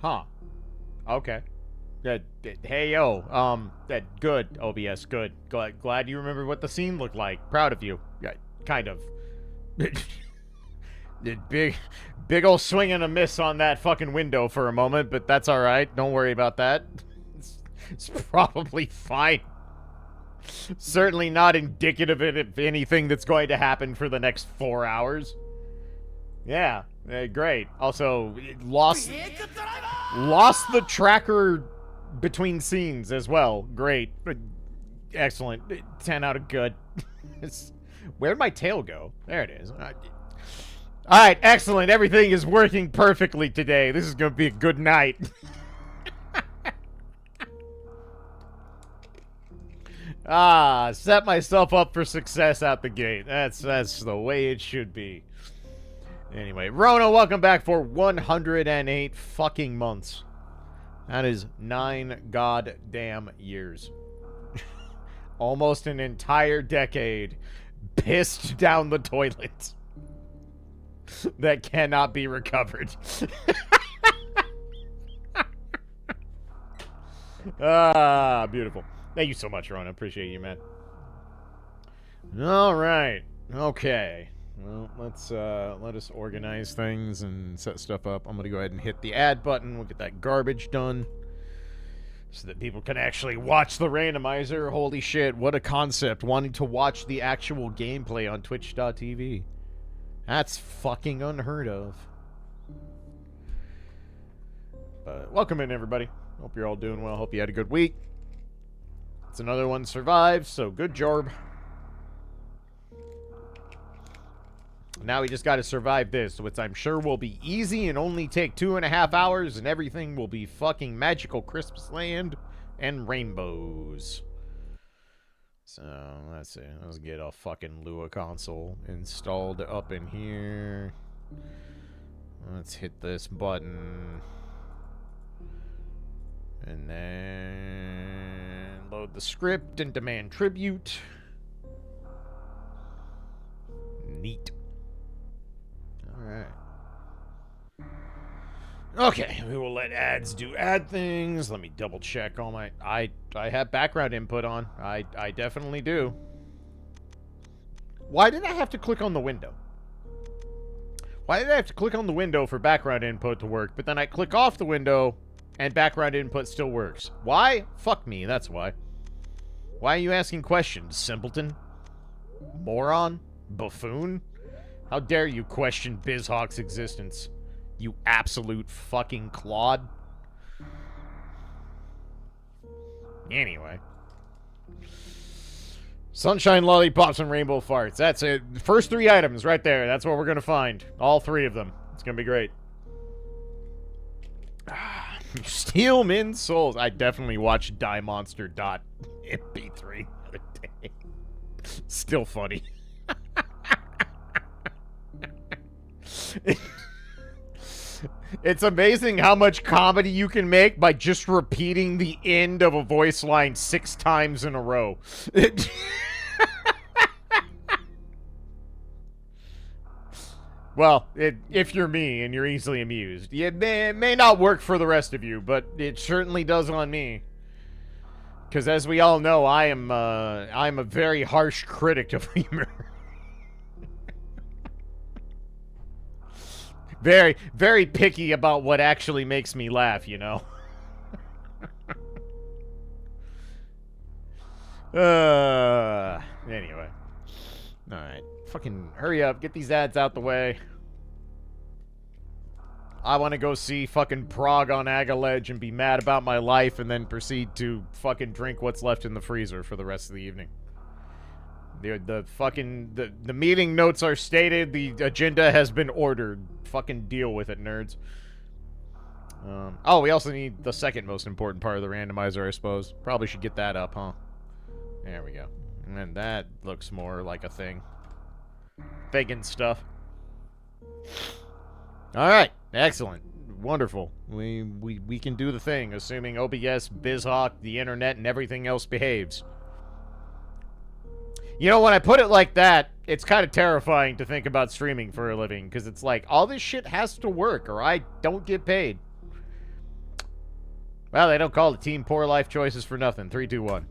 Huh. Okay. Hey, yo. Good, OBS, good. Glad you remember what the scene looked like. Proud of you. Yeah, kind of. Big ol' swing and a miss on that fucking window for a moment, but that's alright. Don't worry about that. It's probably fine. Certainly not indicative of anything that's going to happen for the next 4 hours. Yeah, great. Also, lost the tracker between scenes as well. Great. Excellent. 10 out of good. Where'd my tail go? There it is. Alright, excellent. Everything is working perfectly today. This is going to be a good night. Set myself up for success out the gate. That's the way it should be. Anyway, Rona, welcome back for 108 fucking months. That is 9 goddamn years. Almost an entire decade pissed down the toilet that cannot be recovered. Beautiful. Thank you so much, Rona. Appreciate you, man. All right. Okay. Well, let us organize things and set stuff up. I'm gonna go ahead and hit the add button. We'll get that garbage done so that people can actually watch the randomizer. Holy shit, what a concept. Wanting to watch the actual gameplay on twitch.tv. That's fucking unheard of. But welcome in, everybody. Hope you're all doing well. Hope you had a good week. It's another one survived, so good job. Now we just got to survive this, which I'm sure will be easy and only take 2.5 hours, and everything will be fucking magical Christmas land and rainbows. So, let's see. Let's get a fucking Lua console installed up in here. Let's hit this button. And then load the script and demand tribute. Neat. Alright. Okay, we will let ads do ad things. Let me double check all my... I have background input on. I definitely do. Why did I have to click on the window? Why did I have to click on the window for background input to work, but then I click off the window and background input still works? Why? Fuck me, that's why. Why are you asking questions, simpleton? Moron? Buffoon? How dare you question BizHawk's existence, you absolute fucking clod. Anyway. Sunshine, lollipops, and rainbow farts. That's it. First 3 items right there. That's what we're gonna find. All 3 of them. It's gonna be great. Steel Min Souls. I definitely watched DieMonster.mp3 the other day. Still funny. It's amazing how much comedy you can make by just repeating the end of a voice line 6 times in a row. Well, if you're me and you're easily amused. It may not work for the rest of you, but it certainly does on me. Because as we all know, I'm a very harsh critic of humor. Very, very picky about what actually makes me laugh, you know? Anyway. Alright. Fucking hurry up. Get these ads out the way. I want to go see fucking Prague on Agaledge and be mad about my life and then proceed to fucking drink what's left in the freezer for the rest of the evening. The meeting notes are stated. The agenda has been ordered. Fucking deal with it, nerds. Oh, we also need the second most important part of the randomizer, I suppose. Probably should get that up, huh? There we go. And that looks more like a thing. Faking stuff. Alright, excellent. Wonderful. We can do the thing, assuming OBS, BizHawk, the internet, and everything else behaves. You know, when I put it like that, it's kind of terrifying to think about streaming for a living, because it's like, all this shit has to work, or I don't get paid. Well, they don't call the team poor life choices for nothing. 3, 2, 1.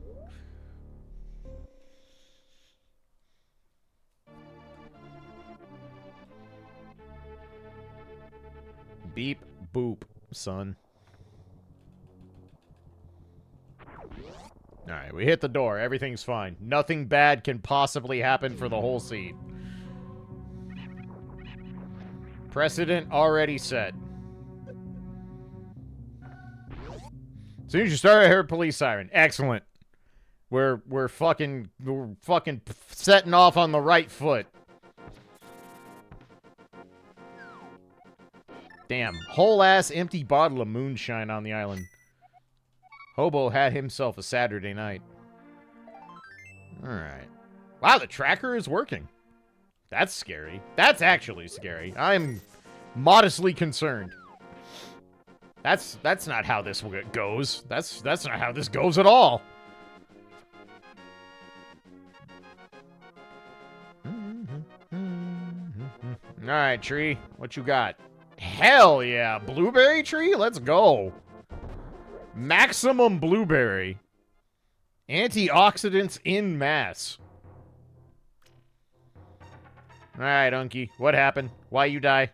Beep, boop, son. Alright, we hit the door. Everything's fine. Nothing bad can possibly happen for the whole scene. Precedent already set. As soon as you start, I heard police siren. Excellent. We're fucking setting off on the right foot. Damn. Whole-ass empty bottle of moonshine on the island. Hobo had himself a Saturday night. Alright. Wow, the tracker is working. That's scary. That's actually scary. I'm modestly concerned. That's not how this goes. That's not how this goes at all. Alright, tree. What you got? Hell yeah. Blueberry tree? Let's go. Maximum blueberry. Antioxidants in mass. Alright, Unky. What happened? Why you die?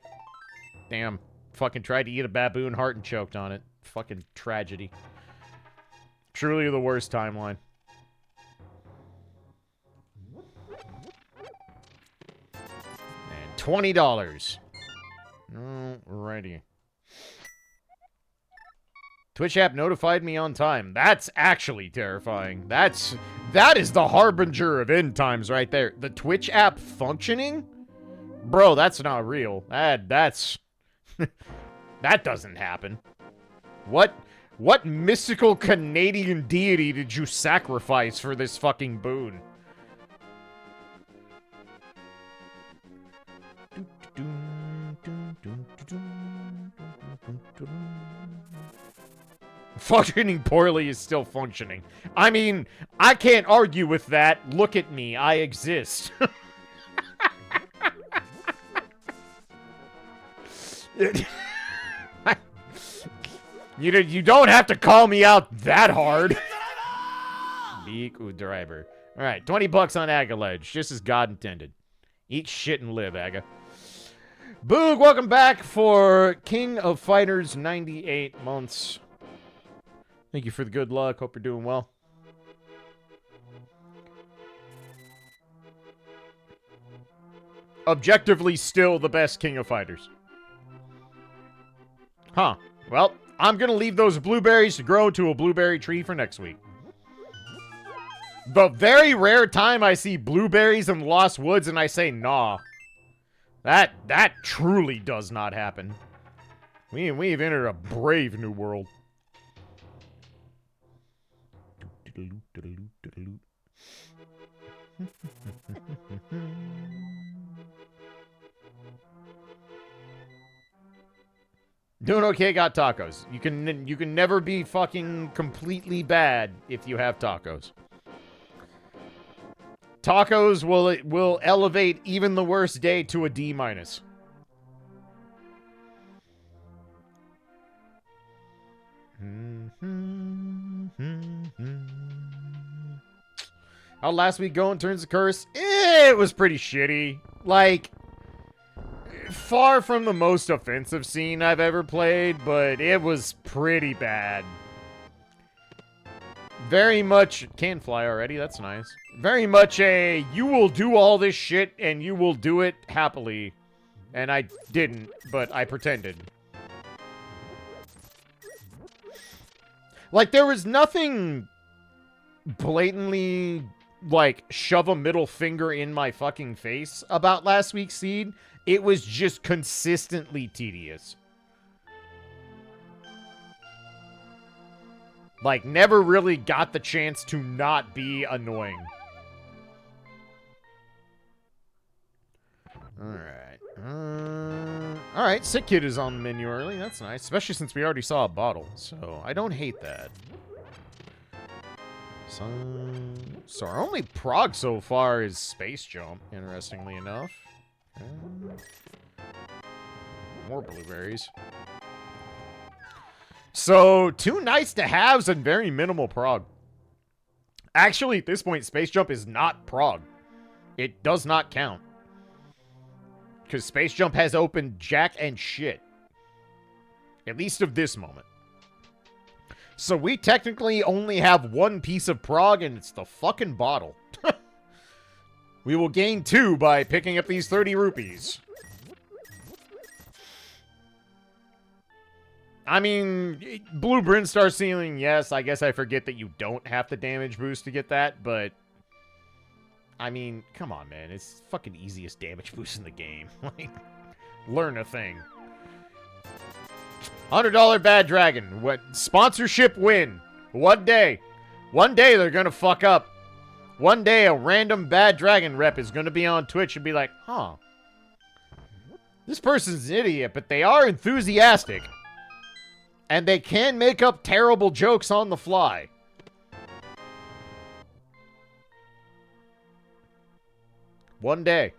Damn. Fucking tried to eat a baboon heart and choked on it. Fucking tragedy. Truly the worst timeline. And $20. Alrighty. Twitch app notified me on time. That's actually terrifying. That is the harbinger of end times right there. The Twitch app functioning? Bro, that's not real. That's... that doesn't happen. What mystical Canadian deity did you sacrifice for this fucking boon? Functioning poorly is still functioning. I mean, I can't argue with that. Look at me. I exist. You don't have to call me out that hard. Driver. Alright, $20 on Agaledge, just as God intended. Eat shit and live, Aga. Boog, welcome back for King of Fighters 98 months. Thank you for the good luck. Hope you're doing well. Objectively still the best King of Fighters. Huh. Well, I'm gonna leave those blueberries to grow to a blueberry tree for next week. The very rare time I see blueberries in the Lost Woods and I say, nah. That truly does not happen. We've entered a brave new world. Doing okay, got tacos. You can never be fucking completely bad if you have tacos. Tacos will elevate even the worst day to a D-. How'd last week go in terms of curse? It was pretty shitty. Like, far from the most offensive scene I've ever played, but it was pretty bad. Very much... Can fly already, that's nice. Very much a, you will do all this shit, and you will do it happily. And I didn't, but I pretended. Like, there was nothing blatantly, like, shove a middle finger in my fucking face about last week's seed. It was just consistently tedious. Like, never really got the chance to not be annoying. Alright. Alright, Sick Kid is on the menu early. That's nice. Especially since we already saw a bottle. So, I don't hate that. So our only prog so far is Space Jump, interestingly enough. More blueberries. So, 2 nice to haves and very minimal prog. Actually, at this point, Space Jump is not prog. It does not count. Because Space Jump has opened jack and shit. At least of this moment. So we technically only have 1 piece of prog, and it's the fucking bottle. We will gain 2 by picking up these 30 rupees. I mean, Blue Brinstar Ceiling, yes, I guess I forget that you don't have the damage boost to get that, but... I mean, come on, man. It's fucking easiest damage boost in the game. Like, learn a thing. $100 Bad Dragon. What sponsorship win? One day. One day they're gonna fuck up. One day a random Bad Dragon rep is gonna be on Twitch and be like, huh. This person's an idiot, but they are enthusiastic. And they can make up terrible jokes on the fly. One day.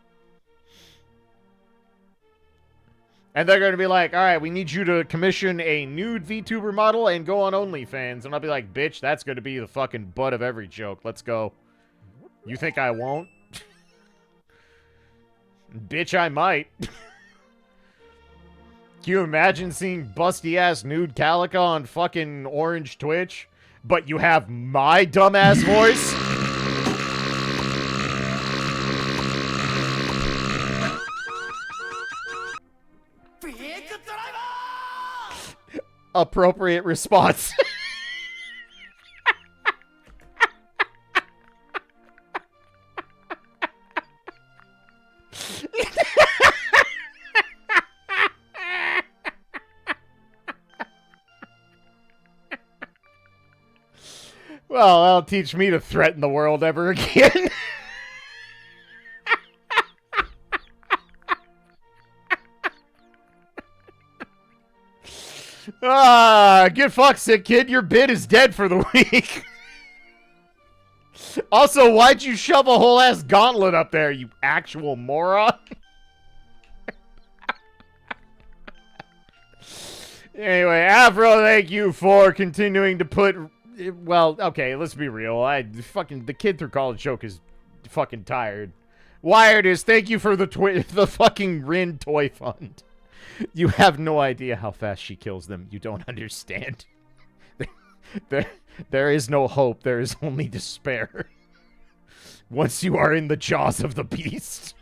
And they're going to be like, all right, we need you to commission a nude VTuber model and go on OnlyFans. And I'll be like, bitch, that's going to be the fucking butt of every joke. Let's go. You think I won't? Bitch, I might. Can you imagine seeing busty-ass nude Calica on fucking Orange Twitch? But you have my dumbass voice? Appropriate response. Well, that'll teach me to threaten the world ever again. Get fucked, sick kid. Your bid is dead for the week. Also, why'd you shove a whole ass gauntlet up there, you actual moron? Anyway, Afro, thank you for continuing to put... Well, okay, let's be real. The kid through college joke is fucking tired. Wired is thank you for the fucking Rin toy fund. You have no idea how fast she kills them. You don't understand. There is no hope. There is only despair. Once you are in the jaws of the beast.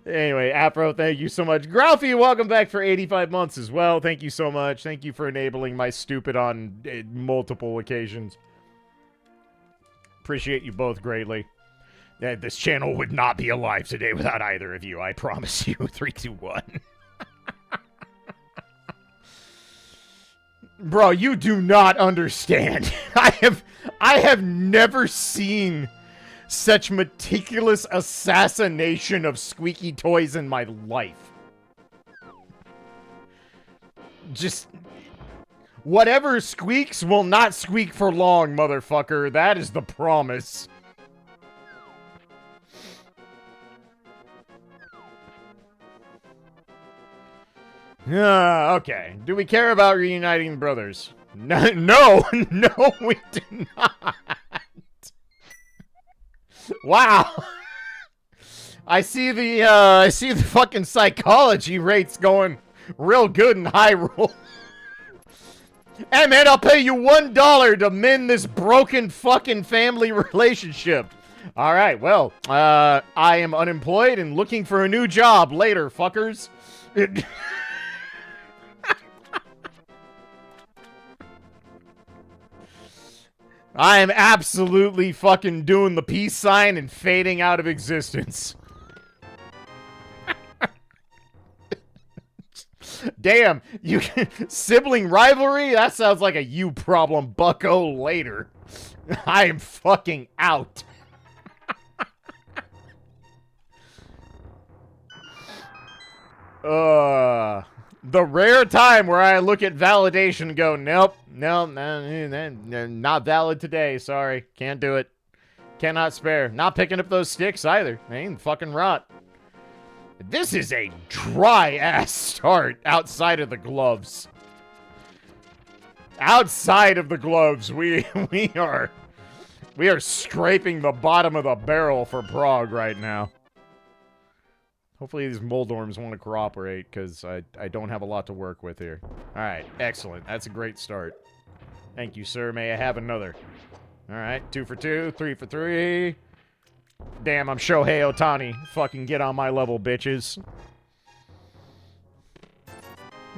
Anyway, Afro, thank you so much. Grouthy, welcome back for 85 months as well. Thank you so much. Thank you for enabling my stupid on multiple occasions. Appreciate you both greatly. This channel would not be alive today without either of you. I promise you. 3, 2, 1. Bro, you do not understand. I have never seen such meticulous assassination of squeaky toys in my life. Just... whatever squeaks will not squeak for long, motherfucker. That is the promise. Okay. Do we care about reuniting brothers? No, no, we do not. Wow. I see the fucking psychology rates going real good in Hyrule. Hey man, I'll pay you $1 to mend this broken fucking family relationship. All right, well, I am unemployed and looking for a new job later, fuckers. I am absolutely fucking doing the peace sign and fading out of existence. Damn, you sibling rivalry? That sounds like a you problem, bucko, later. I am fucking out. The rare time where I look at validation and go, nope, no, not valid today. Sorry, can't do it. Cannot spare. Not picking up those sticks either. They ain't fucking rot. This is a dry-ass start outside of the gloves. Outside of the gloves, we are scraping the bottom of the barrel for Prague right now. Hopefully these Moldorms want to cooperate, because I don't have a lot to work with here. Alright, excellent. That's a great start. Thank you, sir. May I have another? Alright, 2 for 2, 3 for 3. Damn, I'm Shohei Ohtani. Fucking get on my level, bitches.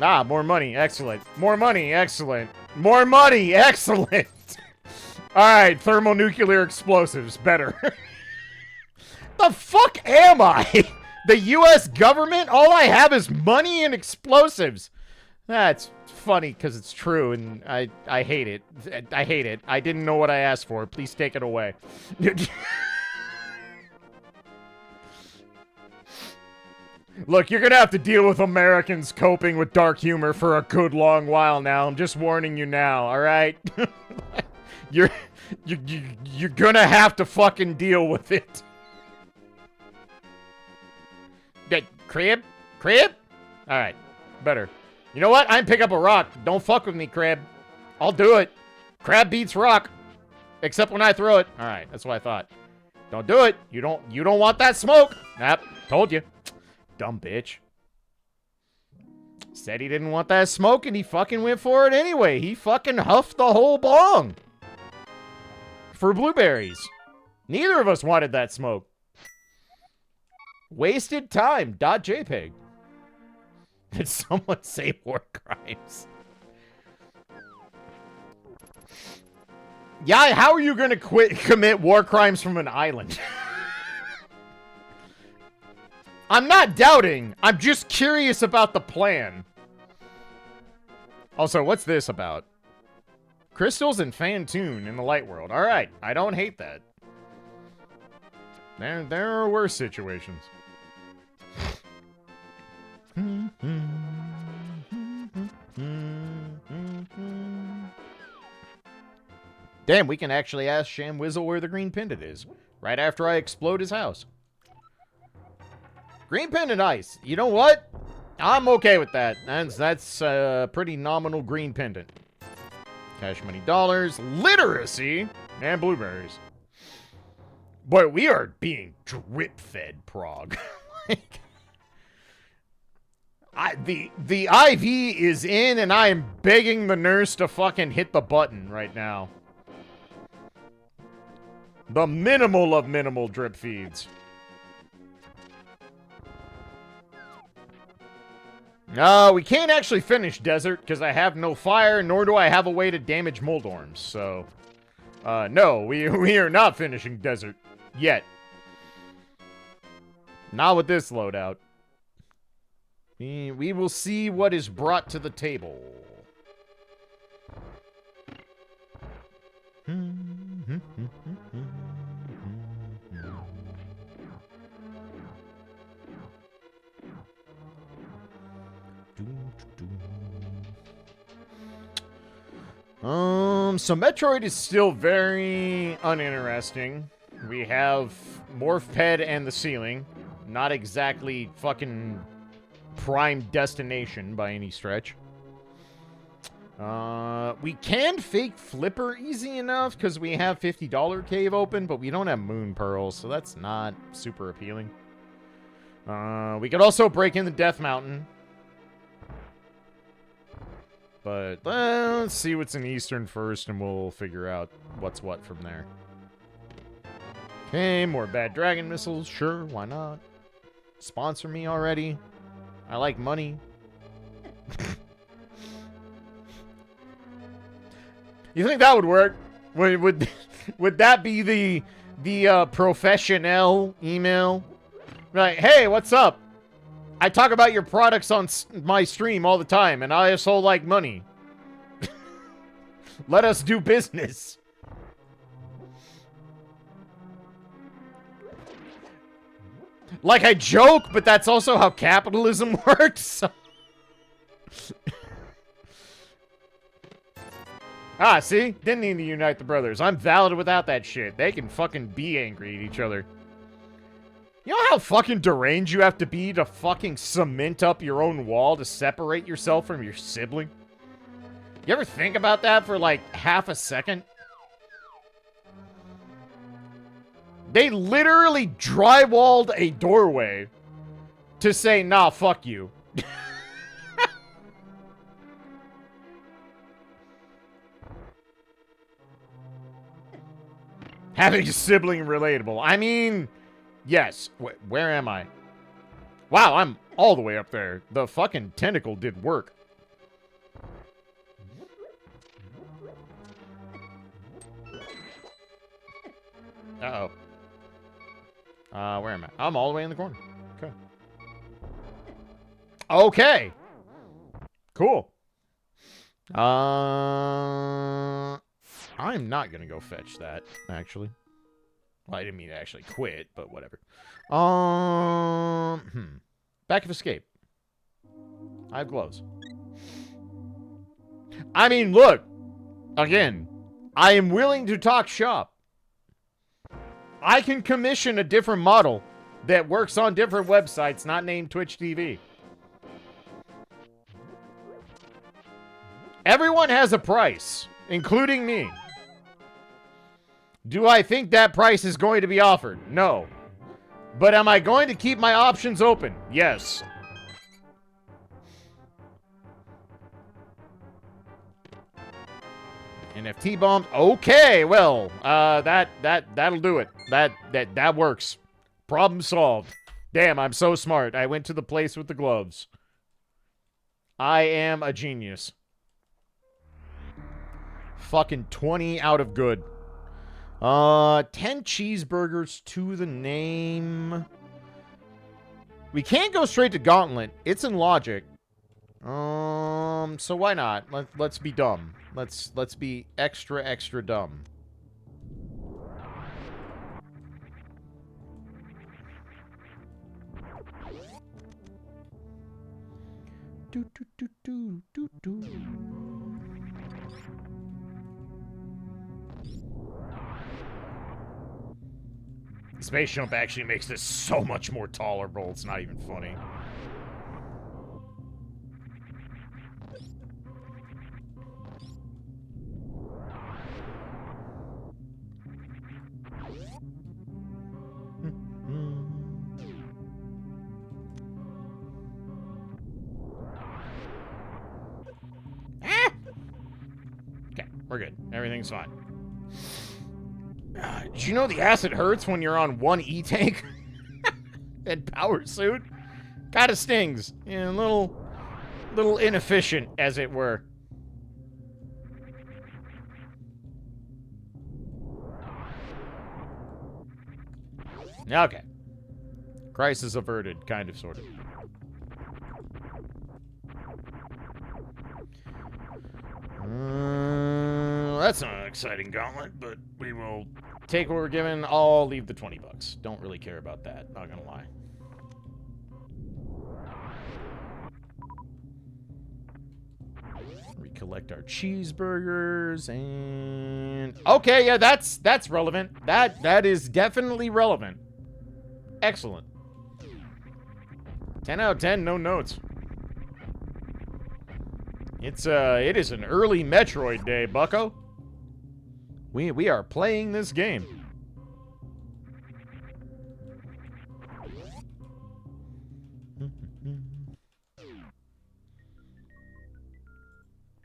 Ah, more money. Excellent. More money. Excellent. More money. Excellent. Alright, thermonuclear explosives. Better. The fuck am I? The U.S. government? All I have is money and explosives. That's funny because it's true, and I hate it. I hate it. I didn't know what I asked for. Please take it away. Look, you're gonna have to deal with Americans coping with dark humor for a good long while now. I'm just warning you now, alright? You're gonna have to fucking deal with it. Crab? Crab? Alright, better. You know what? I'm pick up a rock. Don't fuck with me, Crab. I'll do it. Crab beats rock. Except when I throw it. Alright, that's what I thought. Don't do it. You don't want that smoke. Yep, told you. Dumb bitch. Said he didn't want that smoke and he fucking went for it anyway. He fucking huffed the whole bong. For blueberries. Neither of us wanted that smoke. Wasted time. .jpg. Did someone say war crimes? Yeah, how are you gonna commit war crimes from an island? I'm not doubting. I'm just curious about the plan. Also, what's this about? Crystals and Fantoon in the light world. Alright, I don't hate that. There are worse situations. Damn, we can actually ask Shamwizzle where the green pendant is. Right after I explode his house. Green pendant ice. You know what? I'm okay with that. That's a pretty nominal green pendant. Cash money dollars, literacy, and blueberries. Boy, we are being drip-fed, Prague. Like, the IV is in, and I am begging the nurse to fucking hit the button right now. The minimal of minimal drip feeds. No, we can't actually finish Desert, because I have no fire, nor do I have a way to damage Moldorms, so... no, we are not finishing Desert. Yet. Not with this loadout. We will see what is brought to the table. So Metroid is still very uninteresting. We have Morphped and the ceiling. Not exactly fucking prime destination by any stretch. We can fake Flipper easy enough because we have $50 cave open, but we don't have Moon Pearls, so that's not super appealing. We could also break in the Death Mountain. But let's see what's in Eastern first, and we'll figure out what's what from there. Okay, more bad dragon missiles. Sure, why not? Sponsor me already. I like money. You think that would work? Would that be the professional email? Right, hey, what's up? I talk about your products on my stream all the time, and I also like money. Let us do business. Like, I joke, but that's also how capitalism works. Ah, see? Didn't need to unite the brothers. I'm valid without that shit. They can fucking be angry at each other. You know how fucking deranged you have to be to fucking cement up your own wall to separate yourself from your sibling? You ever think about that for like half a second? They literally drywalled a doorway to say, nah, fuck you. Having a sibling relatable. I mean, yes. Where am I? Wow, I'm all the way up there. The fucking tentacle did work. Uh-oh. Where am I? I'm all the way in the corner. Okay. Okay. Cool. I'm not gonna go fetch that, actually. Well, I didn't mean to actually quit, but whatever. Back of escape. I have gloves. I mean, look. Again, I am willing to talk shop. I can commission a different model that works on different websites, not named Twitch TV. Everyone has a price, including me. Do I think that price is going to be offered? No. But am I going to keep my options open? Yes. NFT bombs. Okay, well, that'll do it. That works. Problem solved. Damn, I'm so smart. I went to the place with the gloves. I am a genius. Fucking 20 out of good. 10 cheeseburgers to the name. We can't go straight to Gauntlet. It's in logic. So why not? Let's be dumb. Let's be extra dumb. Do do do do do do. Space jump actually makes this so much more tolerable. It's not even funny. Okay, we're good. Everything's fine. Did you know the acid hurts when you're on one E-tank? And power suit? Kinda stings. Yeah, a little inefficient, as it were. Okay. Crisis averted, kind of, sort of. That's not an exciting gauntlet, but we will take what we're given. I'll leave the 20 bucks. Don't really care about that, not gonna lie. Recollect our cheeseburgers and... Okay, yeah, that's relevant. That is definitely relevant. Excellent. 10 out of 10, no notes. It is an early Metroid day, bucko. We are playing this game.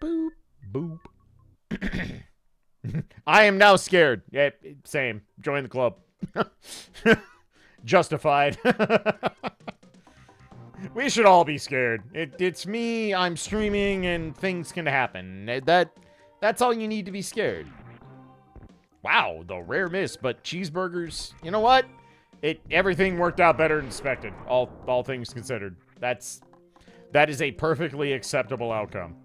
Boop, boop. I am now scared. Yeah, same. Join the club. Justified. We should all be scared. It's me, I'm streaming, and things can happen. That's all you need to be scared. Wow, the rare miss, but cheeseburgers, you know what? Everything worked out better than expected, all things considered. That is a perfectly acceptable outcome.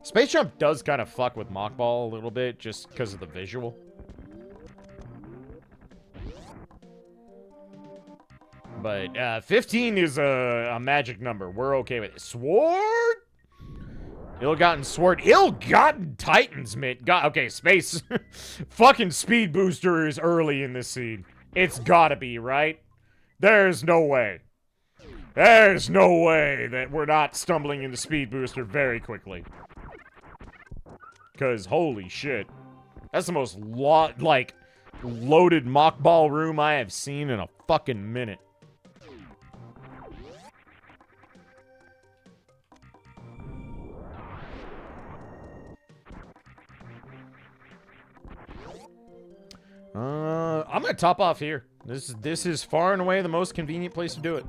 Space Jump does kind of fuck with Mockball a little bit, just because of the visual. But 15 is a magic number. We're okay with it. Sword? Ill-gotten sword. Ill-gotten Titans, mate. God, okay, space. Fucking speed booster is early in this scene. It's gotta be, right? There's no way. There's no way that we're not stumbling into speed booster very quickly. Because, holy shit. That's the most, loaded mockball room I have seen in a fucking minute. I'm gonna top off here. This is far and away the most convenient place to do it.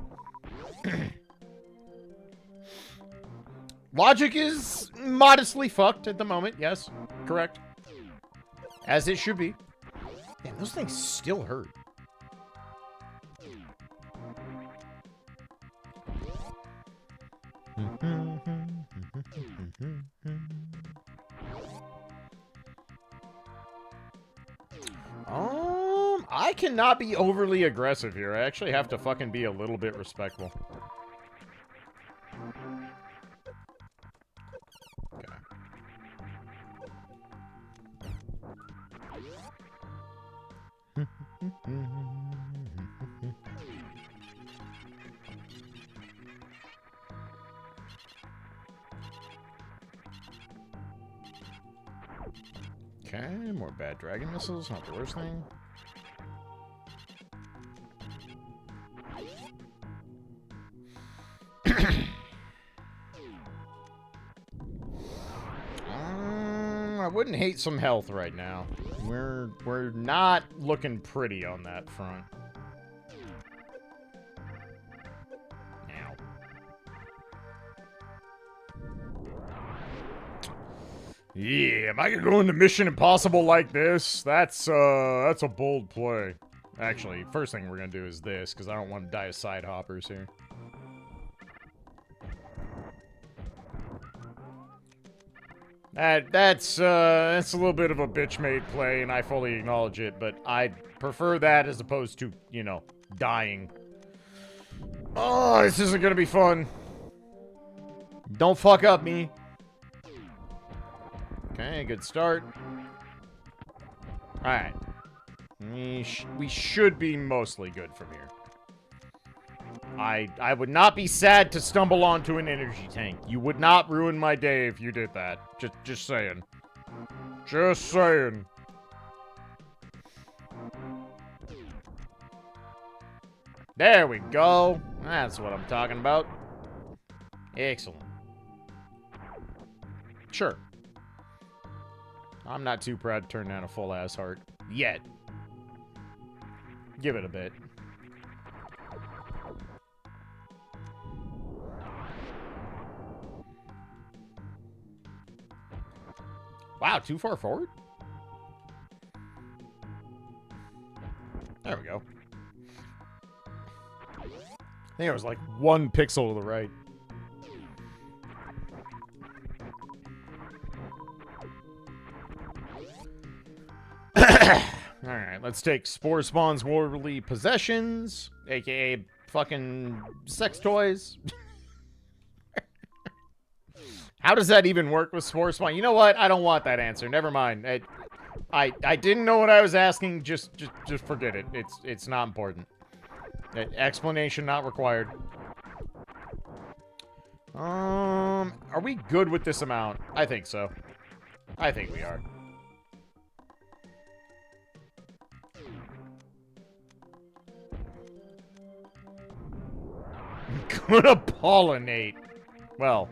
Logic is modestly fucked at the moment. Yes, correct. As it should be. Man, those things still hurt. I cannot be overly aggressive here. I actually have to fucking be a little bit respectful. Okay. Okay, more bad dragon missiles, not the worst thing. I wouldn't hate some health right now. We're not looking pretty on that front. Ow. Yeah, am I gonna go into Mission Impossible like this? That's a bold play. Actually, first thing we're gonna do is this, because I don't want to die of side hoppers here. That's a little bit of a bitch-made play, and I fully acknowledge it, but I'd prefer that as opposed to, you know, dying. Oh, this isn't gonna be fun. Don't fuck up me. Okay, good start. Alright. We should be mostly good from here. I would not be sad to stumble onto an energy tank. You would not ruin my day if you did that. Just saying. Just saying. There we go. That's what I'm talking about. Excellent. Sure. I'm not too proud to turn down a full-ass heart. Yet. Give it a bit. Wow, too far forward? There we go. I think it was like 1 pixel to the right. Alright, let's take Spore Spawn's Worldly Possessions, aka fucking sex toys. How does that even work with Spore Spawn? You know what? I don't want that answer. Never mind. I didn't know what I was asking. Just forget it. It's not important. Explanation not required. Are we good with this amount? I think so. I think we are. Gonna pollinate. Well,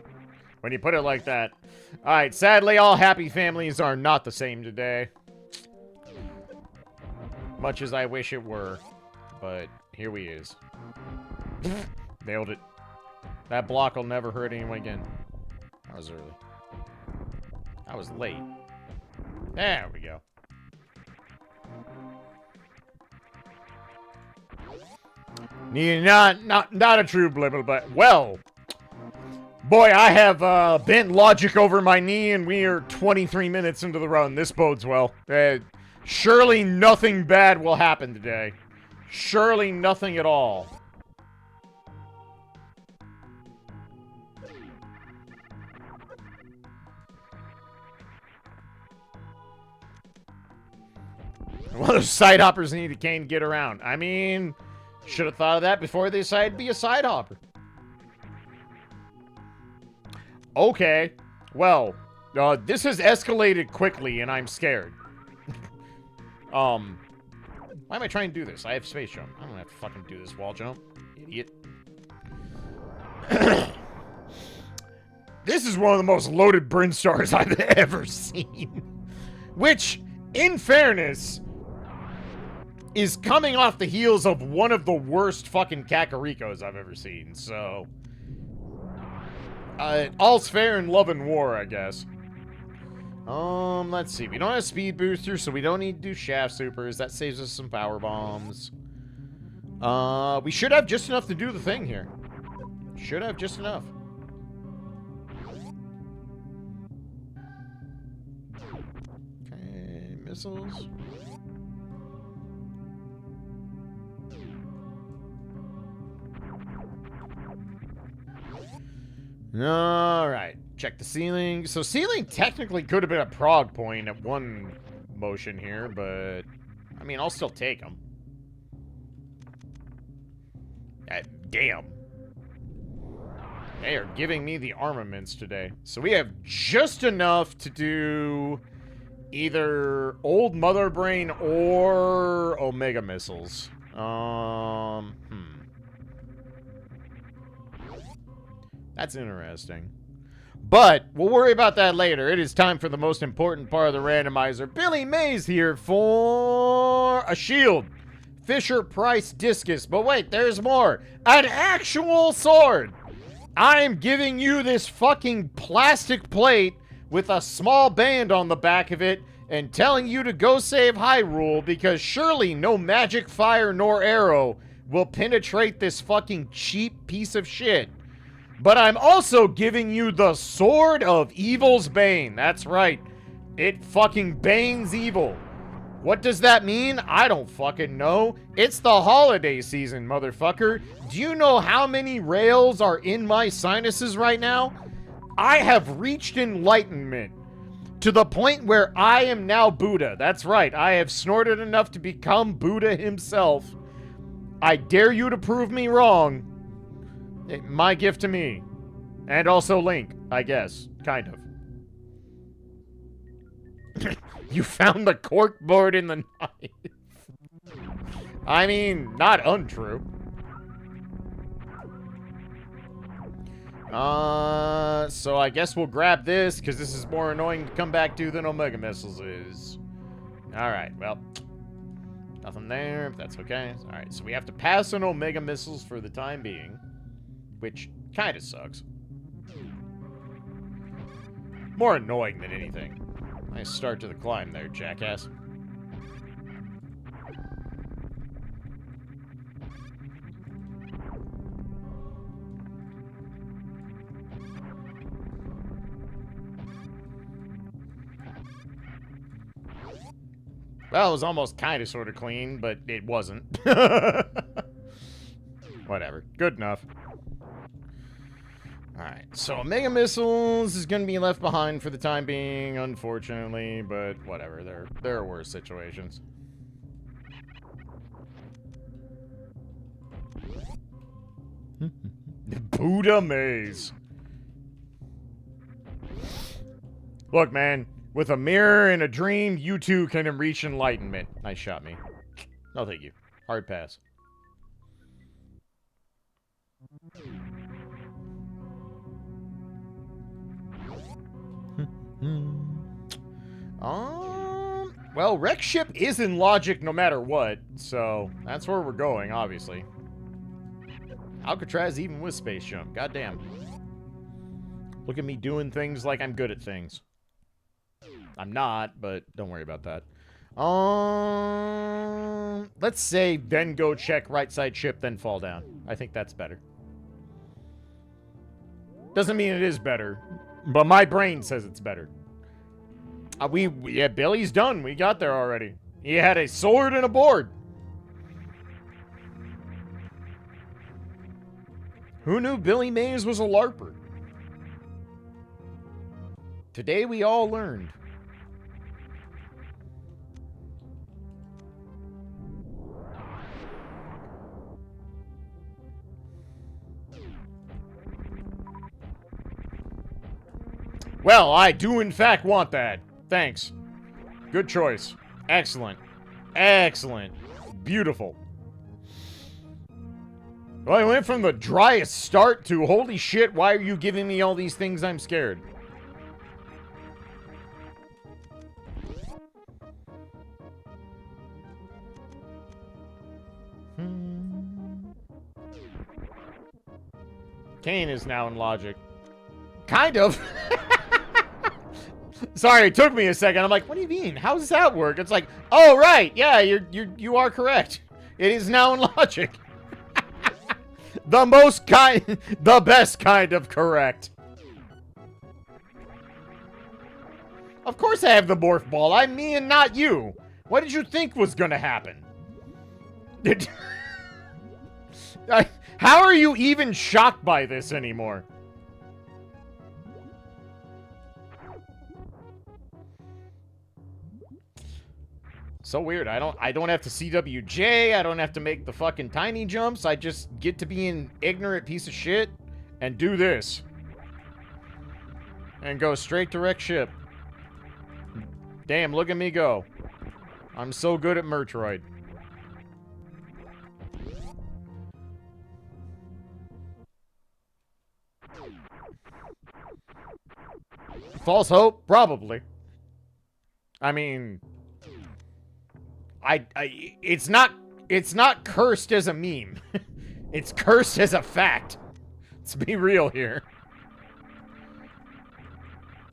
when you put it like that. Alright, sadly, all happy families are not the same today. Much as I wish it were. But here we is. Nailed it. That block will never hurt anyone again. That was early. I was late. There we go. Not a true blibble, but well. Boy, I have bent logic over my knee, and we are 23 minutes into the run. This bodes well. Surely nothing bad will happen today. Surely nothing at all. Well, those side hoppers need a cane to get around. I mean, should have thought of that before they decided to be a side hopper. Okay. Well, this has escalated quickly, and I'm scared. Why am I trying to do this? I have space jump. I don't have to fucking do this wall jump. Idiot. This is one of the most loaded Brinstars I've ever seen. Which, in fairness, is coming off the heels of one of the worst fucking Kakarikos I've ever seen, so... all's fair in love and war, I guess. Let's see. We don't have speed boosters, so we don't need to do shaft supers. That saves us some power bombs. We should have just enough to do the thing here. Should have just enough. Okay, missiles. Alright, check the ceiling. So ceiling technically could have been a prog point at one motion here, but... I mean, I'll still take them. Damn. They are giving me the armaments today. So we have just enough to do either Old Mother Brain or Omega Missiles. That's interesting. But we'll worry about that later. It is time for the most important part of the randomizer. Billy Mays here for a shield. Fisher-Price discus. But wait, there's more. An actual sword. I am giving you this fucking plastic plate with a small band on the back of it and telling you to go save Hyrule because surely no magic fire nor arrow will penetrate this fucking cheap piece of shit. But I'm also giving you the Sword of Evil's Bane. That's right. It fucking banes evil. What does that mean? I don't fucking know. It's the holiday season, motherfucker. Do you know how many rails are in my sinuses right now? I have reached enlightenment to the point where I am now Buddha. That's right. I have snorted enough to become Buddha himself. I dare you to prove me wrong. My gift to me. And also Link, I guess. Kind of. You found the corkboard in the knife. I mean, not untrue. So I guess we'll grab this, because this is more annoying to come back to than Omega Missiles is. Alright, well. Nothing there, if that's okay. Alright, so we have to pass on Omega Missiles for the time being. Which kind of sucks. More annoying than anything. Nice start to the climb there, jackass. Well, it was almost kind of sort of clean, but it wasn't. Whatever. Good enough. Alright, so Omega Missiles is going to be left behind for the time being, unfortunately, but whatever, there are worse situations. Buddha Maze. Look, man, with a mirror and a dream, you too can reach enlightenment. Nice shot, me. No, thank you. Hard pass. Well, Wreck Ship is in logic no matter what, so that's where we're going, obviously. Alcatraz even with space jump, goddamn. Look at me doing things like I'm good at things. I'm not, but don't worry about that. Let's say then go check right side ship, then fall down. I think that's better. Doesn't mean it is better, but my brain says it's better. Yeah, Billy's done. We got there already. He had a sword and a board. Who knew Billy Mays was a LARPer? Today we all learned. Well, I do in fact want that. Thanks. Good choice. Excellent. Excellent. Beautiful. Well, I went from the driest start to, holy shit, why are you giving me all these things? I'm scared. Kane is now in logic. Kind of. Sorry, it took me a second. I'm like, what do you mean? How does that work? It's like, oh, right. Yeah, you are correct. It is now in logic. The best kind of correct. Of course I have the morph ball. I'm me and not you. What did you think was gonna happen? How are you even shocked by this anymore? So weird. I don't have to CWJ. I don't have to make the fucking tiny jumps. I just get to be an ignorant piece of shit and do this. And go straight to wreck ship. Damn, look at me go. I'm so good at Mertroid. False hope? Probably. I mean... it's not cursed as a meme. It's cursed as a fact. Let's be real here.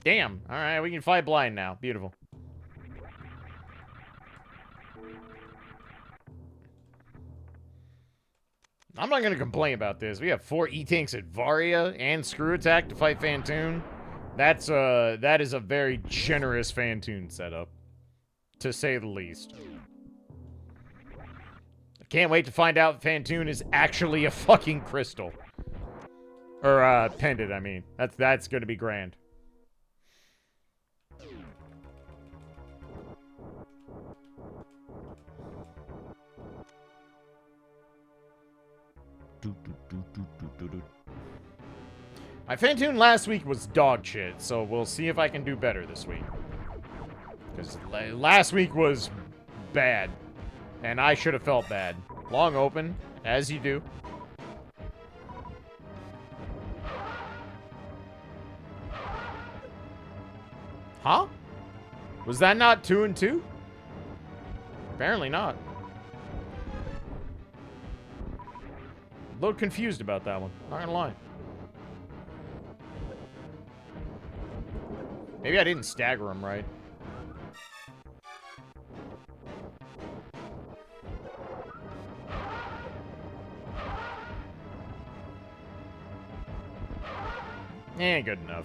Damn. Alright, we can fly blind now. Beautiful. I'm not gonna complain about this. We have 4 E-Tanks at Varia and Screw Attack to fight Phantoon. That is a very generous Phantoon setup. To say the least. Can't wait to find out Phantoon is actually a fucking crystal. Or, pendant, I mean. That's gonna be grand. My Phantoon last week was dog shit, so we'll see if I can do better this week. Because last week was bad. And I should have felt bad. Long open, as you do. Huh? Was that not 2 and 2? Apparently not. A little confused about that one. Not gonna lie. Maybe I didn't stagger him right. Ain't good enough.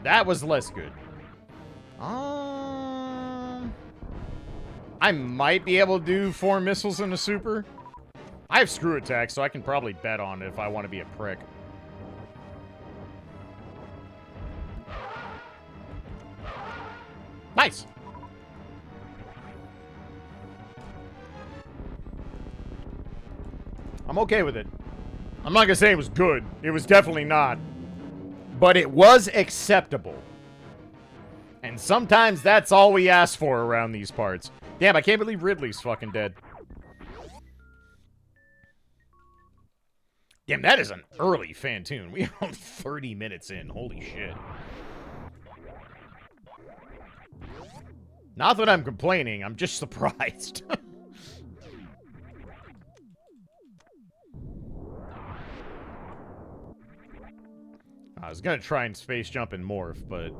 That was less good. I might be able to do 4 missiles in a super. I have Screw Attack, so I can probably bet on it if I want to be a prick. Nice! I'm okay with it. I'm not gonna say it was good. It was definitely not. But it was acceptable. And sometimes that's all we ask for around these parts. Damn, I can't believe Ridley's fucking dead. Damn, that is an early Phantoon. We are only 30 minutes in. Holy shit. Not that I'm complaining, I'm just surprised. I was gonna try and space jump and morph, but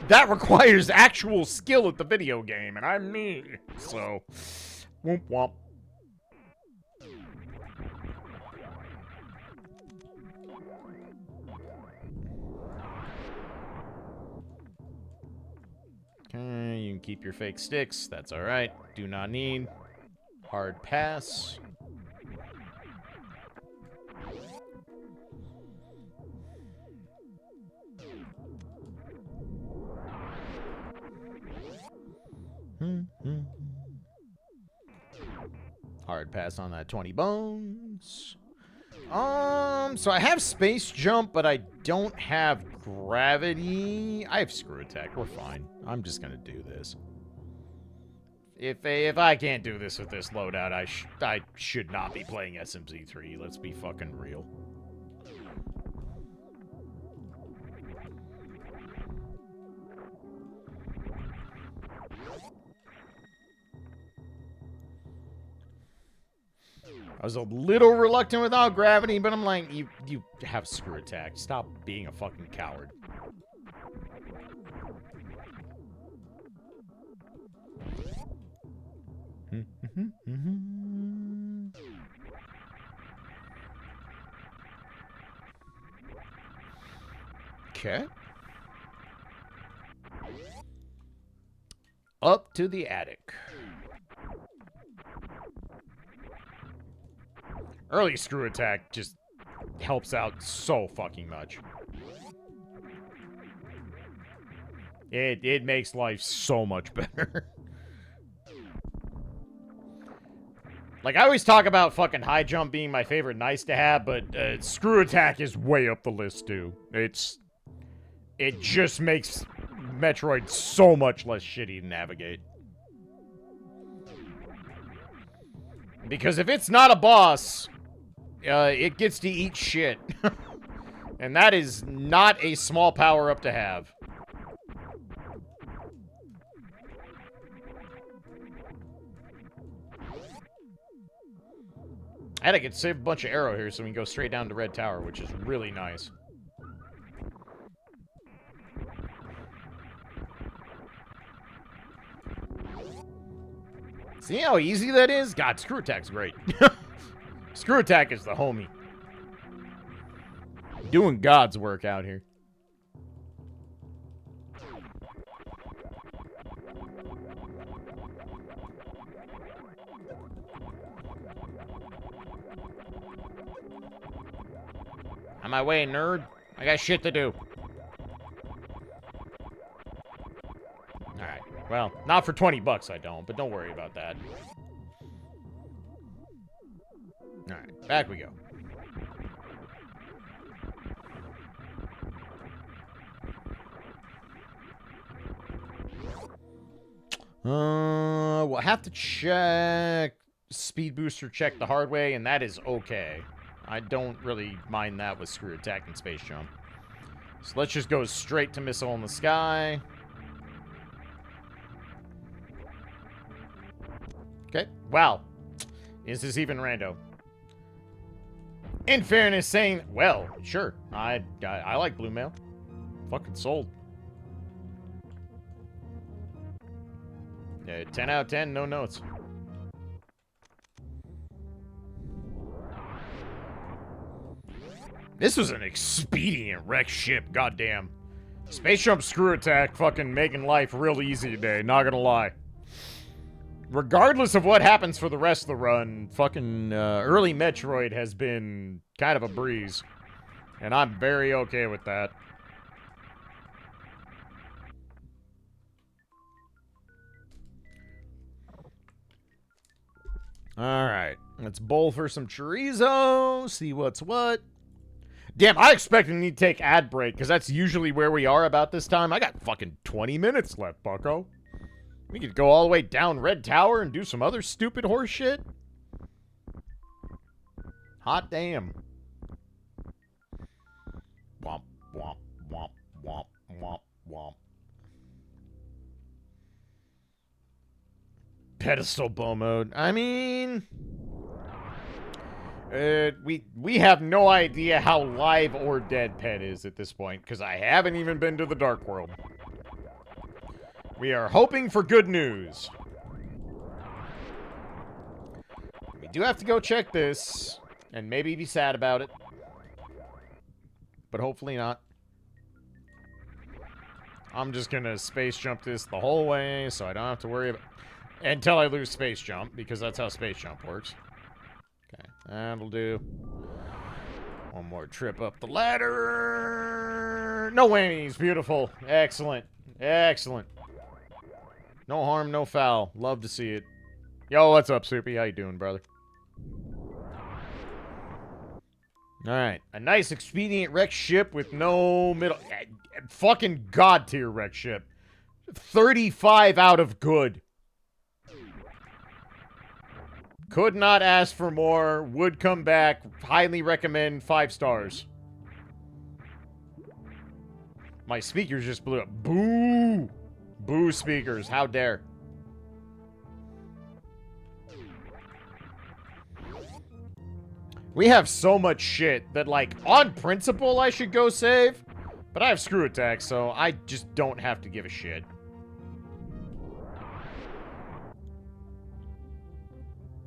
that requires actual skill at the video game, and I'm me, so whoop womp. Okay, you can keep your fake sticks, that's alright. Do not need. Hard pass. Hard pass on that 20 bones. So I have space jump, but I don't have gravity. I have screw attack. We're fine. I'm just gonna do this. If I can't do this with this loadout, I should not be playing SMZ3. Let's be fucking real. I was a little reluctant without gravity, but I'm like, you have screw attack. Stop being a fucking coward. Okay. Up to the attic. Early screw attack just helps out so fucking much. It makes life so much better. Like, I always talk about fucking high jump being my favorite nice to have, but screw attack is way up the list too. It just makes Metroid so much less shitty to navigate. Because if it's not a boss, it gets to eat shit. And that is not a small power-up to have. And I could save a bunch of arrow here so we can go straight down to Red Tower, which is really nice. See how easy that is? God, screw attack's great. Screw attack is the homie. Doing God's work out here. On my way, nerd. I got shit to do. Alright. Well, not for 20 bucks I don't, but don't worry about that. Alright, back we go. We'll have to check speed booster check the hard way, and that is okay. I don't really mind that with screw attack and space jump. So let's just go straight to missile in the sky. Okay, wow. Is this even rando? In fairness, saying, well, sure, I like blue mail. Fucking sold. Yeah, 10 out of 10, no notes. This was an expedient wreck ship, goddamn. Space jump screw attack fucking making life real easy today, not gonna lie. Regardless of what happens for the rest of the run, fucking early Metroid has been kind of a breeze. And I'm very okay with that. Alright, let's bowl for some chorizo, see what's what. Damn, I expected to need to take ad break, because that's usually where we are about this time. I got fucking 20 minutes left, bucko. We could go all the way down Red Tower and do some other stupid horse shit. Hot damn. Womp, womp, womp, womp, womp, womp. Pedestal bow mode. I mean... we have no idea how live or dead Pet is at this point, because I haven't even been to the Dark World. We are hoping for good news. We do have to go check this, and maybe be sad about it. But hopefully not. I'm just gonna space jump this the whole way, so I don't have to worry about... Until I lose space jump, because that's how space jump works. Okay, that'll do. One more trip up the ladder. No whammies. Beautiful. Excellent. Excellent. No harm, no foul. Love to see it. Yo, what's up, Soupy? How you doing, brother? Alright. A nice, expedient wreck ship with no middle... fucking god-tier wreck ship. 35 out of good. Could not ask for more. Would come back. Highly recommend 5 stars. My speakers just blew up. Boo! Boo speakers. How dare. We have so much shit that, like, on principle I should go save. But I have screw attack, so I just don't have to give a shit.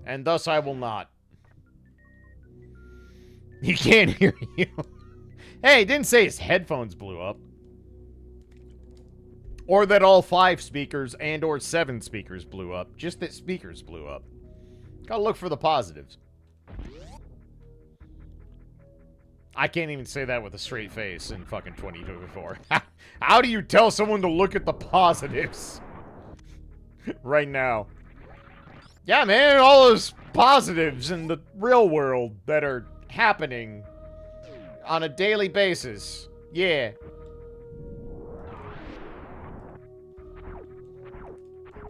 And thus I will not. He can't hear you. Hey, he didn't say his headphones blew up. Or that all 5 speakers and or 7 speakers blew up. Just that speakers blew up. Gotta look for the positives. I can't even say that with a straight face in fucking 2024. How do you tell someone to look at the positives? Right now. Yeah, man, all those positives in the real world that are happening on a daily basis. Yeah.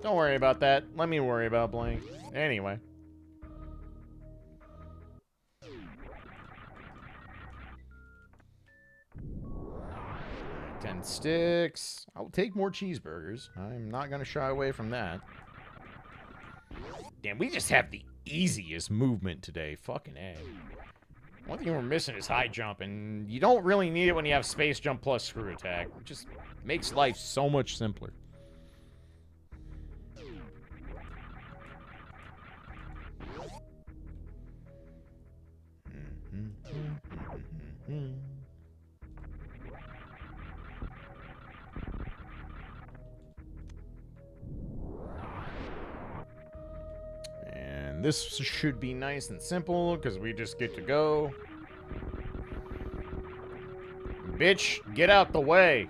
Don't worry about that. Let me worry about Blank. Anyway. 10 sticks. I'll take more cheeseburgers. I'm not going to shy away from that. Damn, we just have the easiest movement today. Fucking A. One thing we're missing is high jump, and you don't really need it when you have space jump plus screw attack. It just makes life so much simpler. And this should be nice and simple, because we just get to go. Bitch, get out the way.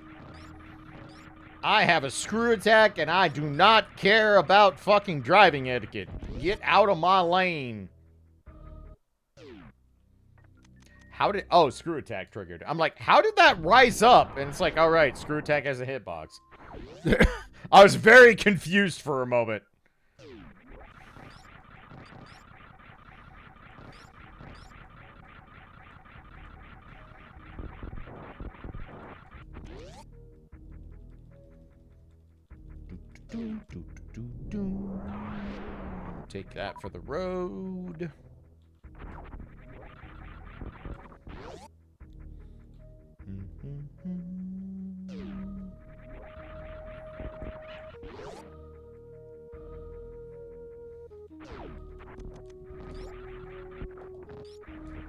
I have a screw attack, and I do not care about fucking driving etiquette. Get out of my lane. How did... Oh, screw attack triggered. I'm like, how did that rise up? And it's like, all right, screw attack has a hitbox. I was very confused for a moment. Take that for the road.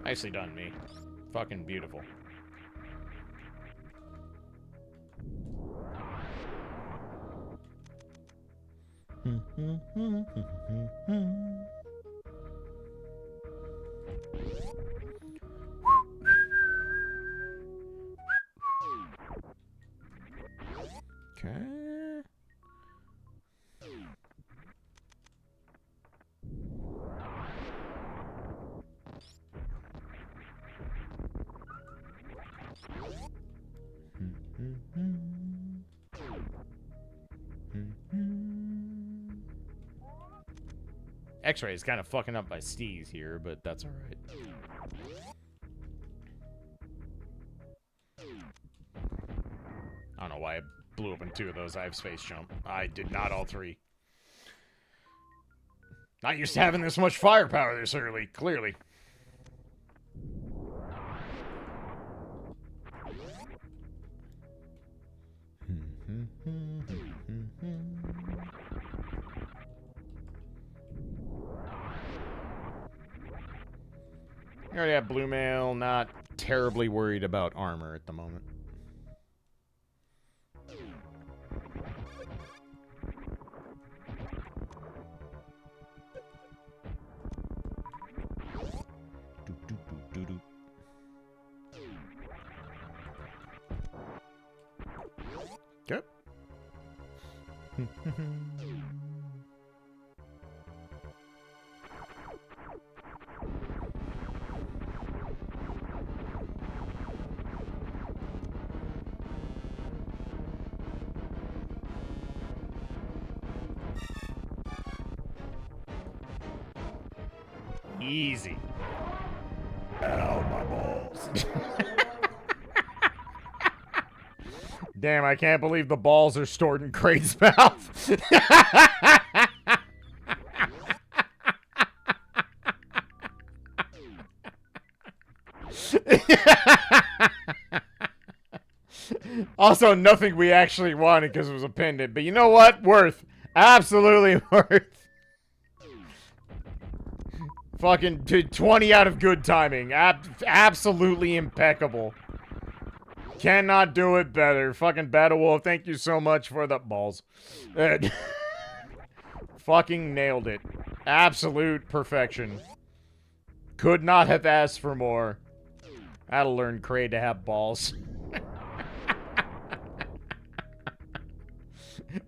Nicely done, me. Fucking beautiful. Okay. X-ray is kind of fucking up my steez here, but that's all right. I don't know why I blew up in 2 of those. I have space jump. I did not all 3. Not used to having this much firepower this early, clearly. I already have blue mail, not terribly worried about armor at the moment. Good. Easy. Ow, my balls. Damn, I can't believe the balls are stored in Kraig's mouth. Also, nothing we actually wanted because it was a pendant. But you know what? Worth. Absolutely worth. Fucking 20 out of good timing. Absolutely impeccable. Cannot do it better. Fucking Battle Wolf, thank you so much for the balls. Fucking nailed it. Absolute perfection. Could not have asked for more. I had to learn Kraig to have balls.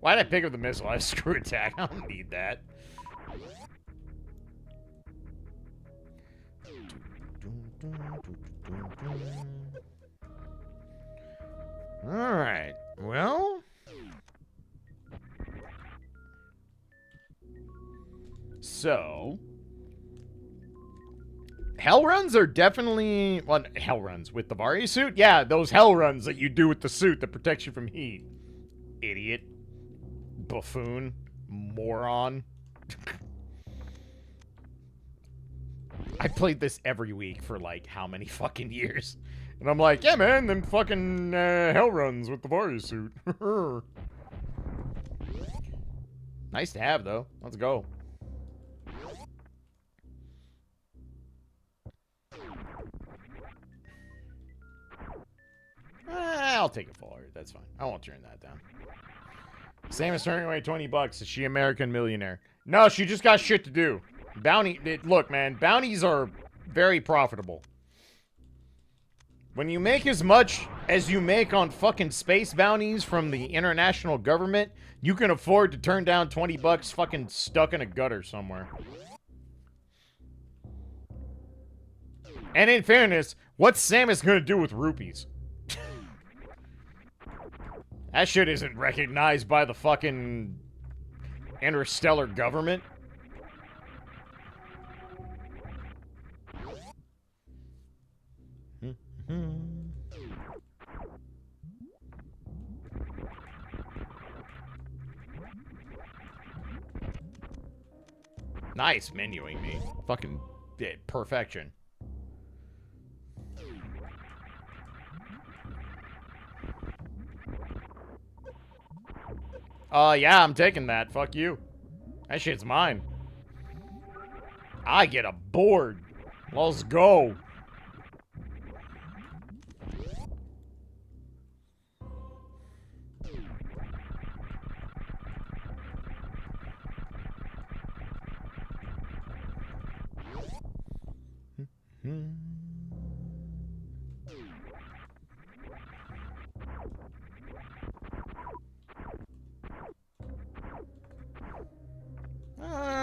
Why'd I pick up the missile? I have screw attack. I don't need that. Alright. Well. So. Hell runs are definitely... Well, hell runs with the Vari suit? Yeah, those hell runs that you do with the suit that protects you from heat. Idiot. Buffoon. Moron. I played this every week for, like, how many fucking years? And I'm like, yeah, man, them fucking hell runs with the Vari suit. Nice to have, though. Let's go. I'll take a full art. That's fine. I won't turn that down. Sam is turning away $20. Is she American millionaire? No, she just got shit to do. Look, man, bounties are very profitable. When you make as much as you make on fucking space bounties from the international government, you can afford to turn down $20 fucking stuck in a gutter somewhere. And in fairness, what's Samus gonna do with rupees? That shit isn't recognized by the fucking interstellar government. Nice menuing me. Fucking perfection. Yeah, I'm taking that. Fuck you. That shit's mine. I get a board. Let's go.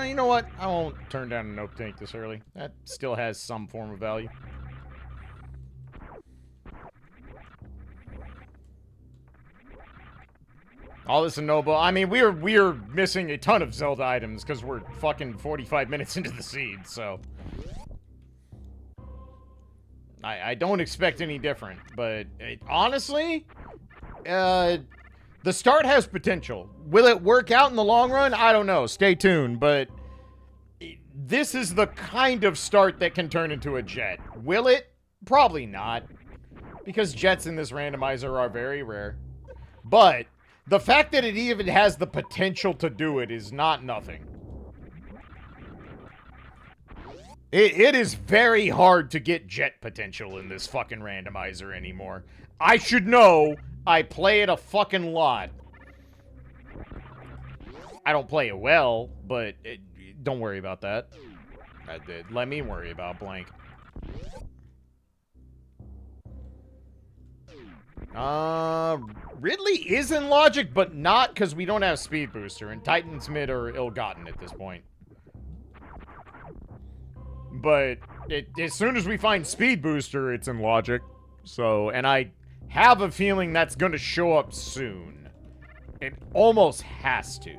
You know what? I won't turn down a nope tank this early. That still has some form of value. All this and noble. I mean, we're missing a ton of Zelda items because we're fucking 45 minutes into the seed, so I don't expect any different. But honestly, the start has potential. Will it work out in the long run? I don't know. Stay tuned. But this is the kind of start that can turn into a jet. Will it? Probably not. Because jets in this randomizer are very rare. But the fact that it even has the potential to do it is not nothing. It is very hard to get jet potential in this fucking randomizer anymore. I should know. I play it a fucking lot. I don't play it well, but don't worry about that. Let me worry about blank. Ridley is in logic, but not because we don't have speed booster, and Titan's mid are ill-gotten at this point. But as soon as we find speed booster, it's in logic. So, and I have a feeling that's gonna show up soon. It almost has to.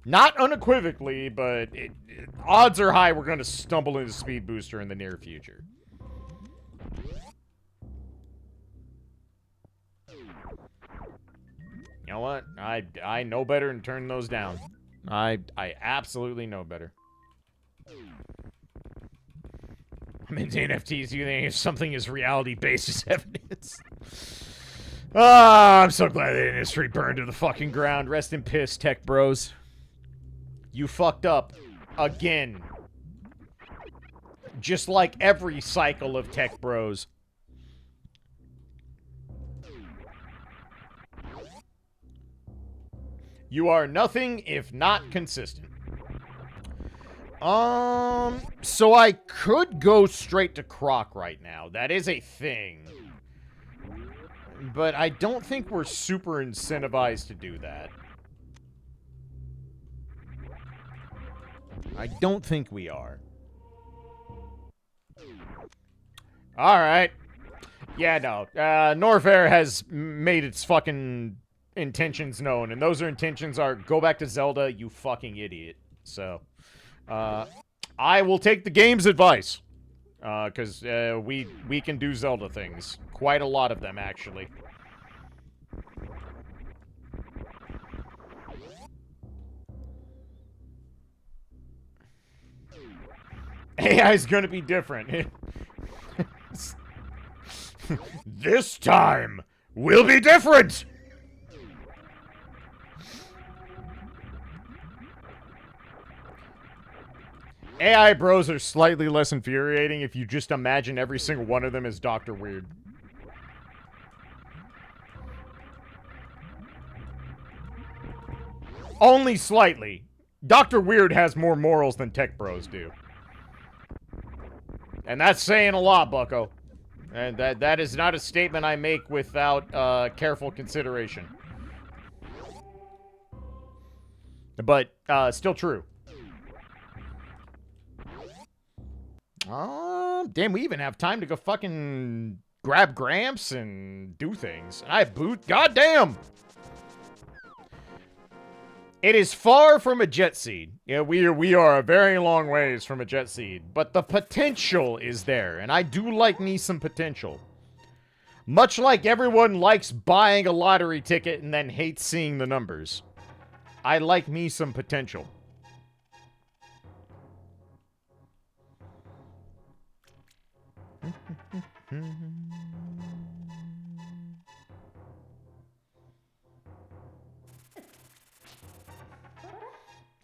Not unequivocally, but odds are high we're going to stumble into Speed Booster in the near future. You know what? I know better and turn those down. I absolutely know better. I'm into NFTs. You think if something is reality-based as evidence? Ah, I'm so glad the industry burned to the fucking ground. Rest in piss, tech bros. You fucked up. Again. Just like every cycle of tech bros. You are nothing if not consistent. So I could go straight to Croc right now. That is a thing. But I don't think we're super incentivized to do that. I don't think we are. Alright. Yeah, no. Norfair has made its fucking intentions known. And those intentions are, go back to Zelda, you fucking idiot. So, I will take the game's advice. Because we can do Zelda things. Quite a lot of them, actually. AI is going to be different. This time will be different! AI bros are slightly less infuriating if you just imagine every single one of them as Dr. Weird. Only slightly. Dr. Weird has more morals than tech bros do. And that's saying a lot, bucko. And that is not a statement I make without careful consideration. But still true. Damn, we even have time to go fucking grab Gramps and do things. I boot. Goddamn! It is far from a jet seed. Yeah, we are a very long ways from a jet seed. But the potential is there, and I do like me some potential. Much like everyone likes buying a lottery ticket and then hates seeing the numbers. I like me some potential.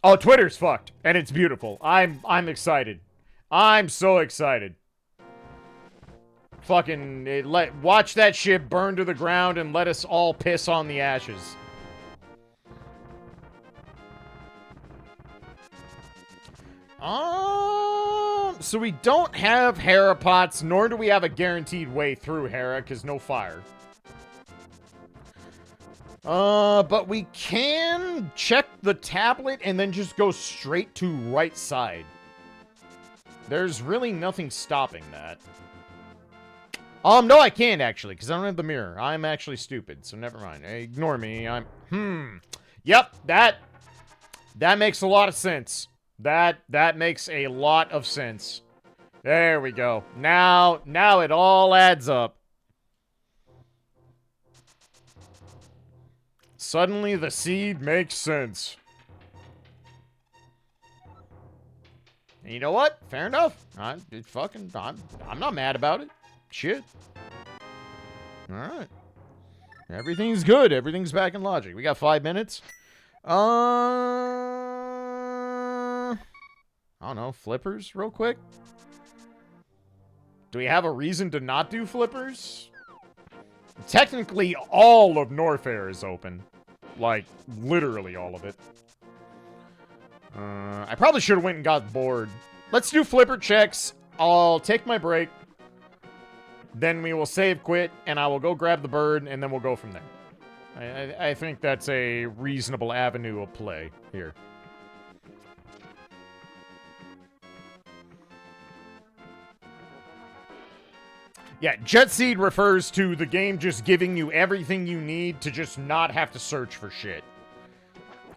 Oh, Twitter's fucked, and it's beautiful. I'm excited. I'm so excited. Fucking watch that shit burn to the ground and let us all piss on the ashes. So we don't have Hera pots, nor do we have a guaranteed way through Hera, because no fire. But we can check the tablet and then just go straight to right side. There's really nothing stopping that. No, I can't, actually, because I don't have the mirror. I'm actually stupid, so never mind. Ignore me. Yep, that makes a lot of sense. That makes a lot of sense. There we go. Now it all adds up. Suddenly the seed makes sense. And you know what? Fair enough. I'm not mad about it. Shit. Alright. Everything's good. Everything's back in logic. We got 5 minutes. I don't know, flippers real quick? Do we have a reason to not do flippers? Technically, all of Norfair is open. Like, literally all of it. I probably should have went and got bored. Let's do flipper checks. I'll take my break. Then we will save quit, and I will go grab the bird, and then we'll go from there. I think that's a reasonable avenue of play here. Yeah, Jet Seed refers to the game just giving you everything you need to just not have to search for shit.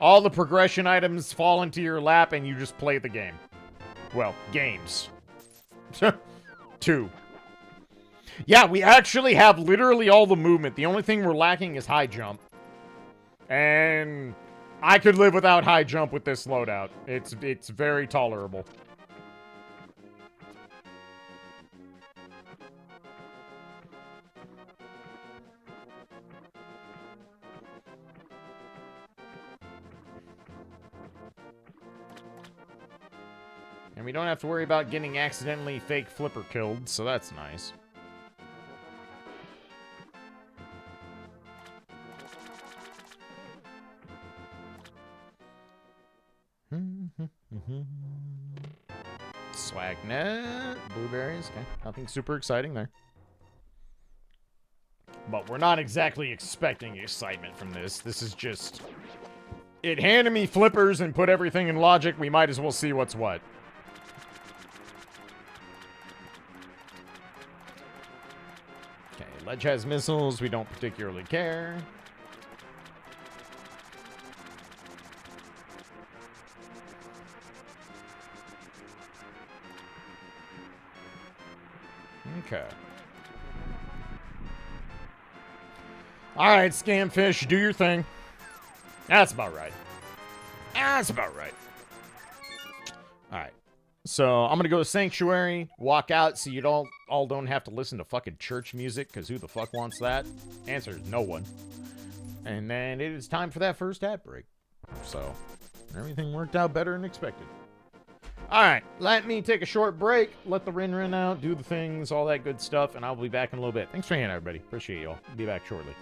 All the progression items fall into your lap and you just play the game. Well, games. 2. Yeah, we actually have literally all the movement. The only thing we're lacking is high jump. And I could live without high jump with this loadout. It's very tolerable. And we don't have to worry about getting accidentally fake flipper killed, so that's nice. Swagnet, blueberries, okay. Nothing super exciting there. But we're not exactly expecting excitement from this. This is just... It handed me flippers and put everything in logic. We might as well see what's what. Okay, Ledge has missiles. We don't particularly care. Okay. Alright, Scamfish, do your thing. That's about right. That's about right. Alright. So, I'm gonna go to Sanctuary, walk out so you don't have to listen to fucking church music, because who the fuck wants that? Answer is no one. And then it is time for that first ad break. So, everything worked out better than expected. Alright, let me take a short break, let the Rin run out, do the things, all that good stuff, and I'll be back in a little bit. Thanks for hanging out, everybody. Appreciate y'all. Be back shortly.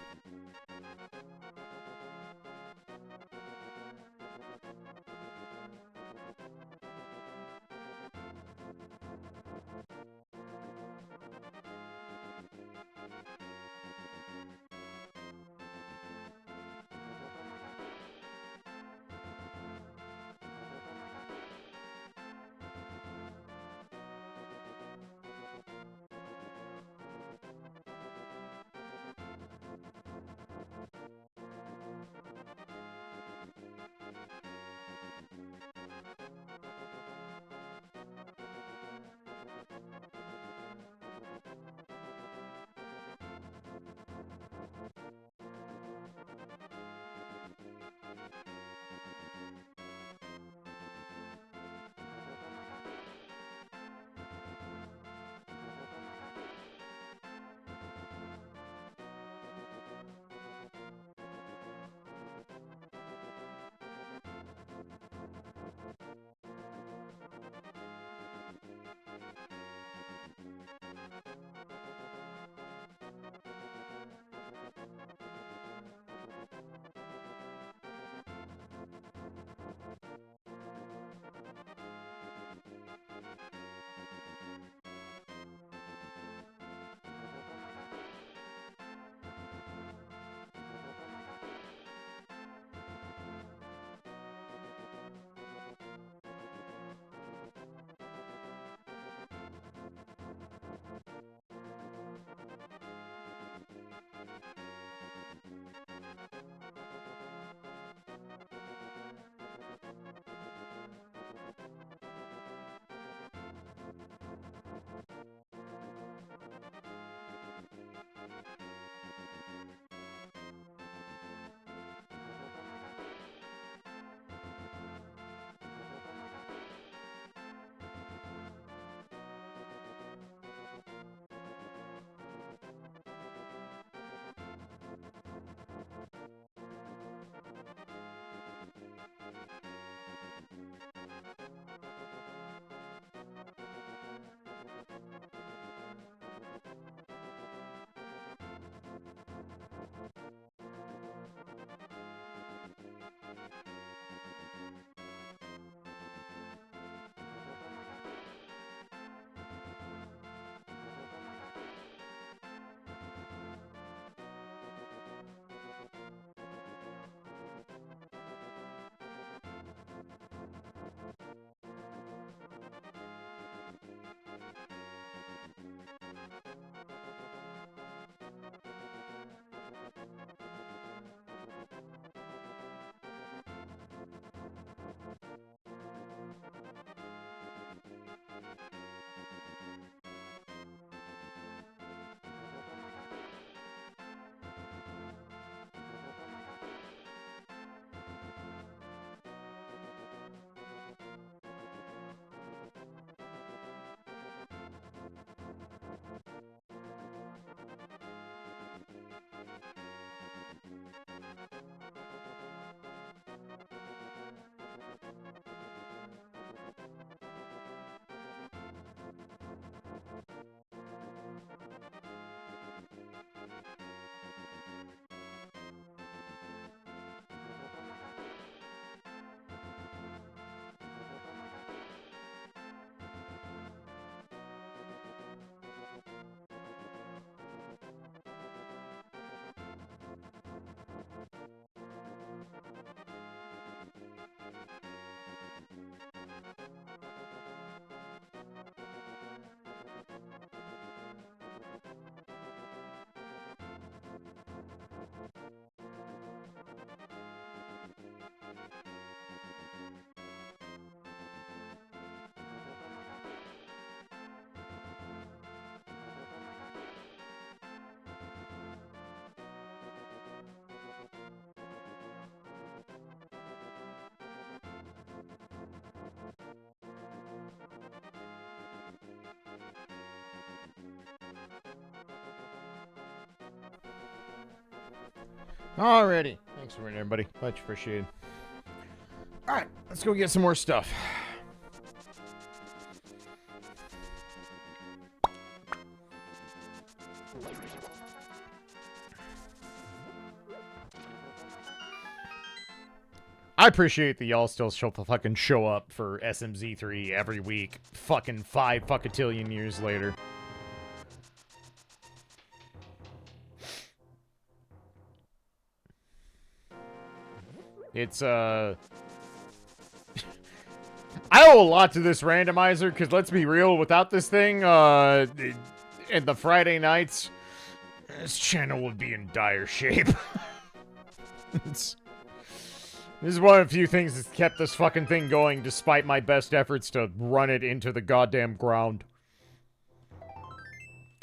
Alrighty. Thanks for waiting, everybody. Much appreciated. Alright, let's go get some more stuff. I appreciate that y'all still fucking show up for SMZ3 every week. Fucking 5 fuckatillion years later. It's, I owe a lot to this randomizer, because let's be real, without this thing, and the Friday nights, this channel would be in dire shape. This is one of the few things that's kept this fucking thing going despite my best efforts to run it into the goddamn ground.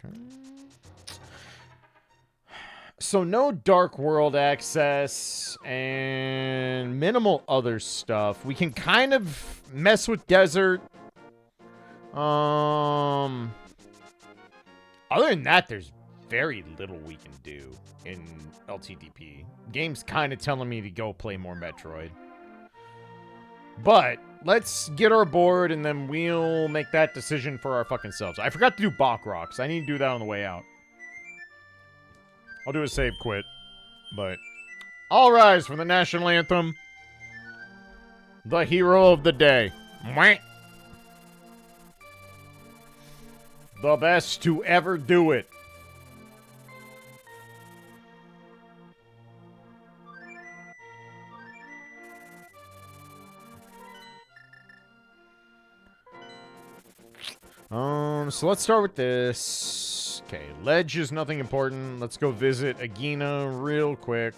Okay. So no Dark World access and minimal other stuff. We can kind of mess with Desert. Other than that, there's very little we can do in LTDP. Game's kind of telling me to go play more Metroid. But let's get our board and then we'll make that decision for our fucking selves. I forgot to do Bach Rocks. I need to do that on the way out. I'll do a save quit. But all rise for the national anthem. The hero of the day. Mwah. The best to ever do it. So let's start with this. Okay, ledge is nothing important. Let's go visit Agina real quick.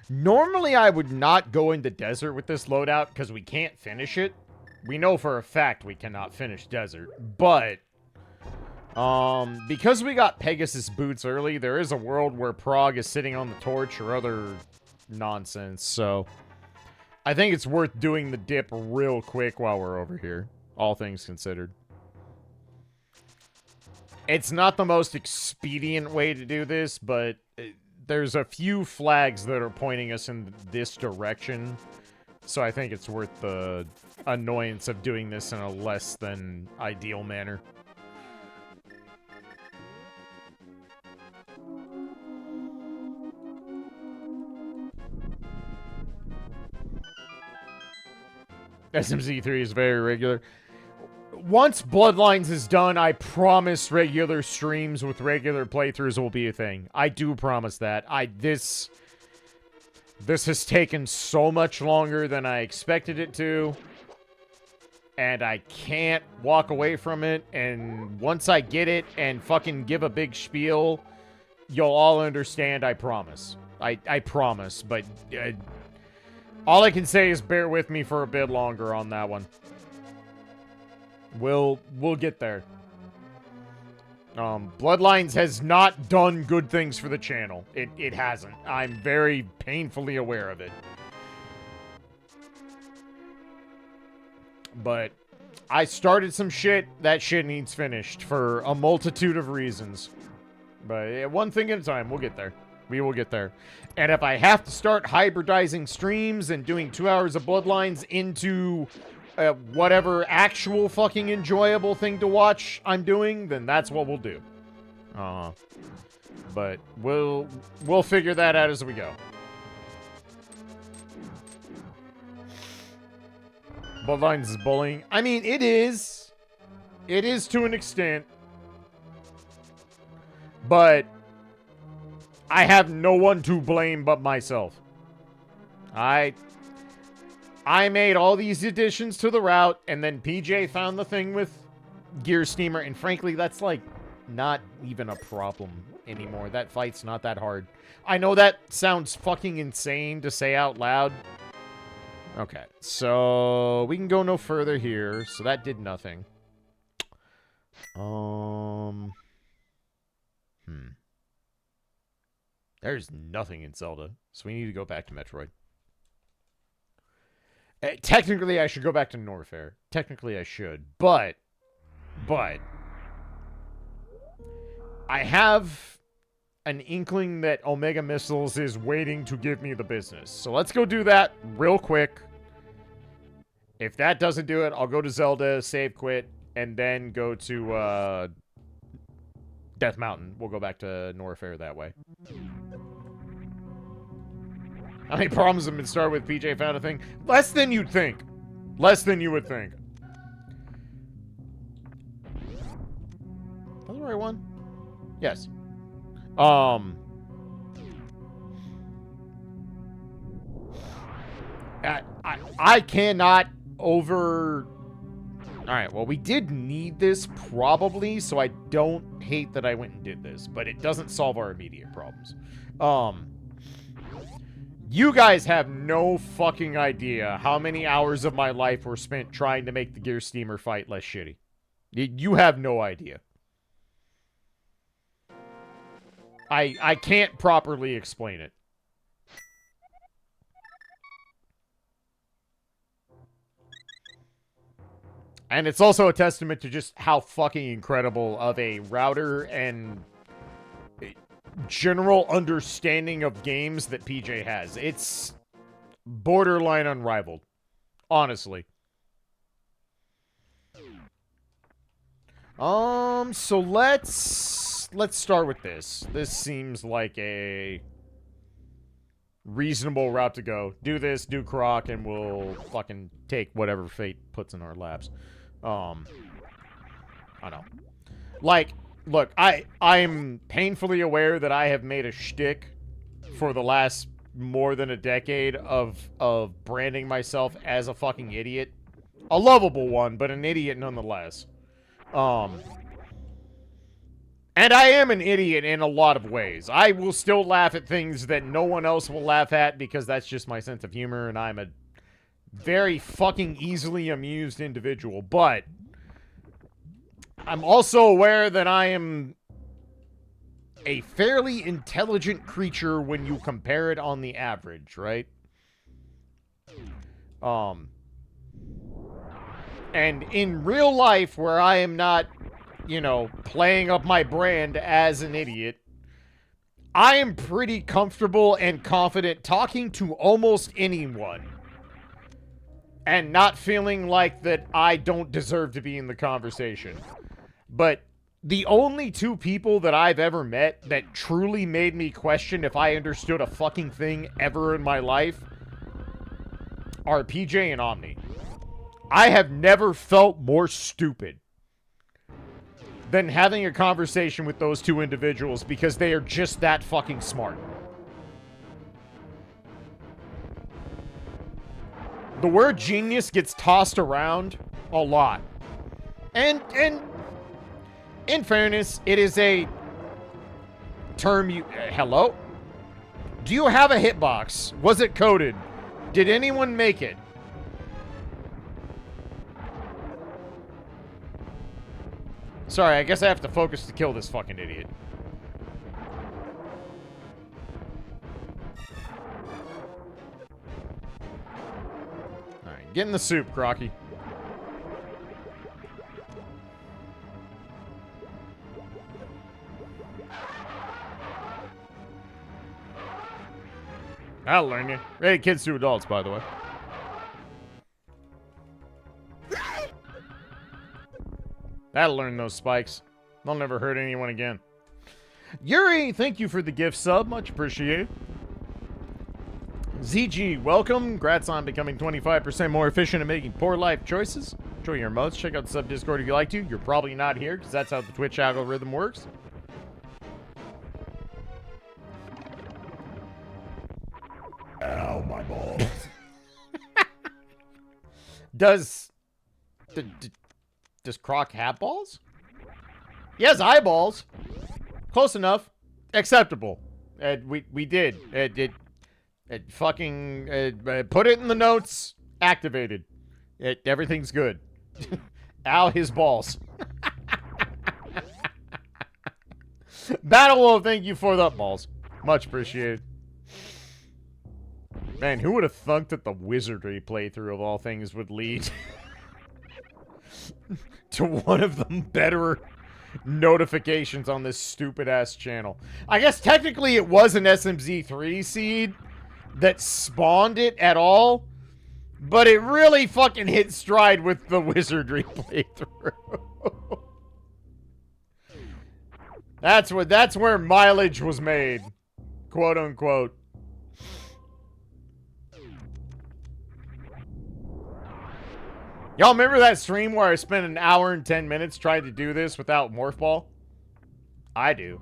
Normally I would not go into desert with this loadout because we can't finish it. We know for a fact we cannot finish desert, but because we got Pegasus boots early, there is a world where Prague is sitting on the torch or other nonsense, so I think it's worth doing the dip real quick while we're over here, all things considered. It's not the most expedient way to do this, but there's a few flags that are pointing us in this direction, so I think it's worth the annoyance of doing this in a less than ideal manner. SMZ3 is very regular. Once Bloodlines is done, I promise regular streams with regular playthroughs will be a thing. I do promise that. This has taken so much longer than I expected it to. And I can't walk away from it. And once I get it and fucking give a big spiel, you'll all understand, I promise. I promise, but all I can say is bear with me for a bit longer on that one. We'll get there. Bloodlines has not done good things for the channel. It hasn't. I'm very painfully aware of it. But I started some shit. That shit needs finished for a multitude of reasons. But one thing at a time. We'll get there. We will get there. And if I have to start hybridizing streams and doing 2 hours of Bloodlines into whatever actual fucking enjoyable thing to watch I'm doing, then that's what we'll do. But we'll figure that out as we go. Bloodlines is bullying. I mean, it is. It is to an extent. But I have no one to blame but myself. I made all these additions to the route, and then PJ found the thing with Gear Steamer, and frankly, that's, like, not even a problem anymore. That fight's not that hard. I know that sounds fucking insane to say out loud. Okay, so we can go no further here, so that did nothing. There's nothing in Zelda, so we need to go back to Metroid. Technically, I should go back to Norfair. Technically, I should. But, I have an inkling that Omega Missiles is waiting to give me the business. So let's go do that real quick. If that doesn't do it, I'll go to Zelda, save quit, and then go to Death Mountain. We'll go back to Norfair that way. How many problems have been started with PJ found a thing? Less than you'd think. Less than you would think. That's the right one? Yes. I cannot over... Alright, well, we did need this, probably, so I don't hate that I went and did this, but it doesn't solve our immediate problems. You guys have no fucking idea how many hours of my life were spent trying to make the Gear Steamer fight less shitty. You have no idea. I can't properly explain it. And it's also a testament to just how fucking incredible of a router and general understanding of games that PJ has. It's borderline unrivaled. Honestly. So let's start with this. This seems like a reasonable route to go. Do this, do Croc, and we'll fucking take whatever fate puts in our laps. I don't know. Like, look, I'm painfully aware that I have made a shtick for the last more than a decade of branding myself as a fucking idiot. A lovable one, but an idiot nonetheless. And I am an idiot in a lot of ways. I will still laugh at things that no one else will laugh at because that's just my sense of humor, and I'm a very fucking easily amused individual. But I'm also aware that I am a fairly intelligent creature when you compare it on the average, right? And in real life, where I am not, you know, playing up my brand as an idiot, I am pretty comfortable and confident talking to almost anyone and not feeling like that I don't deserve to be in the conversation. But the only two people that I've ever met that truly made me question if I understood a fucking thing ever in my life are PJ and Omni. I have never felt more stupid than having a conversation with those two individuals because they are just that fucking smart. The word genius gets tossed around a lot. And in fairness, it is a term you... hello? Do you have a hitbox? Was it coded? Did anyone make it? Sorry, I guess I have to focus to kill this fucking idiot. Alright, get in the soup, Crocky. That'll learn you. Hey, kids to adults, by the way. That'll learn those spikes. They'll never hurt anyone again. Yuri, thank you for the gift sub. Much appreciated. ZG, welcome. Congrats on becoming 25% more efficient at making poor life choices. Enjoy your emotes. Check out the sub Discord if you like to. You're probably not here because that's how the Twitch algorithm works. Ow, my balls. Does Croc have balls? He has eyeballs. Close enough. Acceptable. We did. It fucking put it in the notes. Activated. Everything's good. Ow, his balls. Battle Wolf, thank you for the balls. Much appreciated. Man, who would have thunk that the wizardry playthrough of all things would lead to one of the better notifications on this stupid-ass channel? I guess technically it was an SMZ3 seed that spawned it at all, but it really fucking hit stride with the wizardry playthrough. That's where mileage was made, quote unquote. Y'all remember that stream where I spent an hour and 10 minutes trying to do this without Morph Ball? I do.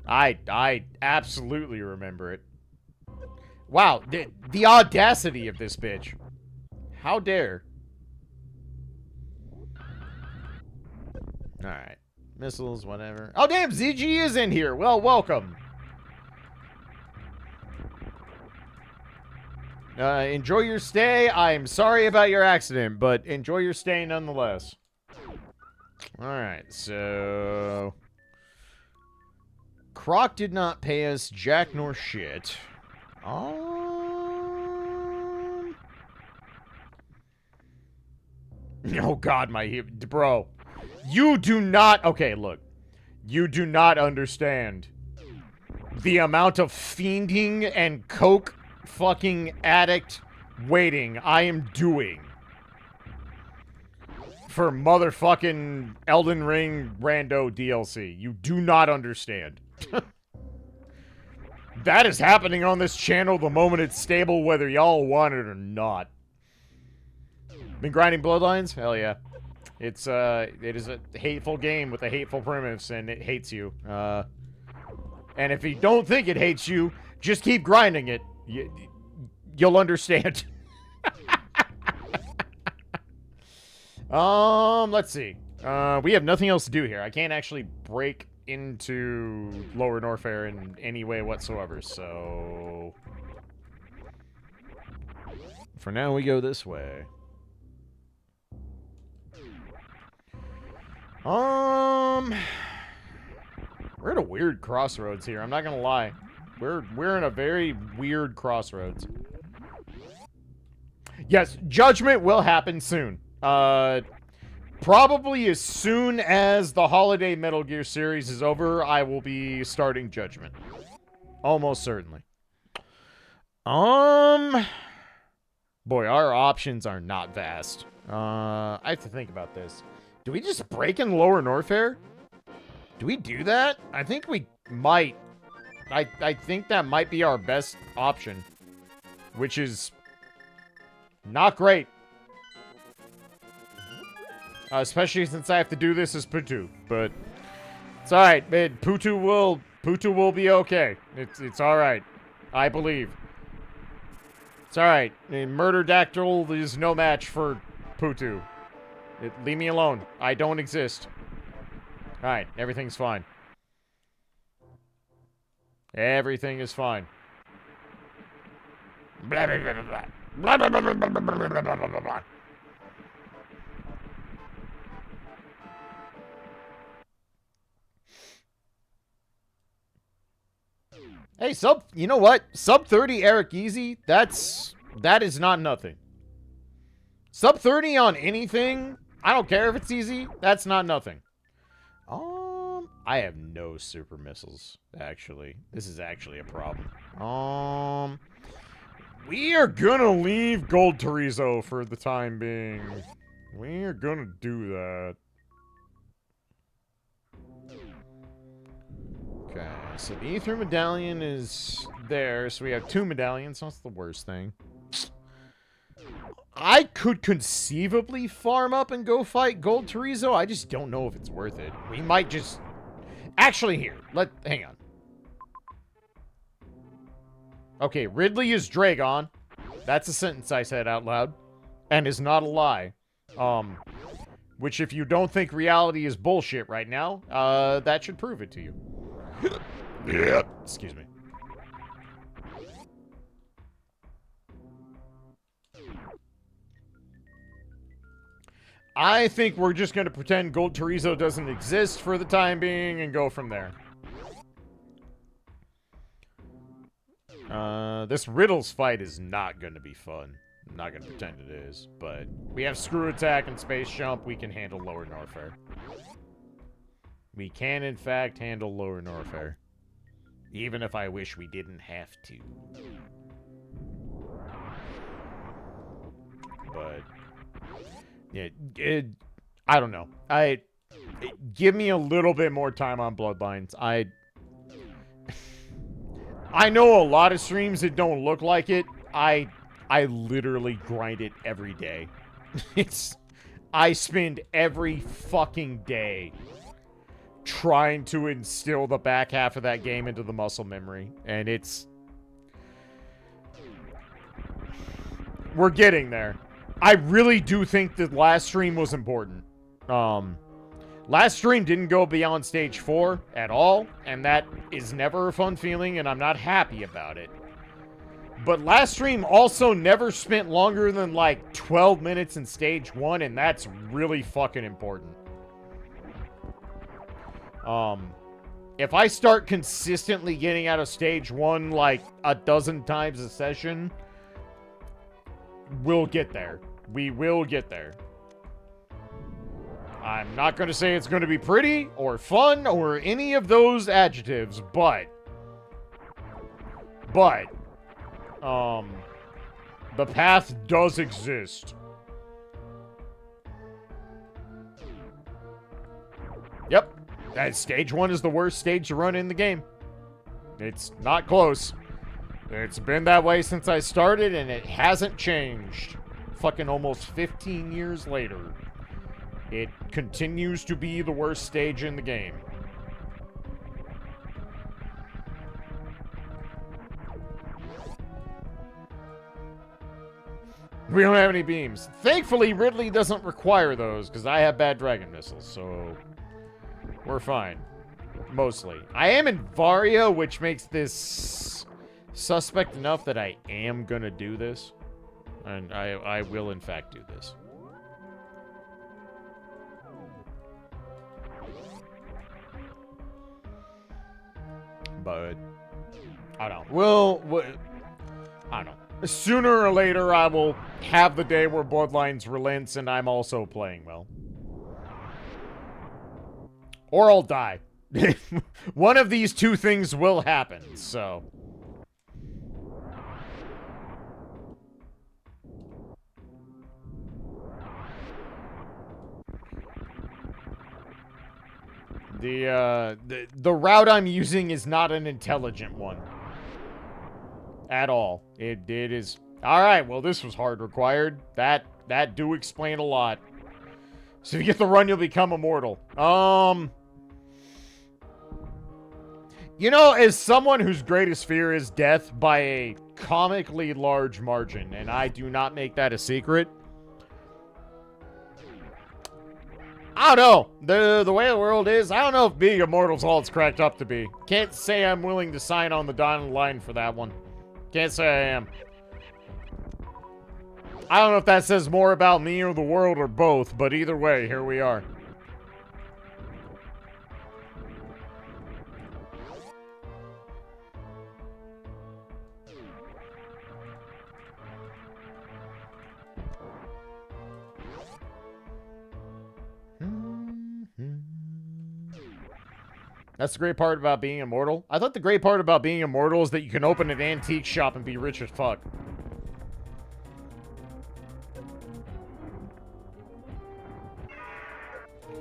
I absolutely remember it. Wow, the audacity of this bitch. How dare. Alright. Missiles, whatever. Oh, damn, ZG is in here. Well, welcome. Enjoy your stay. I'm sorry about your accident, but enjoy your stay nonetheless. Alright, so... Croc did not pay us jack nor shit. Oh god, my hip. Bro. You do not... Okay, look. You do not understand the amount of fiending and coke fucking addict waiting I am doing for motherfucking Elden Ring rando DLC. You do not understand. That is happening on this channel the moment it's stable, whether y'all want it or not. Been grinding Bloodlines? Hell yeah. It is a hateful game with a hateful premise, and it hates you. And if you don't think it hates you, just keep grinding it. You'll understand. Let's see. We have nothing else to do here. I can't actually break into Lower Norfair in any way whatsoever, so... For now, we go this way. We're at a weird crossroads here, I'm not gonna lie. We're in a very weird crossroads. Yes, Judgment will happen soon. Probably as soon as the holiday Metal Gear series is over, I will be starting Judgment. Almost certainly. Boy, our options are not vast. I have to think about this. Do we just break in Lower Norfair? Do we do that? I think we might. I think that might be our best option. Which is... not great. Especially since I have to do this as Potoo. But... it's alright, man. Potoo will be okay. It's alright. I believe. It's alright. Murder Dactyl is no match for Potoo. Leave me alone. I don't exist. Alright, everything's fine. Everything is fine. Blah, blah, blah, blah, blah. Blah, blah, blah, blah, blah, blah, blah, blah, blah, blah. Hey, you know what? Sub 30 Eric Easy, that is not nothing. Sub 30 on anything, I don't care if it's easy, that's not nothing. I have no super missiles, actually. This is actually a problem. We are gonna leave Gold Torizo for the time being. We are gonna do that. Okay, so the Ether Medallion is there, so we have 2 medallions, so that's the worst thing. I could conceivably farm up and go fight Gold Torizo, I just don't know if it's worth it. We might just... Actually, here, hang on. Okay, Ridley is Dragon. That's a sentence I said out loud. And is not a lie. Which if you don't think reality is bullshit right now, that should prove it to you. Yeah. Excuse me. I think we're just going to pretend Gold Torizo doesn't exist for the time being and go from there. This Riddles fight is not going to be fun. I'm not going to pretend it is, but we have Screw Attack and Space Jump. We can handle Lower Norfair. We can, in fact, handle Lower Norfair. Even if I wish we didn't have to. But, yeah, I don't know. Give me a little bit more time on Bloodlines. I know a lot of streams that don't look like it. I literally grind it every day. I spend every fucking day trying to instill the back half of that game into the muscle memory. And we're getting there. I really do think that last stream was important. Last stream didn't go beyond stage 4 at all, and that is never a fun feeling, and I'm not happy about it. But last stream also never spent longer than like 12 minutes in stage 1, and that's really fucking important. If I start consistently getting out of stage 1 like a dozen times a session, we'll get there. We will get there. I'm not going to say it's going to be pretty or fun or any of those adjectives, but the path does exist. Yep. Stage 1 is the worst stage to run in the game. It's not close. It's been that way since I started, and it hasn't changed. Fucking almost 15 years later. It continues to be the worst stage in the game. We don't have any beams. Thankfully, Ridley doesn't require those, because I have bad dragon missiles, so we're fine. Mostly. I am in Varia, which makes this suspect enough that I am gonna do this. And I will, in fact, do this. But I don't know. I don't know. Sooner or later, I will have the day where Bloodlines relents and I'm also playing well. Or I'll die. One of these two things will happen, so. The route I'm using is not an intelligent one. At all. It is... Alright, well this was hard required. That do explain a lot. So if you get the run, you'll become immortal. You know, as someone whose greatest fear is death by a comically large margin, and I do not make that a secret, I don't know. The way the world is, I don't know if being immortal is all it's cracked up to be. Can't say I'm willing to sign on the dotted line for that one. Can't say I am. I don't know if that says more about me or the world or both, but either way, here we are. That's the great part about being immortal. I thought the great part about being immortal is that you can open an antique shop and be rich as fuck.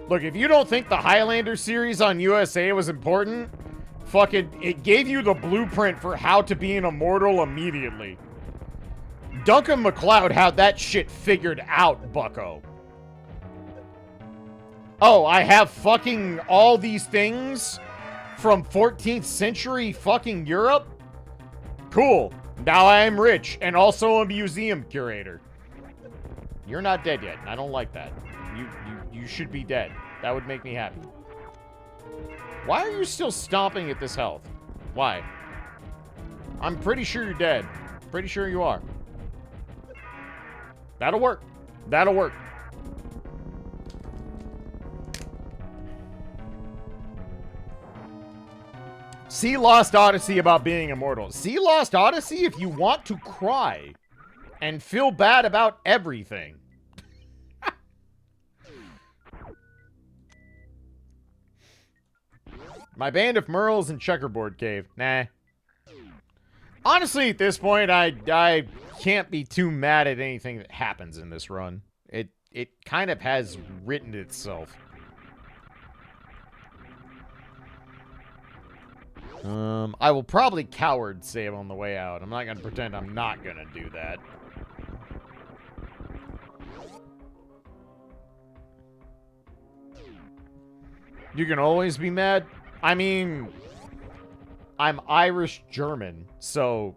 Look, if you don't think the Highlander series on USA was important, fucking, it gave you the blueprint for how to be an immortal immediately. Duncan MacLeod had that shit figured out, bucko. Oh, I have fucking all these things from 14th century fucking Europe? Cool. Now I am rich and also a museum curator. You're not dead yet. I don't like that. You should be dead. That would make me happy. Why are you still stomping at this health? Why? I'm pretty sure you're dead. Pretty sure you are. That'll work. That'll work. See Lost Odyssey about being immortal. See Lost Odyssey if you want to cry and feel bad about everything. My band of Merles and Checkerboard Cave. Nah. Honestly, at this point, I can't be too mad at anything that happens in this run. It kind of has written itself. I will probably coward save on the way out. I'm not gonna pretend I'm not gonna do that. You can always be mad? I mean, I'm Irish-German, so,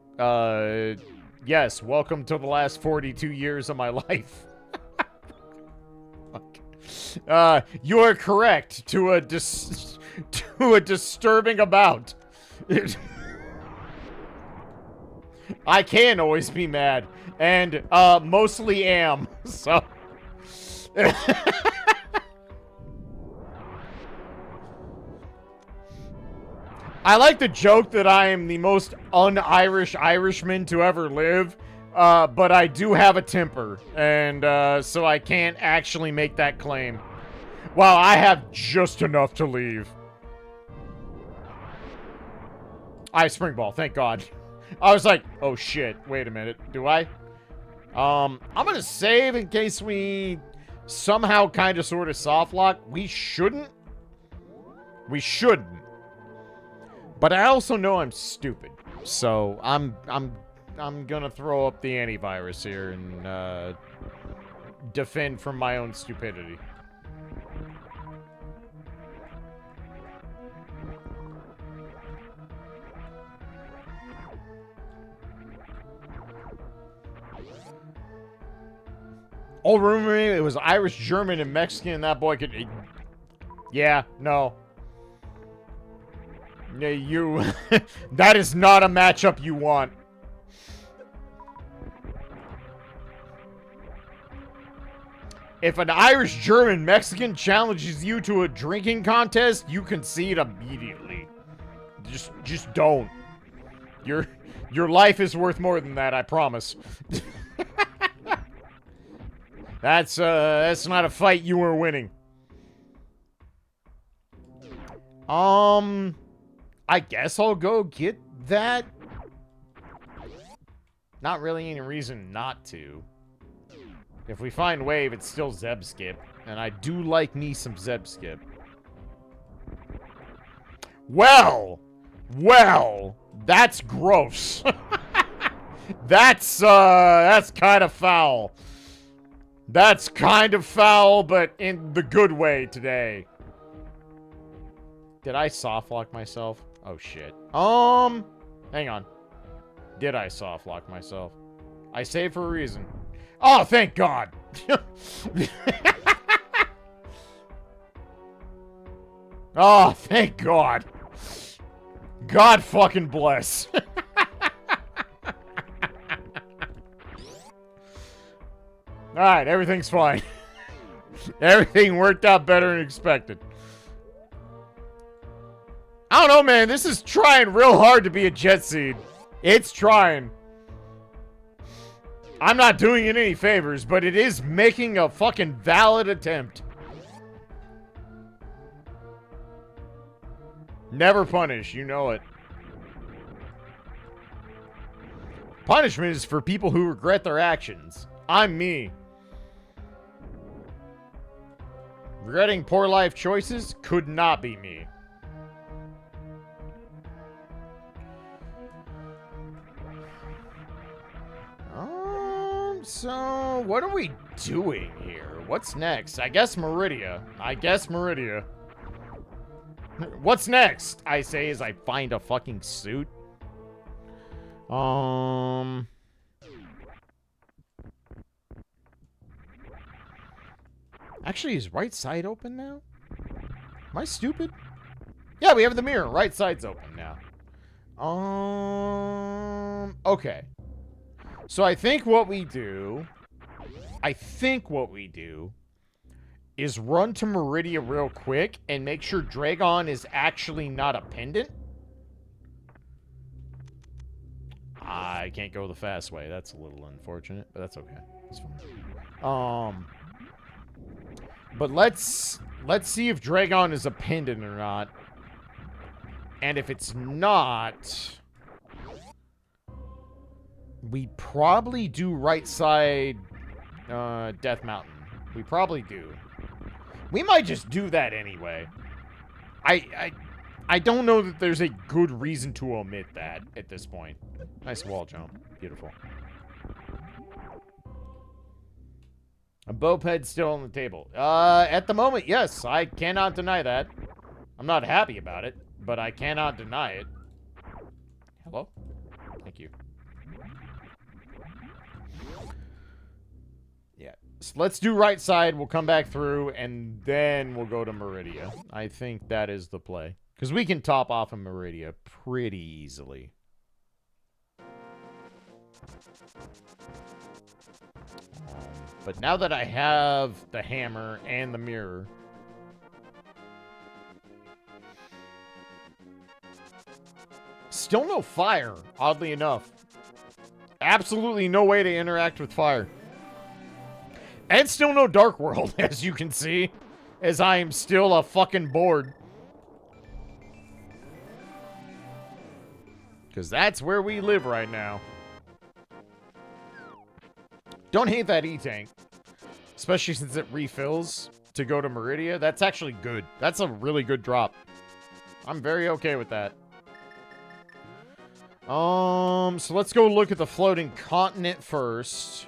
yes, welcome to the last 42 years of my life. You are correct to a disturbing amount. I can always be mad, and, mostly am, so... I like the joke that I am the most un-Irish Irishman to ever live, but I do have a temper, and, so I can't actually make that claim. Wow, I have just enough to leave. I have spring ball, thank God. I was like, oh shit, wait a minute, do I? I'm gonna save in case we somehow kind of sort of soft lock. We shouldn't. We shouldn't. But I also know I'm stupid. So I'm gonna throw up the antivirus here and defend from my own stupidity. Old roommate, it was Irish, German, and Mexican, and that boy could... Yeah, no. Yeah, you... That is not a matchup you want. If an Irish, German, Mexican challenges you to a drinking contest, you concede immediately. Just don't. Your life is worth more than that, I promise. That's not a fight you were winning. I guess I'll go get that. Not really any reason not to. If we find Wave, it's still Zeb Skip. And I do like me some Zeb Skip. Well, that's gross. That's kind of foul. That's kind of foul, but in the good way today. Did I soft lock myself? Oh, shit. Hang on. Did I soft lock myself? I saved for a reason. Oh, thank God. Oh, thank God. God fucking bless. Alright, everything's fine. Everything worked out better than expected. I don't know, man. This is trying real hard to be a jet seed. It's trying. I'm not doing it any favors, but it is making a fucking valid attempt. Never punish, you know it. Punishment is for people who regret their actions. I'm me. Regretting poor life choices could not be me. So, what are we doing here? What's next? I guess Meridia. What's next? I say as I find a fucking suit. Actually, is right side open now? Am I stupid? Yeah, we have the mirror. Right side's open now. Okay. So I think what we do is run to Meridia real quick and make sure Dragon is actually not a pendant. I can't go the fast way. That's a little unfortunate, but that's okay. It's fine. But let's see if Dragon is a pendant or not. And if it's not, we probably do right side Death Mountain. We probably do. We might just do that anyway. I don't know that there's a good reason to omit that at this point. Nice wall jump. Beautiful. A bowped still on the table. At the moment, yes. I cannot deny that. I'm not happy about it, but I cannot deny it. Hello? Thank you. Yeah. So let's do right side. We'll come back through, and then we'll go to Meridia. I think that is the play. Because we can top off of Meridia pretty easily. But now that I have the hammer and the mirror... Still no fire, oddly enough. Absolutely no way to interact with fire. And still no Dark World, as you can see. As I am still a fucking board. Because that's where we live right now. Don't hate that E-Tank. Especially since it refills to go to Meridia. That's actually good. That's a really good drop. I'm very okay with that. So let's go look at the floating continent first.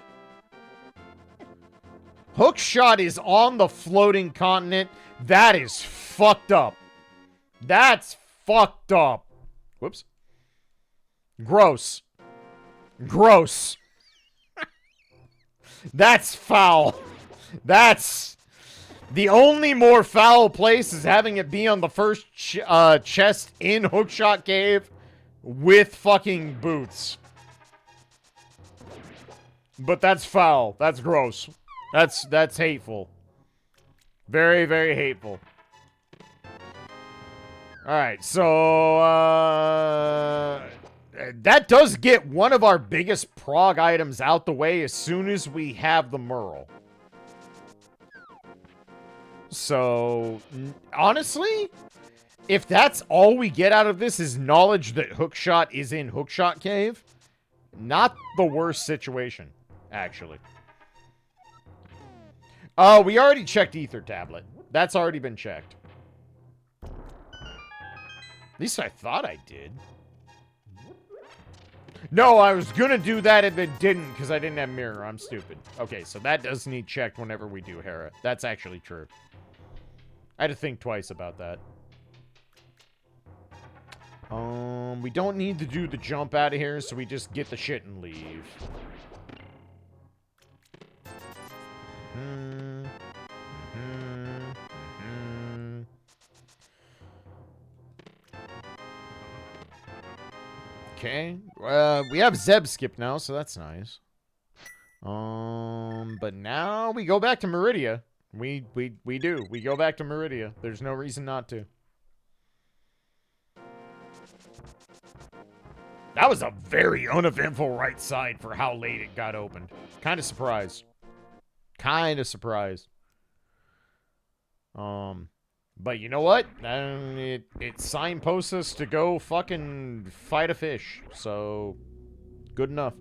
Hookshot is on the floating continent. That is fucked up. That's fucked up. Whoops. Gross. Gross. That's foul. That's... The only more foul place is having it be on the first chest in Hookshot Cave with fucking boots. But that's foul. That's gross. That's hateful. Very, very hateful. Alright, so, that does get one of our biggest prog items out the way as soon as we have the Merle. So, honestly, if that's all we get out of this is knowledge that Hookshot is in Hookshot Cave, not the worst situation, actually. Oh, we already checked Ether Tablet. That's already been checked. At least I thought I did. No, I was gonna do that and then didn't because I didn't have mirror. I'm stupid. Okay, so that does need checked whenever we do Hera. That's actually true. I had to think twice about that. We don't need to do the jump out of here, so we just get the shit and leave. Okay. We have Zeb skip now, so that's nice. But now we go back to Meridia. We do. We go back to Meridia. There's no reason not to. That was a very uneventful right side for how late it got opened. Kind of surprised. Kind of surprised. But you know what? It signposts us to go fucking fight a fish. So, good enough.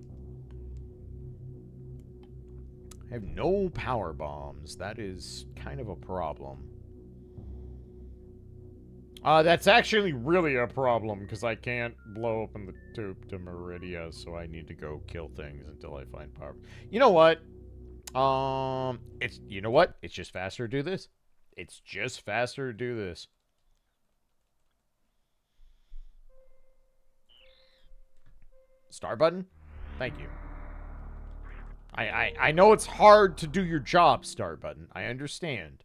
I have no power bombs. That is kind of a problem. That's actually really a problem, because I can't blow open the tube to Meridia, so I need to go kill things until I find power. You know what? You know what? It's just faster to do this. It's just faster to do this. Star button? Thank you. I know it's hard to do your job, start button. I understand.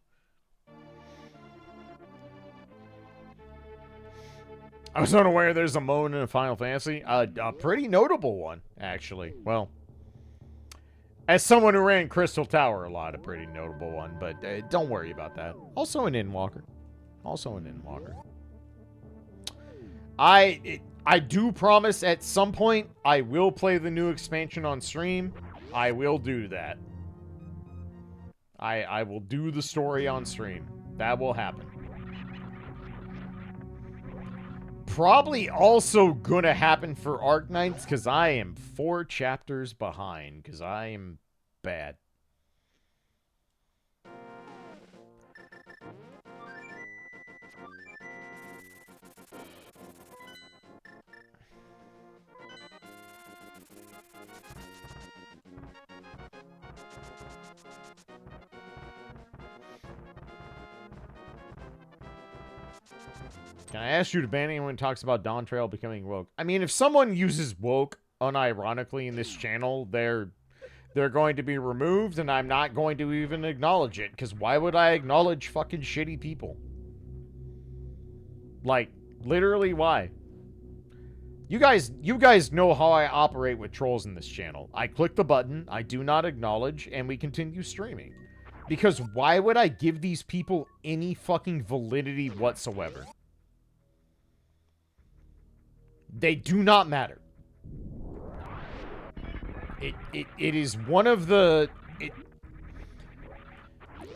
I was unaware there's a moment in Final Fantasy. A pretty notable one, actually. Well, as someone who ran Crystal Tower a lot, a pretty notable one. But don't worry about that. Also an Endwalker. Also an Endwalker. I do promise at some point I will play the new expansion on stream. I will do that. I will do the story on stream. That will happen. Probably also gonna happen for Arknights, because I am 4 chapters behind, because I am bad. Can I ask you to ban anyone who talks about Dawn Trail becoming woke? I mean, if someone uses woke unironically in this channel, they're going to be removed, and I'm not going to even acknowledge it, because why would I acknowledge fucking shitty people? Like, literally, why? You guys know how I operate with trolls in this channel. I click the button, I do not acknowledge, and we continue streaming. Because why would I give these people any fucking validity whatsoever? They do not matter. It is one of the...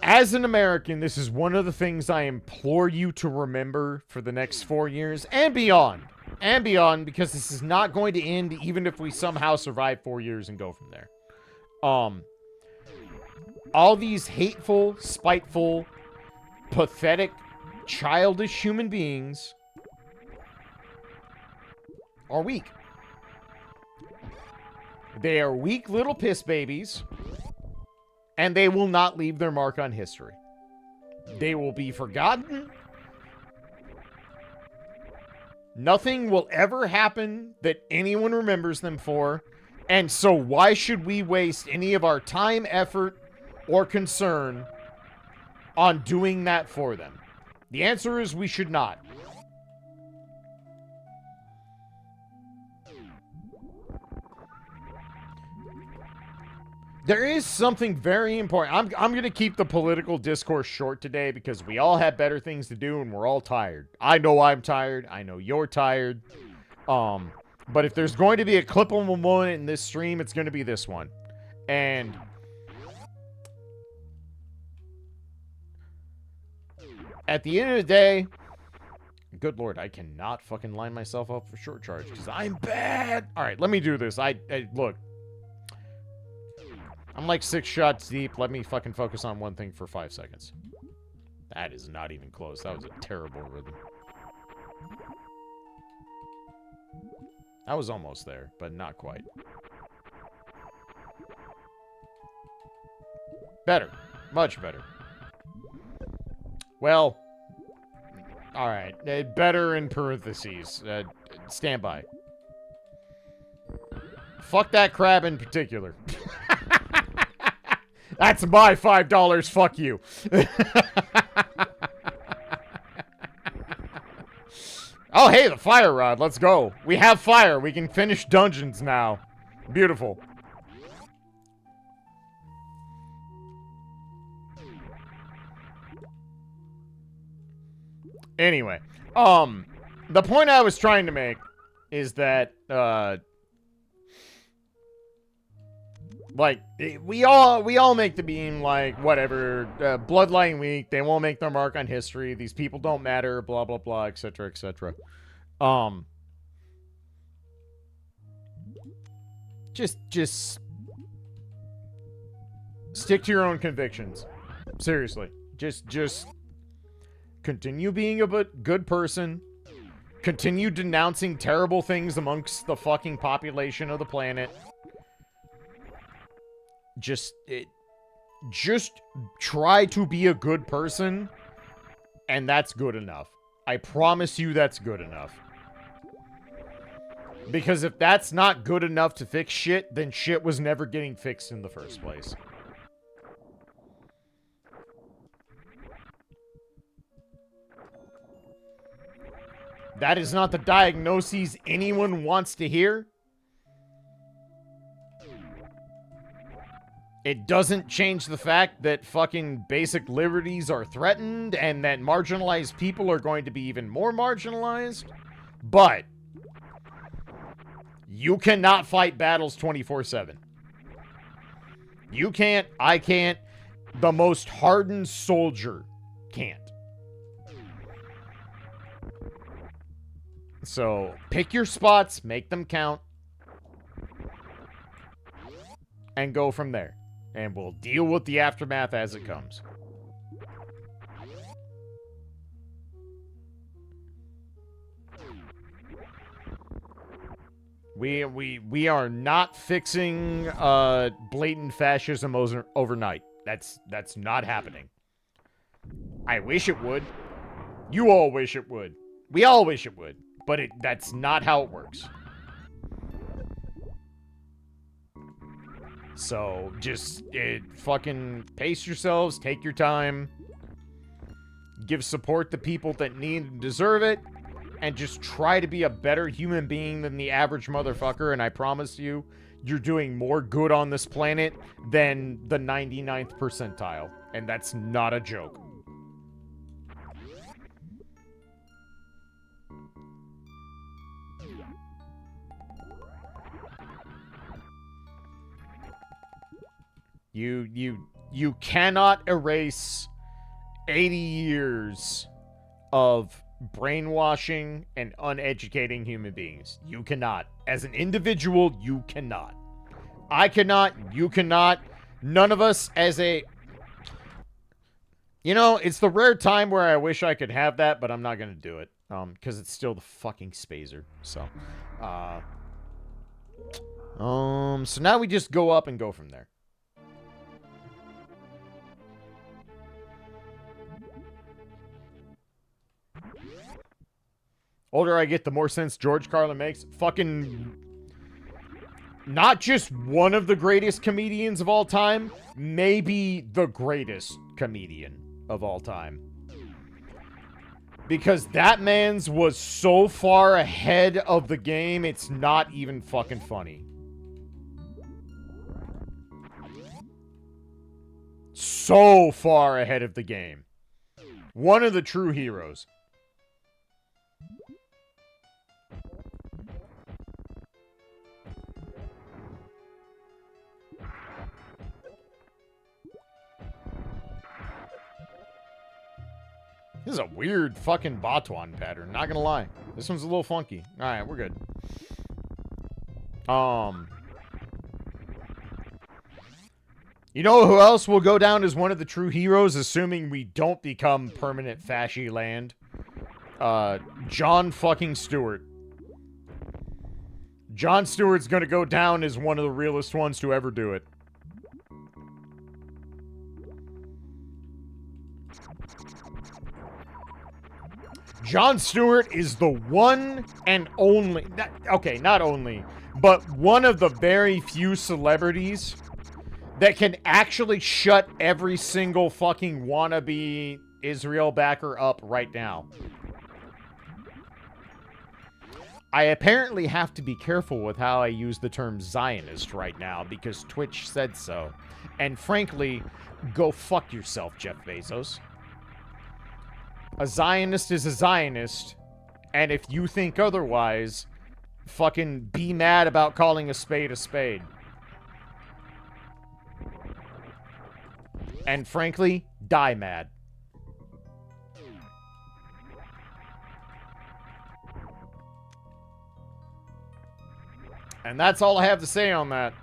as an American, this is one of the things I implore you to remember for the next 4 years and beyond. And beyond, because this is not going to end even if we somehow survive 4 years and go from there. All these hateful, spiteful, pathetic, childish human beings are weak. They are weak little piss babies, and they will not leave their mark on history. They will be forgotten. Nothing will ever happen that anyone remembers them for, and so why should we waste any of our time, effort, or concern on doing that for them? The answer is we should not. There is something very important. I'm going to keep the political discourse short today because we all have better things to do and we're all tired. I know I'm tired. I know you're tired. But if there's going to be a clippable moment in this stream, it's going to be this one. And at the end of the day, good lord, I cannot fucking line myself up for short charge because I'm bad. All right, let me do this. Look. I'm like 6 shots deep. Let me fucking focus on one thing for 5 seconds. That is not even close. That was a terrible rhythm. I was almost there, but not quite. Better. Much better. Well, alright. Better in parentheses. Stand by. Fuck that crab in particular. That's my $5. Fuck you. Oh, hey, the fire rod. Let's go. We have fire. We can finish dungeons now. Beautiful. Anyway, the point I was trying to make is that, like, we all make the beam, like, whatever, Bloodline Week, they won't make their mark on history, these people don't matter, blah, blah, blah, etc., etc. Just stick to your own convictions. Seriously. Just continue being a good person. Continue denouncing terrible things amongst the fucking population of the planet. Just try to be a good person, and that's good enough. I promise you that's good enough. Because if that's not good enough to fix shit, then shit was never getting fixed in the first place. That is not the diagnoses anyone wants to hear. It doesn't change the fact that fucking basic liberties are threatened and that marginalized people are going to be even more marginalized. But You cannot fight battles 24/7. You can't, I can't, the most hardened soldier can't. So, pick your spots, make them count, and go from there. And we'll deal with the aftermath as it comes. We are not fixing blatant fascism overnight. That's not happening. I wish it would. You all wish it would. We all wish it would. But that's not how it works. So, just fucking pace yourselves, take your time, give support to people that need and deserve it, and just try to be a better human being than the average motherfucker, and I promise you, you're doing more good on this planet than the 99th percentile. And that's not a joke. You cannot erase 80 years of brainwashing and uneducating human beings. You cannot. As an individual, you cannot. I cannot. You cannot. None of us as a... You know, it's the rare time where I wish I could have that, but I'm not going to do it. Because it's still the fucking spazer. So, so now we just go up and go from there. Older I get, the more sense George Carlin makes. Fucking... Not just one of the greatest comedians of all time, maybe the greatest comedian of all time. Because that man's was so far ahead of the game, it's not even fucking funny. So far ahead of the game. One of the true heroes. This is a weird fucking Batuan pattern, not gonna lie. This one's a little funky. Alright, we're good. You know who else will go down as one of the true heroes, assuming we don't become permanent fasci land? Jon fucking Stewart. Jon Stewart's gonna go down as one of the realest ones to ever do it. Jon Stewart is the one and only... Okay, not only, but one of the very few celebrities that can actually shut every single fucking wannabe Israel backer up right now. I apparently have to be careful with how I use the term Zionist right now because Twitch said so. And frankly, go fuck yourself, Jeff Bezos. A Zionist is a Zionist, and if you think otherwise, fucking be mad about calling a spade a spade. And frankly, die mad. And that's all I have to say on that.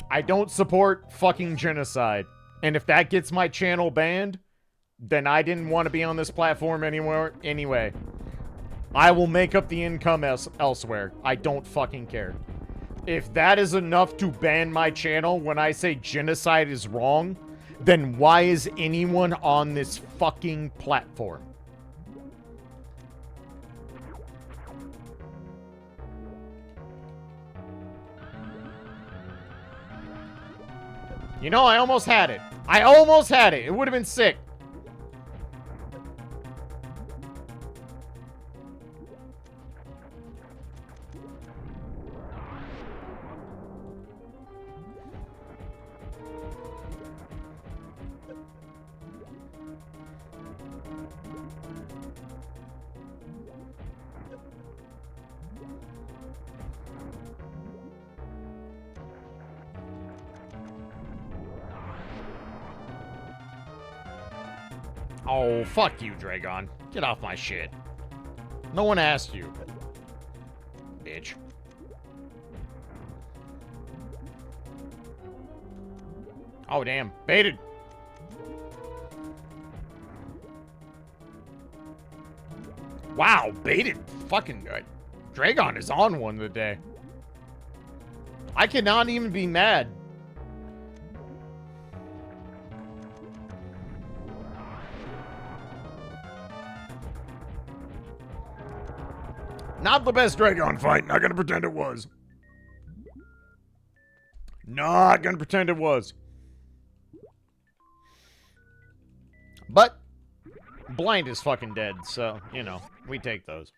I don't support fucking genocide. And if that gets my channel banned, then I didn't want to be on this platform anymore anyway. I will make up the income elsewhere. I don't fucking care. If that is enough to ban my channel when I say genocide is wrong, then why is anyone on this fucking platform? You know, I almost had it. I almost had it. It would have been sick. Oh, fuck you, Dragon. Get off my shit. No one asked you. Bitch. Oh, damn. Baited. Wow, baited. Fucking Dragon is on one today. I cannot even be mad. Not the best Dragon fight. Not gonna pretend it was. Not gonna pretend it was. But blind is fucking dead, so, you know, we take those.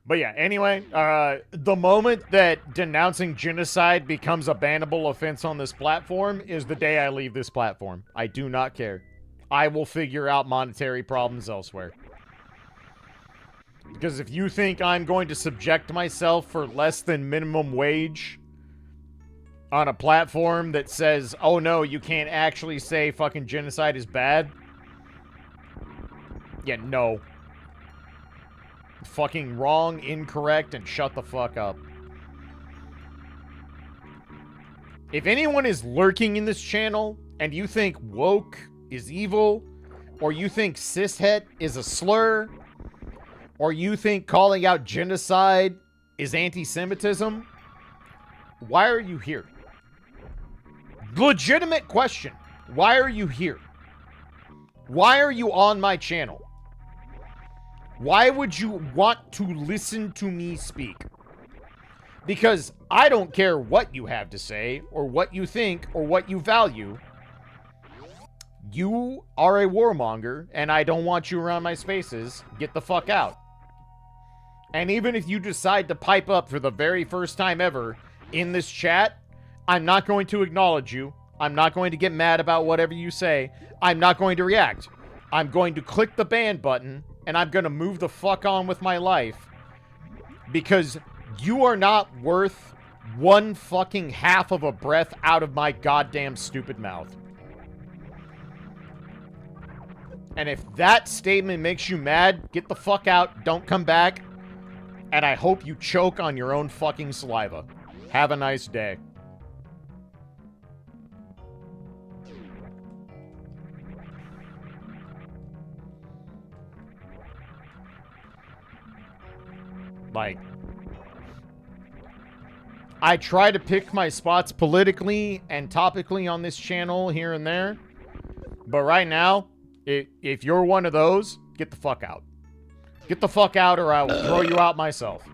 But yeah, anyway, the moment that denouncing genocide becomes a bannable offense on this platform is the day I leave this platform. I do not care. I will figure out monetary problems elsewhere. Because if you think I'm going to subject myself for less than minimum wage on a platform that says, oh no, you can't actually say fucking genocide is bad. Yeah, no. Fucking wrong, incorrect, and shut the fuck up. If anyone is lurking in this channel, and you think woke is evil, or you think cishet is a slur, or you think calling out genocide is anti-Semitism, why are you here? Legitimate question. Why are you here? Why are you on my channel? Why would you want to listen to me speak? Because I don't care what you have to say, or what you think, or what you value. You are a warmonger, and I don't want you around my spaces. Get the fuck out. And even if you decide to pipe up for the very first time ever in this chat, I'm not going to acknowledge you. I'm not going to get mad about whatever you say. I'm not going to react. I'm going to click the ban button, and I'm going to move the fuck on with my life. Because you are not worth one fucking half of a breath out of my goddamn stupid mouth. And if that statement makes you mad, get the fuck out, don't come back, and I hope you choke on your own fucking saliva. Have a nice day. Like, I try to pick my spots politically and topically on this channel here and there. But right now, if you're one of those, get the fuck out. Get the fuck out or I will throw you out myself.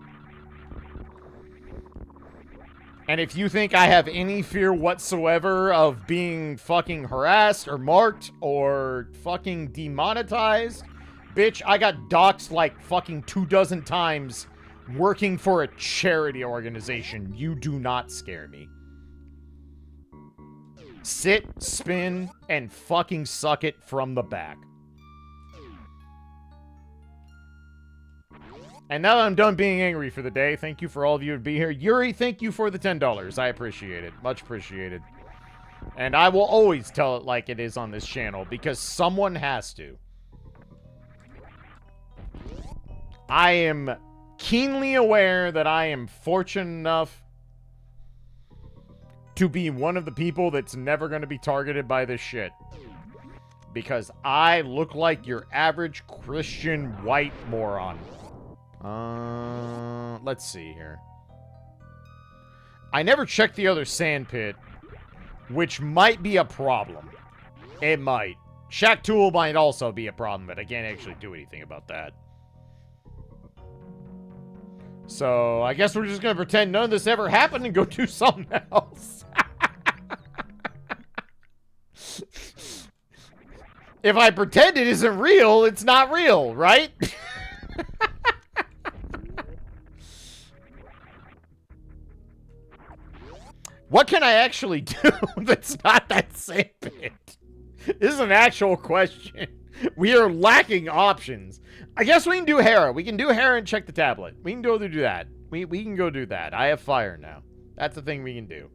And if you think I have any fear whatsoever of being fucking harassed or marked or fucking demonetized, bitch, I got doxxed like fucking 24 times working for a charity organization. You do not scare me. Sit, spin, and fucking suck it from the back. And now that I'm done being angry for the day, thank you for all of you to be here. Yuri, thank you for the $10. I appreciate it. Much appreciated. And I will always tell it like it is on this channel, because someone has to. I am keenly aware that I am fortunate enough to be one of the people that's never going to be targeted by this shit. Because I look like your average Christian white moron. Let's see here. I never checked the other sand pit, which might be a problem. It might. Shack Tool might also be a problem, but I can't actually do anything about that. So, I guess we're just gonna pretend none of this ever happened and go do something else. If I pretend it isn't real, it's not real, right? What can I actually do that's not that same bit? This is an actual question. We are lacking options. I guess we can do Hera. We can do Hera and check the tablet. We can go do that. We can go do that. I have fire now. That's a thing we can do.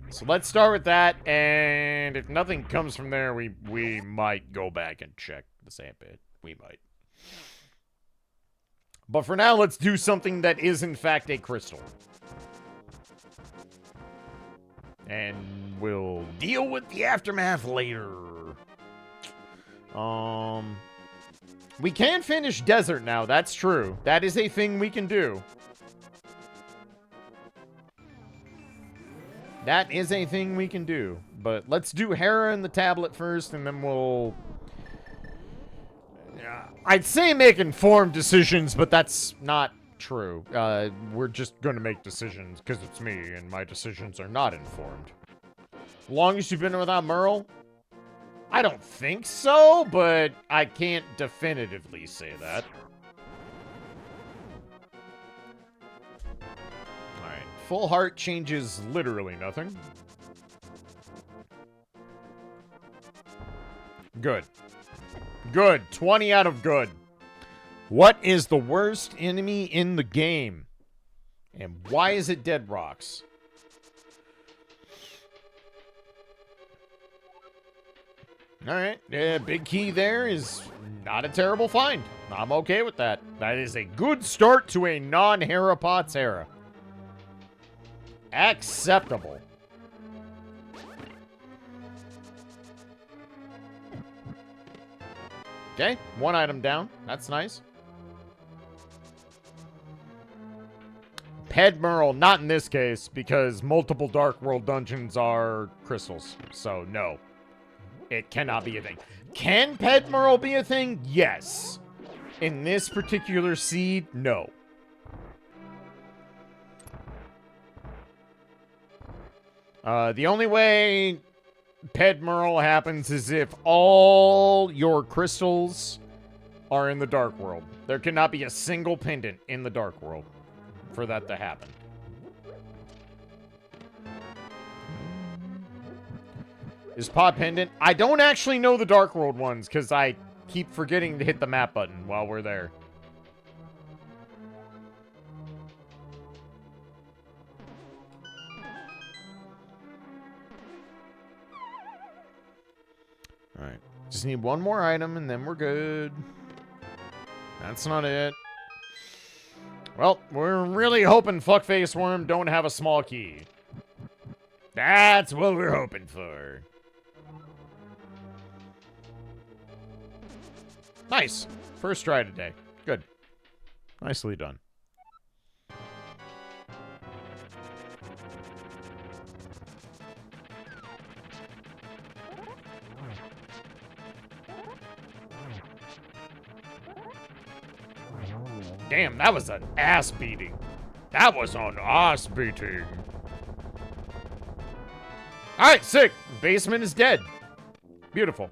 So let's start with that, and if nothing comes from there, we might go back and check the sand pit. We might. But for now, let's do something that is, in fact, a crystal. And we'll deal with the aftermath later. We can finish desert now, that's true. That is a thing we can do. That is a thing we can do. But let's do Hera and the tablet first, and then we'll... I'd say make informed decisions, but that's not true. We're just gonna make decisions, because it's me, and my decisions are not informed. Longest you've been without Merle? I don't think so, but I can't definitively say that. Alright, full heart changes literally nothing. Good. Good. 20 out of good. What is the worst enemy in the game? And why is it Dead Rocks? Alright, yeah, big key there is not a terrible find. I'm okay with that. That is a good start to a non-Hera Potts era. Acceptable. Okay, one item down. That's nice. Pedmerle, not in this case, because multiple Dark World dungeons are crystals. So, no. It cannot be a thing. Can Pedmerle be a thing? Yes. In this particular seed, no. The only way Pedmerle happens is if all your crystals are in the Dark World. There cannot be a single pendant in the Dark World for that to happen. Is Pod Pendant? I don't actually know the Dark World ones, because I keep forgetting to hit the map button while we're there. Alright. Just need one more item, and then we're good. That's not it. Well, we're really hoping Fuckface Worm don't have a small key. That's what we're hoping for. Nice. First try today. Good. Nicely done. Damn, that was an ass beating. That was an ass beating. Alright, sick. Basement is dead. Beautiful.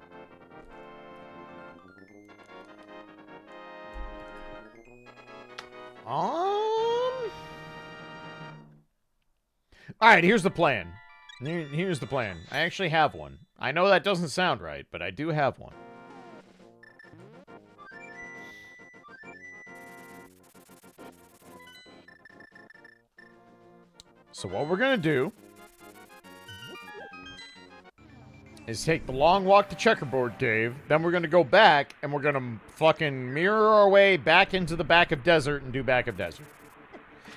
Alright, here's the plan. Here's the plan. I actually have one. I know that doesn't sound right, but I do have one. So what we're gonna do is take the long walk to Checkerboard Cave, then we're gonna go back, and we're gonna fucking mirror our way back into the back of Desert and do Back of Desert.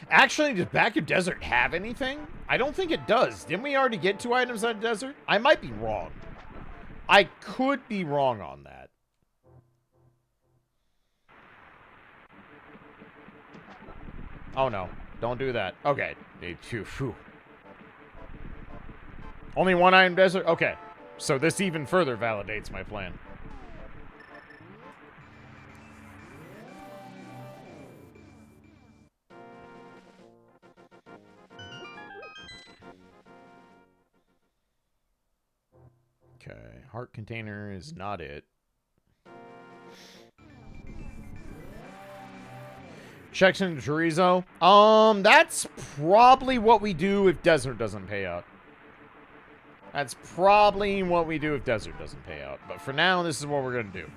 Actually, does Back of Desert have anything? I don't think it does. Didn't we already get 2 items on Desert? I might be wrong. I could be wrong on that. Oh no, don't do that. Okay. Only 1 item Desert? Okay. So this even further validates my plan. Okay, heart container is not it. Checks into chorizo. That's probably what we do if Desert doesn't pay out. That's probably what we do if Desert doesn't pay out. But for now, this is what we're going to do.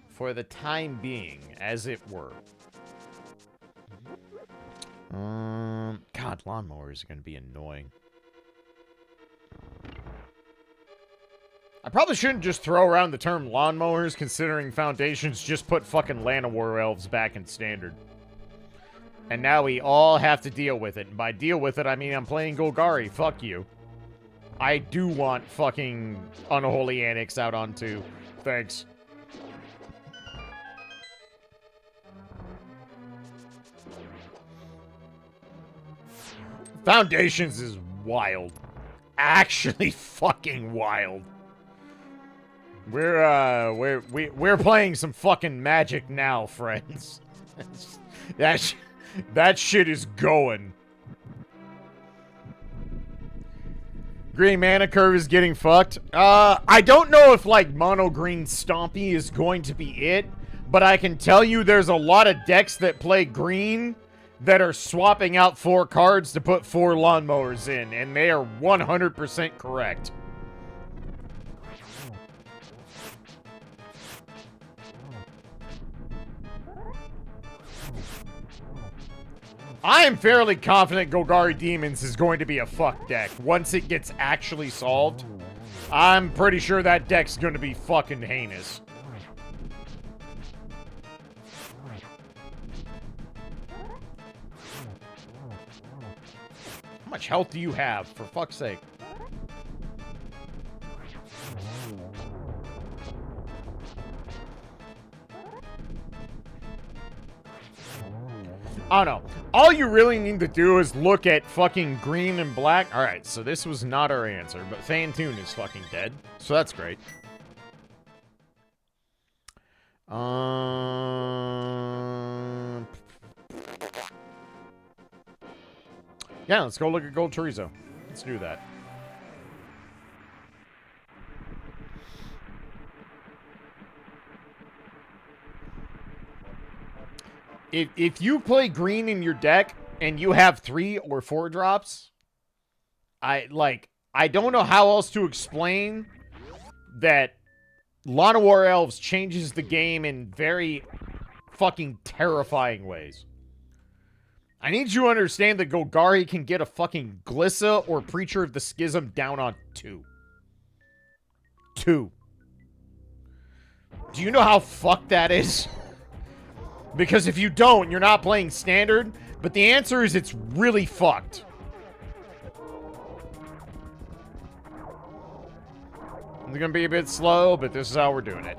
For the time being, as it were. God, lawnmowers are going to be annoying. I probably shouldn't just throw around the term lawnmowers, considering Foundations just put fucking Llanowar elves back in Standard. And now we all have to deal with it. And by deal with it, I mean I'm playing Golgari. Fuck you. I do want fucking Unholy Annex out on 2. Thanks. Foundations is wild. Actually fucking wild. We're playing some fucking Magic now, friends. That shit is going. Green mana curve is getting fucked. I don't know if, like, mono green Stompy is going to be it, but I can tell you there's a lot of decks that play green that are swapping out 4 cards to put 4 lawnmowers in, and they are 100% correct. I am fairly confident Golgari Demons is going to be a fuck deck. Once it gets actually solved, I'm pretty sure that deck's going to be fucking heinous. How much health do you have, for fuck's sake? I don't know. All you really need to do is look at fucking green and black. Alright, so this was not our answer, but Thantoon is fucking dead. So that's great. Yeah, let's go look at Gold Chorizo. Let's do that. If you play green in your deck and you have 3 or 4 drops, I don't know how else to explain that Llanowar Elves changes the game in very fucking terrifying ways. I need you to understand that Golgari can get a fucking Glissa or Preacher of the Schism down on 2. 2. Do you know how fucked that is? Because if you don't, you're not playing Standard. But the answer is it's really fucked. It's gonna be a bit slow, but this is how we're doing it.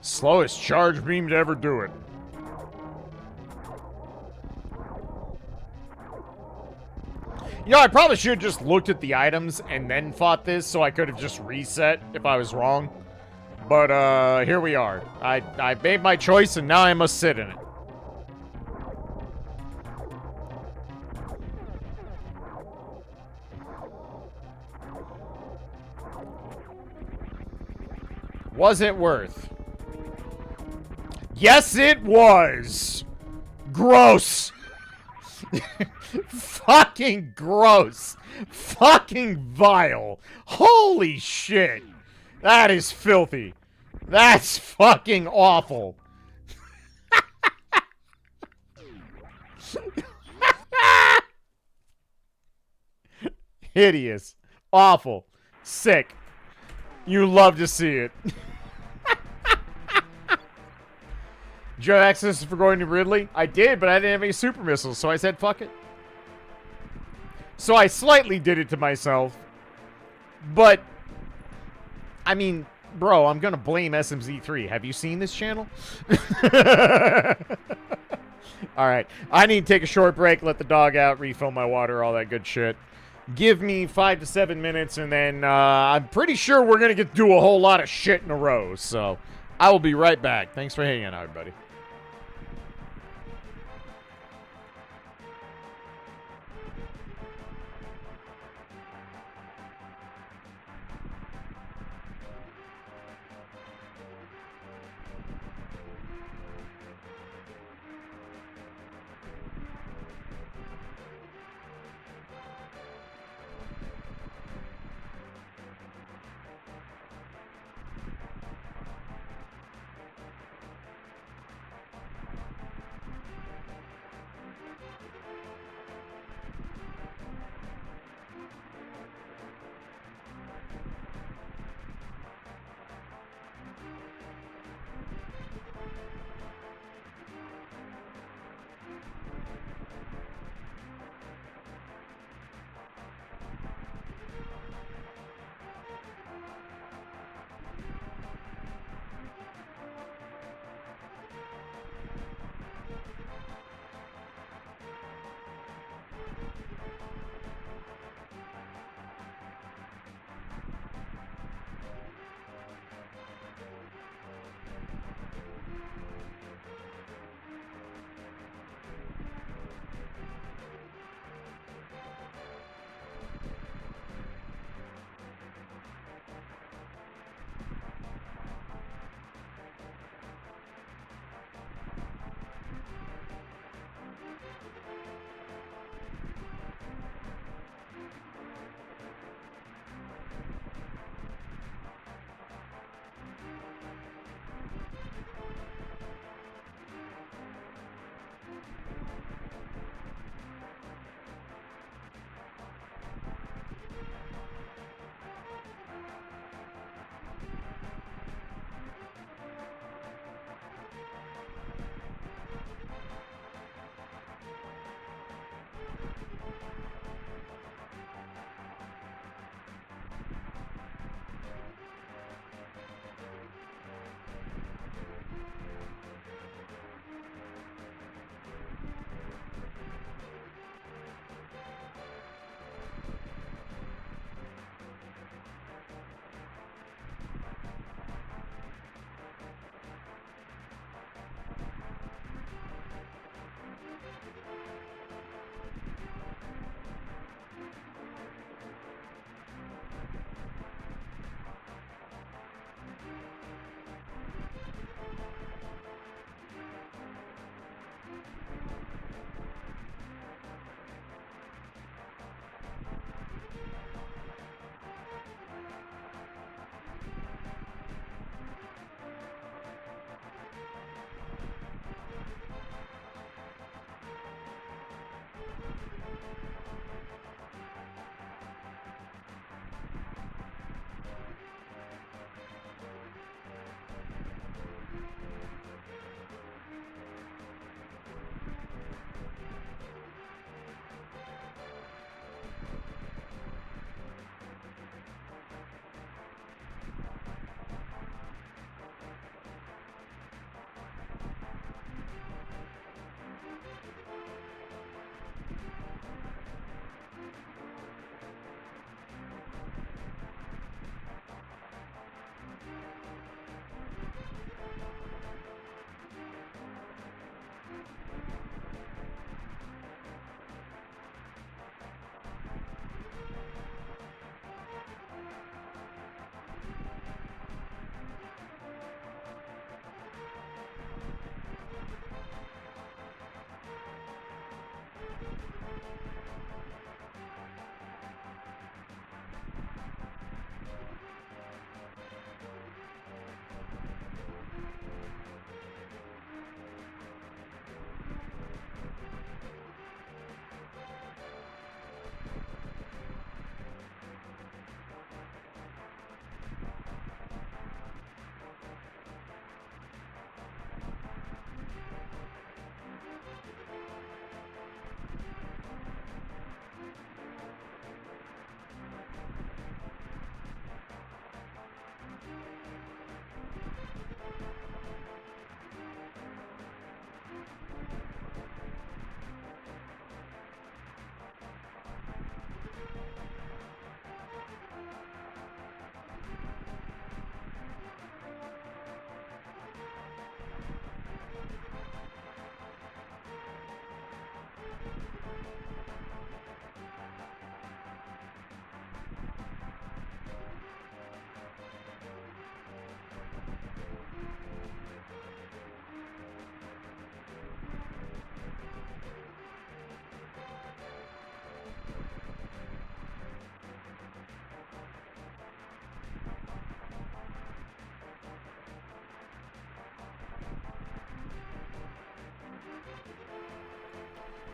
Slowest charge beam to ever do it. You know, I probably should have just looked at the items and then fought this, so I could have just reset if I was wrong. But, here we are. I made my choice, and now I must sit in it. Was it worth? Yes, it was. Gross. Fucking gross. Fucking vile. Holy shit. That is filthy. That's fucking awful. Hideous. Awful. Sick. You love to see it. Did you have access for going to Ridley? I did, but I didn't have any super missiles, so I said fuck it. So I slightly did it to myself. But, I mean, bro, I'm gonna blame SMZ3. Have you seen this channel? Alright, I need to take a short break, let the dog out, refill my water, all that good shit. Give me 5 to 7 minutes, and then I'm pretty sure we're gonna get to do a whole lot of shit in a row, so I will be right back. Thanks for hanging out, everybody.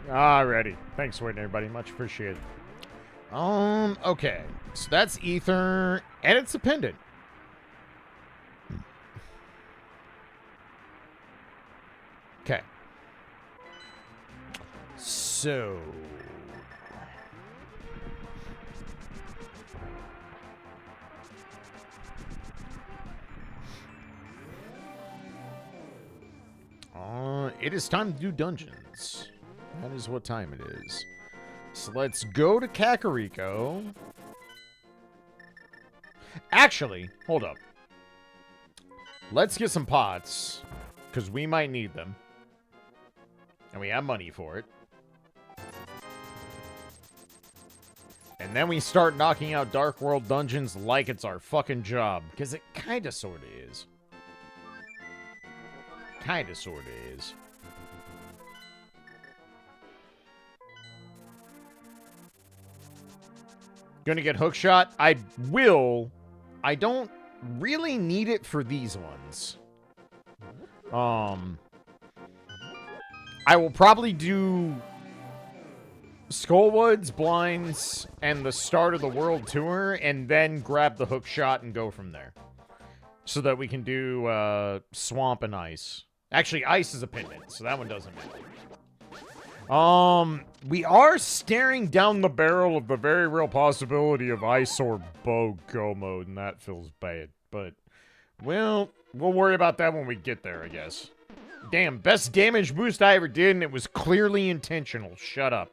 Alrighty. Thanks for waiting, everybody. Much appreciated. Okay. So that's ether, and it's a pendant. Okay. So... it is time to do dungeons. That is what time it is. So let's go to Kakariko. Actually, hold up. Let's get some pots, because we might need them. And we have money for it. And then we start knocking out Dark World dungeons like it's our fucking job. Because it kinda sorta is. Kinda sorta is. Gonna get hookshot? I will. I don't really need it for these ones. I will probably do Skullwoods, Blinds, and the start of the World Tour, and then grab the hookshot and go from there. So that we can do Swamp and Ice. Actually, Ice is a pendant, so that one doesn't matter. We are staring down the barrel of the very real possibility of Ice or Bow Go mode, and that feels bad. But, well, we'll worry about that when we get there, I guess. Damn, best damage boost I ever did, and it was clearly intentional. Shut up.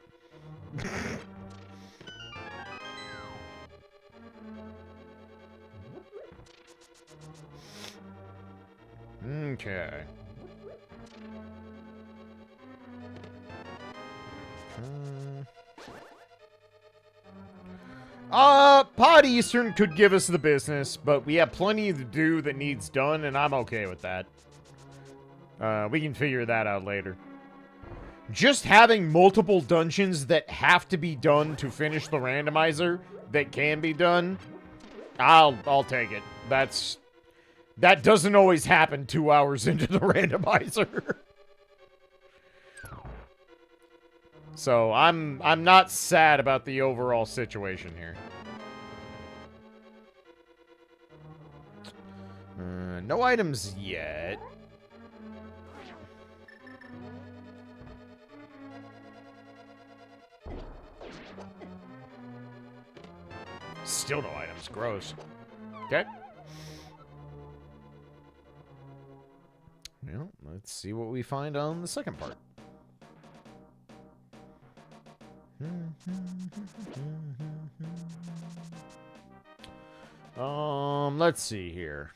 Okay. Pod Eastern could give us the business, but we have plenty to do that needs done, and I'm okay with that. We can figure that out later. Just having multiple dungeons that have to be done to finish the randomizer that can be done, I'll take it. That doesn't always happen 2 hours into the randomizer. So I'm not sad about the overall situation here. No items yet. Still no items. Gross. Okay. Well, let's see what we find on the second part. Let's see here.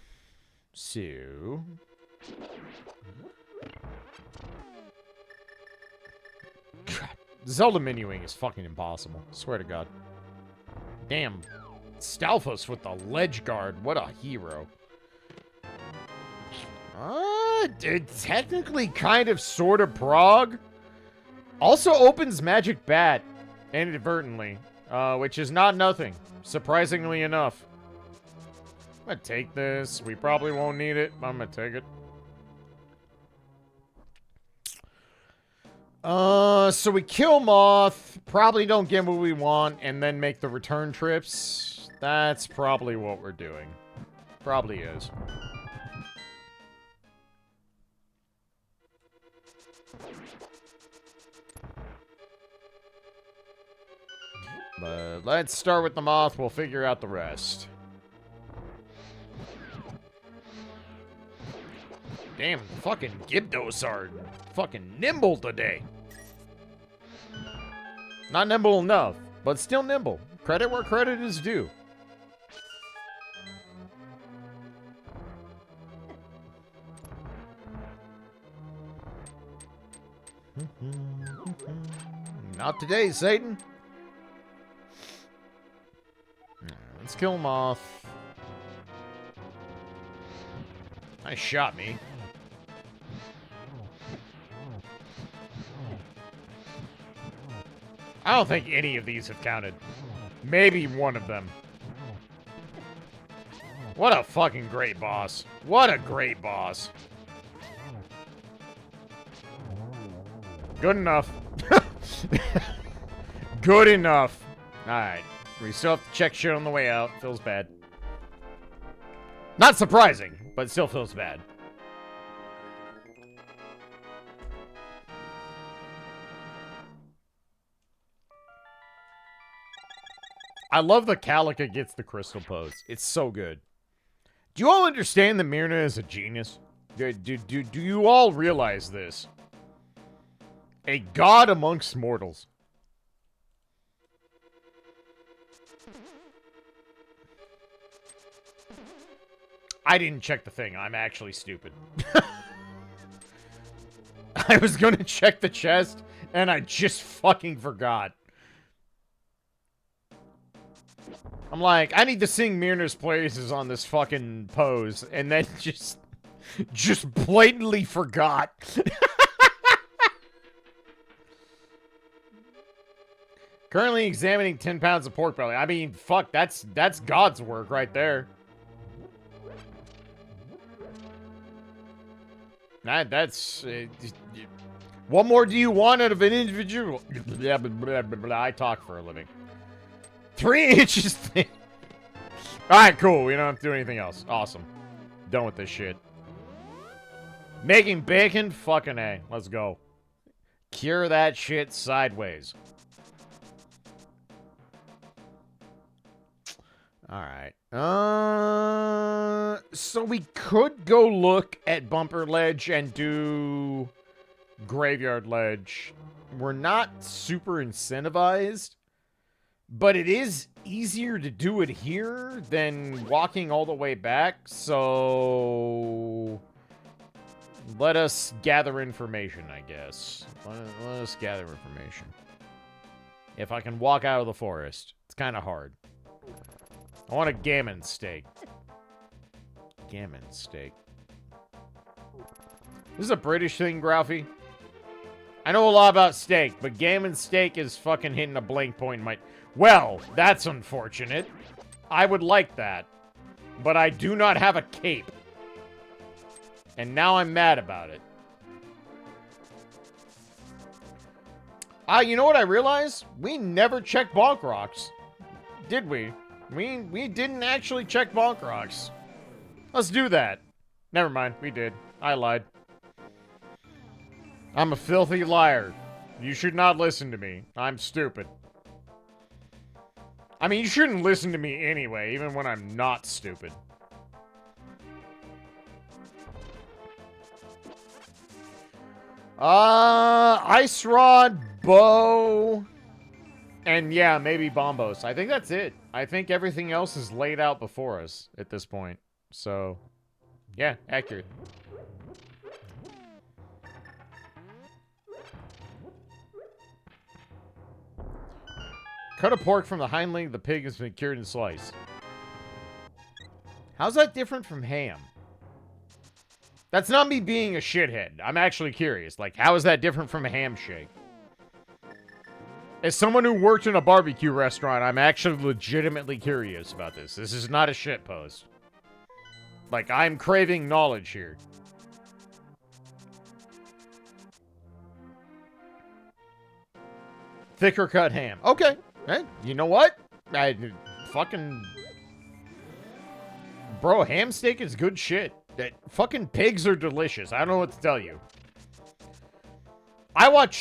So... God, Zelda menuing is fucking impossible. Swear to God. Damn. Stalfos with the ledge guard. What a hero. Technically kind of sort of prog. Also opens Magic Bat inadvertently, which is not nothing, surprisingly enough. I'm gonna take this. We probably won't need it, but I'm gonna take it. So we kill Moth, probably don't get what we want, and then make the return trips. That's probably what we're doing. Probably is. But let's start with the Moth, we'll figure out the rest. Damn, fucking Gibdos are fucking nimble today. Not nimble enough, but still nimble. Credit where credit is due. Not today, Satan. Let's kill Moth. Nice shot, me. I don't think any of these have counted. Maybe one of them. What a fucking great boss. What a great boss. Good enough. Good enough. Alright. We still have to check shit on the way out. Feels bad. Not surprising, but still feels bad. I love the Calica gets the crystal pose. It's so good. Do you all understand that Myrna is a genius? Do you all realize this? A god amongst mortals. I didn't check the thing. I'm actually stupid. I was gonna check the chest, and I just fucking forgot. I'm like, I need to sing Myrna's praises on this fucking pose, and then just blatantly forgot. Currently examining 10 pounds of pork belly. I mean, fuck, that's God's work right there. That's... what more do you want out of an individual? I talk for a living. 3 inches thick. Alright, cool. We don't have to do anything else. Awesome. Done with this shit. Making bacon? Fucking A. Let's go. Cure that shit sideways. Alright. So we could go look at Bumper Ledge and do Graveyard Ledge. We're not super incentivized, but it is easier to do it here than walking all the way back, so let us gather information, I guess. Let us gather information. If I can walk out of the forest. It's kind of hard. I want a gammon steak. Gammon steak. This is a British thing, Gralfie. I know a lot about steak, but gammon steak is fucking hitting a blank point in my... Well, that's unfortunate. I would like that. But I do not have a cape. And now I'm mad about it. You know what I realized? We never checked bonk rocks. Did we? We didn't actually check bonk rocks. Let's do that. Never mind, we did. I lied. I'm a filthy liar. You should not listen to me. I'm stupid. I mean, you shouldn't listen to me anyway, even when I'm not stupid. Ice rod, bow, and yeah, maybe bombos. I think that's it. I think everything else is laid out before us at this point. So, yeah, accurate. Cut a pork from the hind leg of the pig has been cured and sliced. How's that different from ham? That's not me being a shithead. I'm actually curious. Like, how is that different from a ham shake? As someone who worked in a barbecue restaurant, I'm actually legitimately curious about this. This is not a shit post. Like, I'm craving knowledge here. Thicker cut ham. Okay. Hey, you know what? Fucking... Bro, ham steak is good shit. Fucking pigs are delicious. I don't know what to tell you. I watched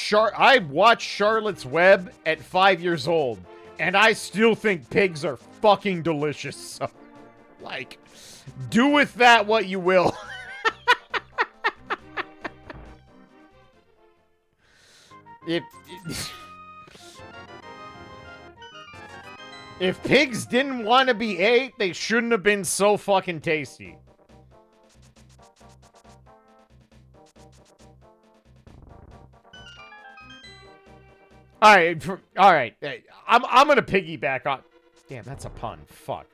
Charlotte's Web at 5 years old, and I still think pigs are fucking delicious. So, like, do with that what you will. If pigs didn't want to be ate, they shouldn't have been so fucking tasty. All right. I'm gonna piggyback on. Damn, that's a pun. Fuck.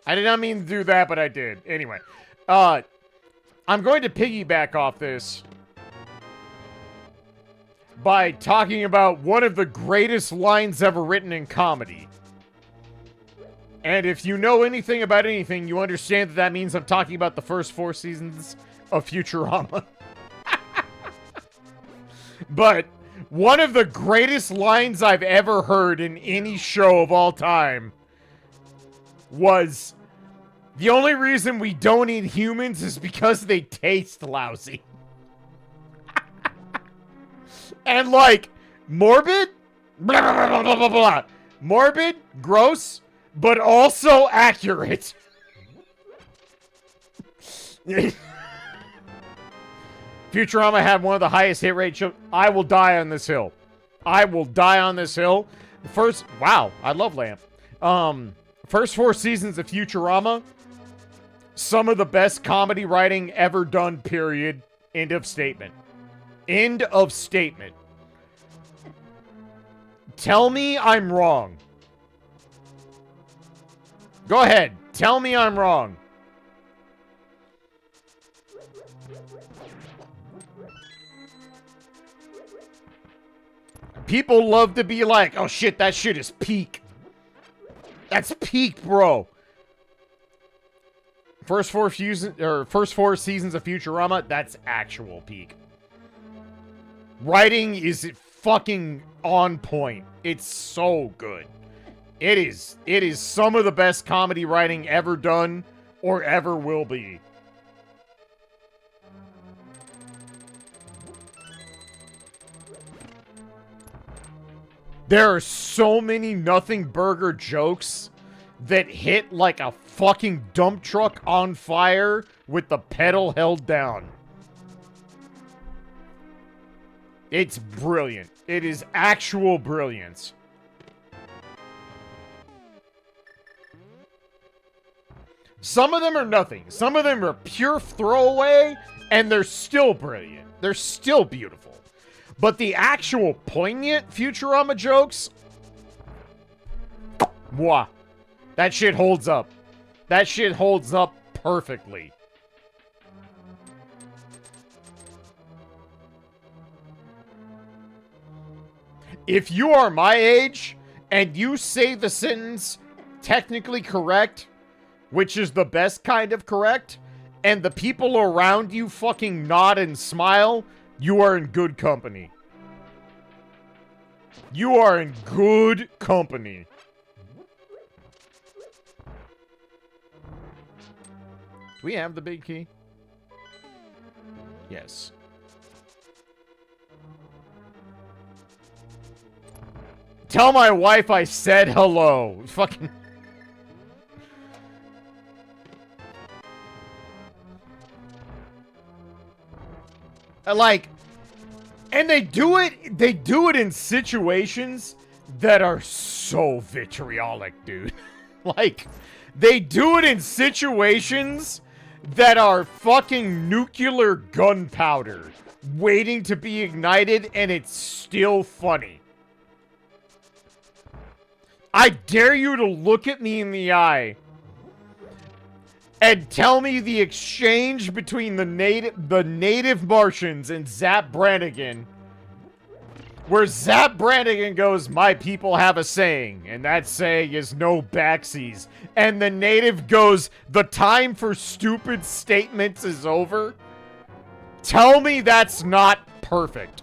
I did not mean to do that, but I did. Anyway, I'm going to piggyback off this by talking about one of the greatest lines ever written in comedy. And if you know anything about anything, you understand that that means I'm talking about the first 4 seasons of Futurama. But One of the greatest lines I've ever heard in any show of all time was, the only reason we don't eat humans is because they taste lousy. And like, morbid? Blah, blah, blah, blah, blah, blah. Morbid, gross, but also accurate. Futurama had one of the highest hit rate shows. I will die on this hill. I will die on this hill. Wow, I love Lamp. First 4 seasons of Futurama, some of the best comedy writing ever done, period. End of statement. End of statement. Tell me I'm wrong. Go ahead. Tell me I'm wrong. People love to be like, oh shit, that shit is peak. That's peak, bro. First four seasons of Futurama, that's actual peak. Writing is fucking on point. It's so good. It is some of the best comedy writing ever done or ever will be. There are so many nothing burger jokes that hit like a fucking dump truck on fire with the pedal held down. It's brilliant. It is actual brilliance. Some of them are nothing. Some of them are pure throwaway, and they're still brilliant. They're still beautiful. But the actual poignant Futurama jokes, mwah. That shit holds up. That shit holds up perfectly. If you are my age and you say the sentence technically correct, which is the best kind of correct, and the people around you fucking nod and smile, you are in good company. You are in good company. Do we have the big key? Yes. Tell my wife I said hello. Fucking... Like, and they do it in situations that are so vitriolic, dude. Like, they do it in situations that are fucking nuclear gunpowder waiting to be ignited, and it's still funny. I dare you to look at me in the eye and tell me the exchange between the native Martians and Zap Brannigan, where Zap Brannigan goes, "My people have a saying, and that saying is no backsies." And the native goes, "The time for stupid statements is over." Tell me that's not perfect.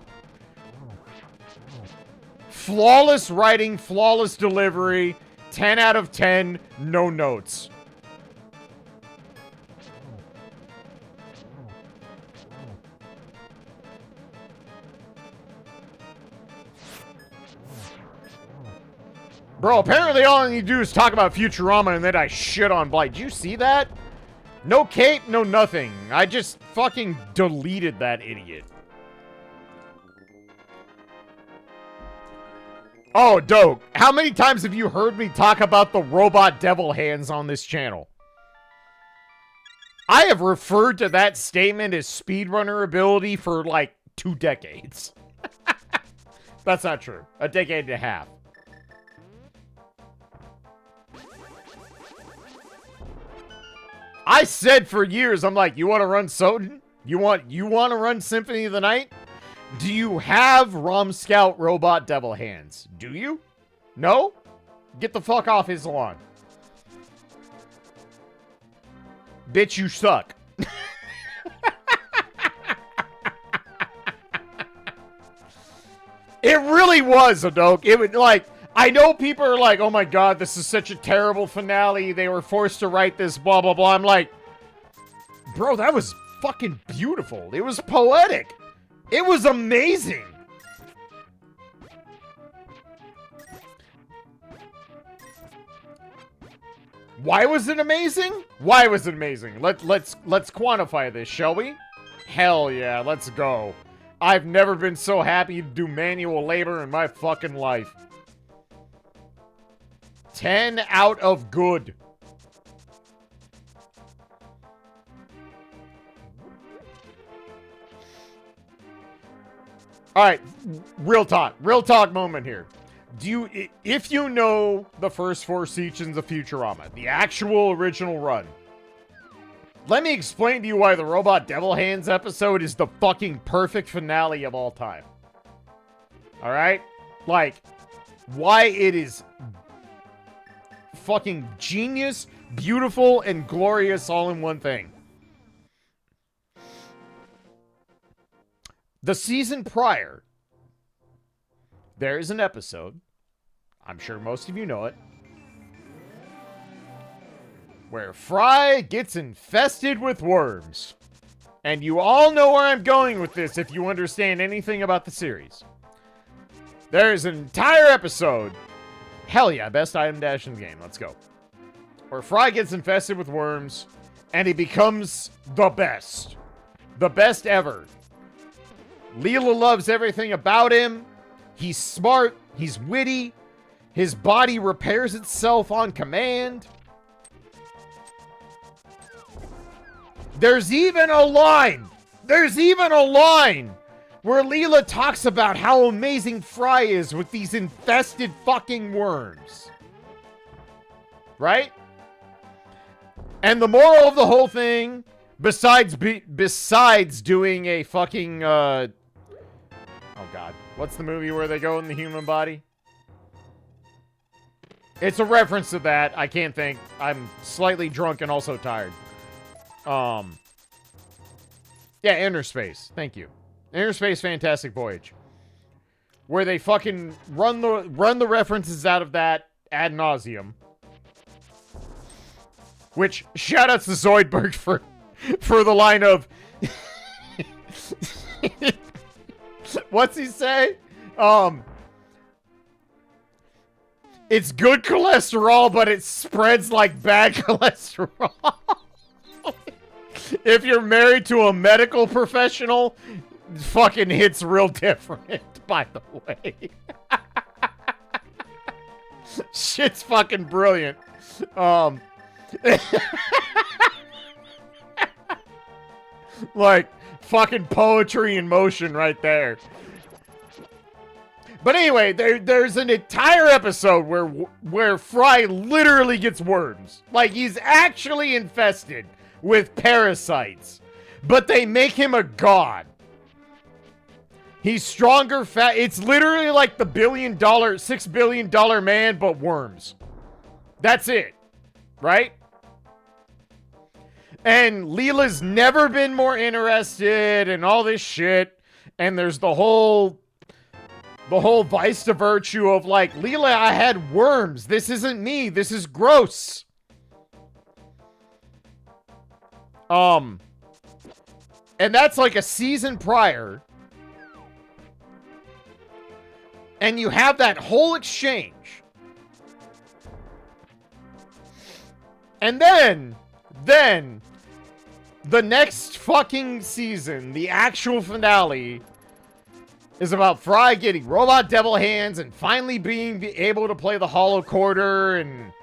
Flawless writing, flawless delivery, 10 out of 10, no notes. Bro, apparently all I need to do is talk about Futurama and then I shit on Blight. Did you see that? No cape, no nothing. I just fucking deleted that idiot. Oh, Doge, how many times have you heard me talk about the robot devil hands on this channel? I have referred to that statement as speedrunner ability for like 2 decades. That's not true. A decade and a half. I said for years, I'm like, you want to run Soden? You want to run Symphony of the Night? Do you have Rom Scout Robot Devil Hands? Do you? No? Get the fuck off his lawn. Bitch, you suck. It really was, Adok. It would, like, I know people are like, oh my god, this is such a terrible finale. They were forced to write this, blah, blah, blah. I'm like, bro, that was fucking beautiful. It was poetic. It was amazing. Why was it amazing? Why was it amazing? Let's quantify this, shall we? Hell yeah, let's go. I've never been so happy to do manual labor in my fucking life. 10 out of good. Alright, real talk moment here. Do you, if you know the first 4 seasons of Futurama, the actual original run, let me explain to you why the Robot Devil Hands episode is the fucking perfect finale of all time. Alright? Like, why it is fucking genius, beautiful, and glorious all in one thing. The season prior, there is an episode, I'm sure most of you know it, where Fry gets infested with worms. And you all know where I'm going with this if you understand anything about the series. There's an entire episode, hell yeah, best item dash in the game, let's go, where Fry gets infested with worms, and he becomes the best ever. Leela loves everything about him. He's smart, he's witty, his body repairs itself on command. There's even a line where Leela talks about how amazing Fry is with these infested fucking worms. Right? And the moral of the whole thing, besides doing a fucking, oh god, what's the movie where they go in the human body? It's a reference to that. I can't think. I'm slightly drunk and also tired. Yeah, Inner Space. Thank you. Inner Space Fantastic Voyage. Where they fucking run the references out of that ad nauseum. Which, shoutouts to Zoidberg for the line of... What's he say? It's good cholesterol, but it spreads like bad cholesterol. If you're married to a medical professional, fucking hits real different, by the way. Shit's fucking brilliant. Like, fucking poetry in motion right there. But anyway, there's an entire episode where Fry literally gets worms. Like, he's actually infested with parasites. But they make him a god. He's stronger, fat. It's literally like the $6 billion man, but worms. That's it. Right? And Leela's never been more interested in all this shit. And there's the whole vice to virtue of like, Leela, I had worms. This isn't me. This is gross. And that's like a season prior. And you have that whole exchange. And then the next fucking season, the actual finale, is about Fry getting robot devil hands and finally being able to play the hollow quarter and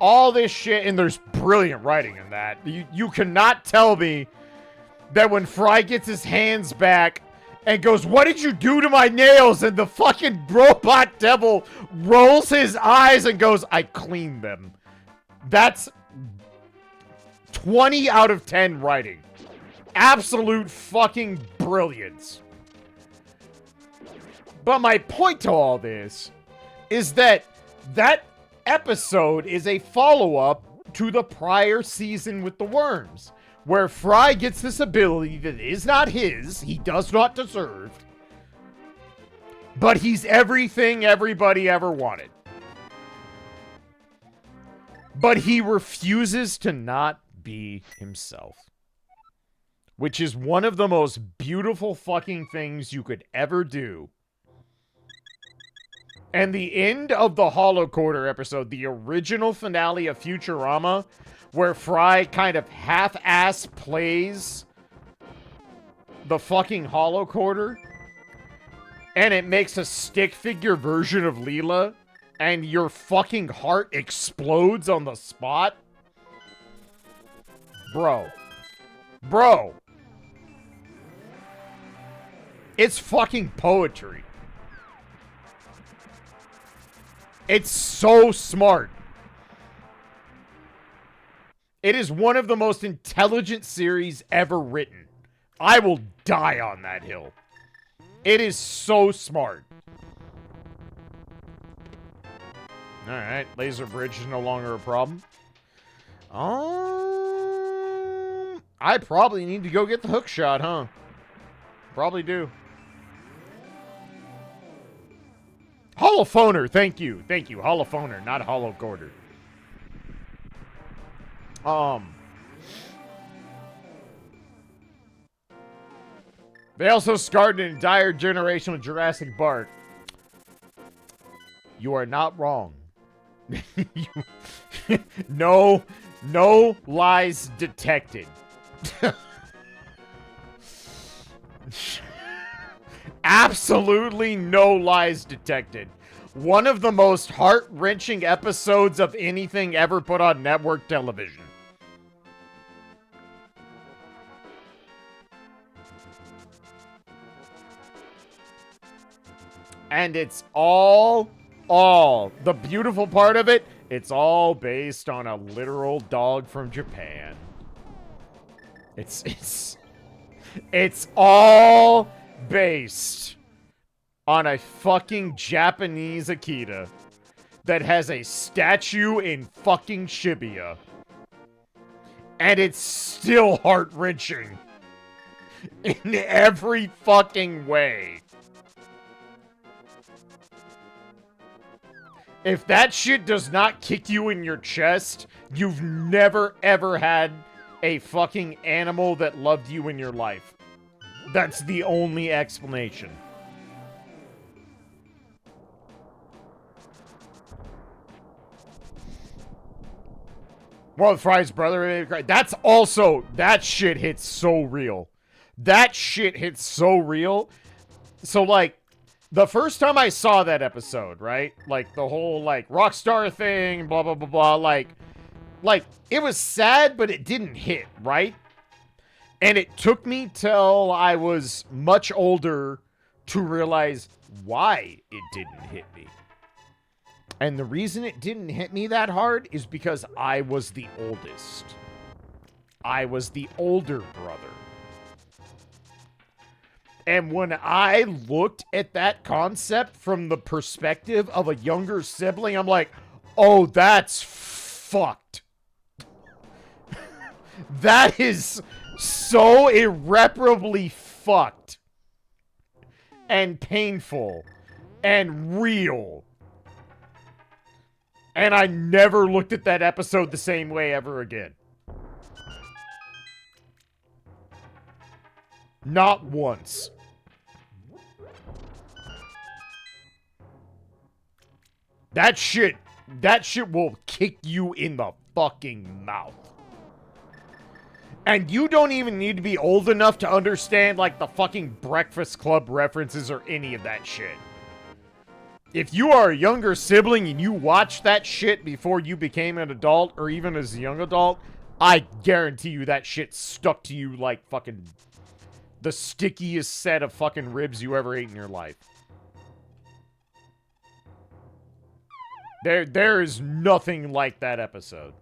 all this shit. And there's brilliant writing in that. You cannot tell me that when Fry gets his hands back and goes, "What did you do to my nails?" and the fucking robot devil rolls his eyes and goes, "I cleaned them." That's 20 out of 10 writing. Absolute fucking brilliance. But my point to all this is that episode is a follow-up to the prior season with the worms, where Fry gets this ability that is not his, he does not deserve, But he's everything everybody ever wanted. But he refuses to not be himself. Which is one of the most beautiful fucking things you could ever do. And the end of the Hollow Quarter episode, the original finale of Futurama, where Fry kind of half-ass plays the fucking Hollow Quarter, and it makes a stick figure version of Leela, and your fucking heart explodes on the spot. Bro. Bro. It's fucking poetry. It's so smart. It is one of the most intelligent series ever written. I will die on that hill. It is so smart. Alright, laser bridge is no longer a problem. I probably need to go get the hook shot, huh? Probably do. Holophoner, thank you. Thank you. Holophoner, not Hollow Quarter. They also scarred an entire generation with Jurassic Park. You are not wrong. No lies detected. Absolutely no lies detected. One of the most heart-wrenching episodes of anything ever put on network television. And it's all, the beautiful part of it, it's all based on a literal dog from Japan. It's all based on a fucking Japanese Akita that has a statue in fucking Shibuya. And it's still heart-wrenching. In every fucking way. If that shit does not kick you in your chest, you've never ever had a fucking animal that loved you in your life. That's the only explanation. Well, Fry's brother, that's also, that shit hits so real. That shit hits so real. So, like, the first time I saw that episode, right? Like, the whole, like, Rockstar thing, blah, blah, blah, blah, like, it was sad, but it didn't hit, right? And it took me till I was much older to realize why it didn't hit me. And the reason it didn't hit me that hard is because I was the oldest. I was the older brother. And when I looked at that concept from the perspective of a younger sibling, I'm like, oh, that's fucked. That is so irreparably fucked. And painful. And real. And I never looked at that episode the same way ever again. Not once. That shit will kick you in the fucking mouth. And you don't even need to be old enough to understand, like, the fucking Breakfast Club references or any of that shit. If you are a younger sibling and you watched that shit before you became an adult, or even as a young adult, I guarantee you that shit stuck to you like fucking the stickiest set of fucking ribs you ever ate in your life. There is nothing like that episode.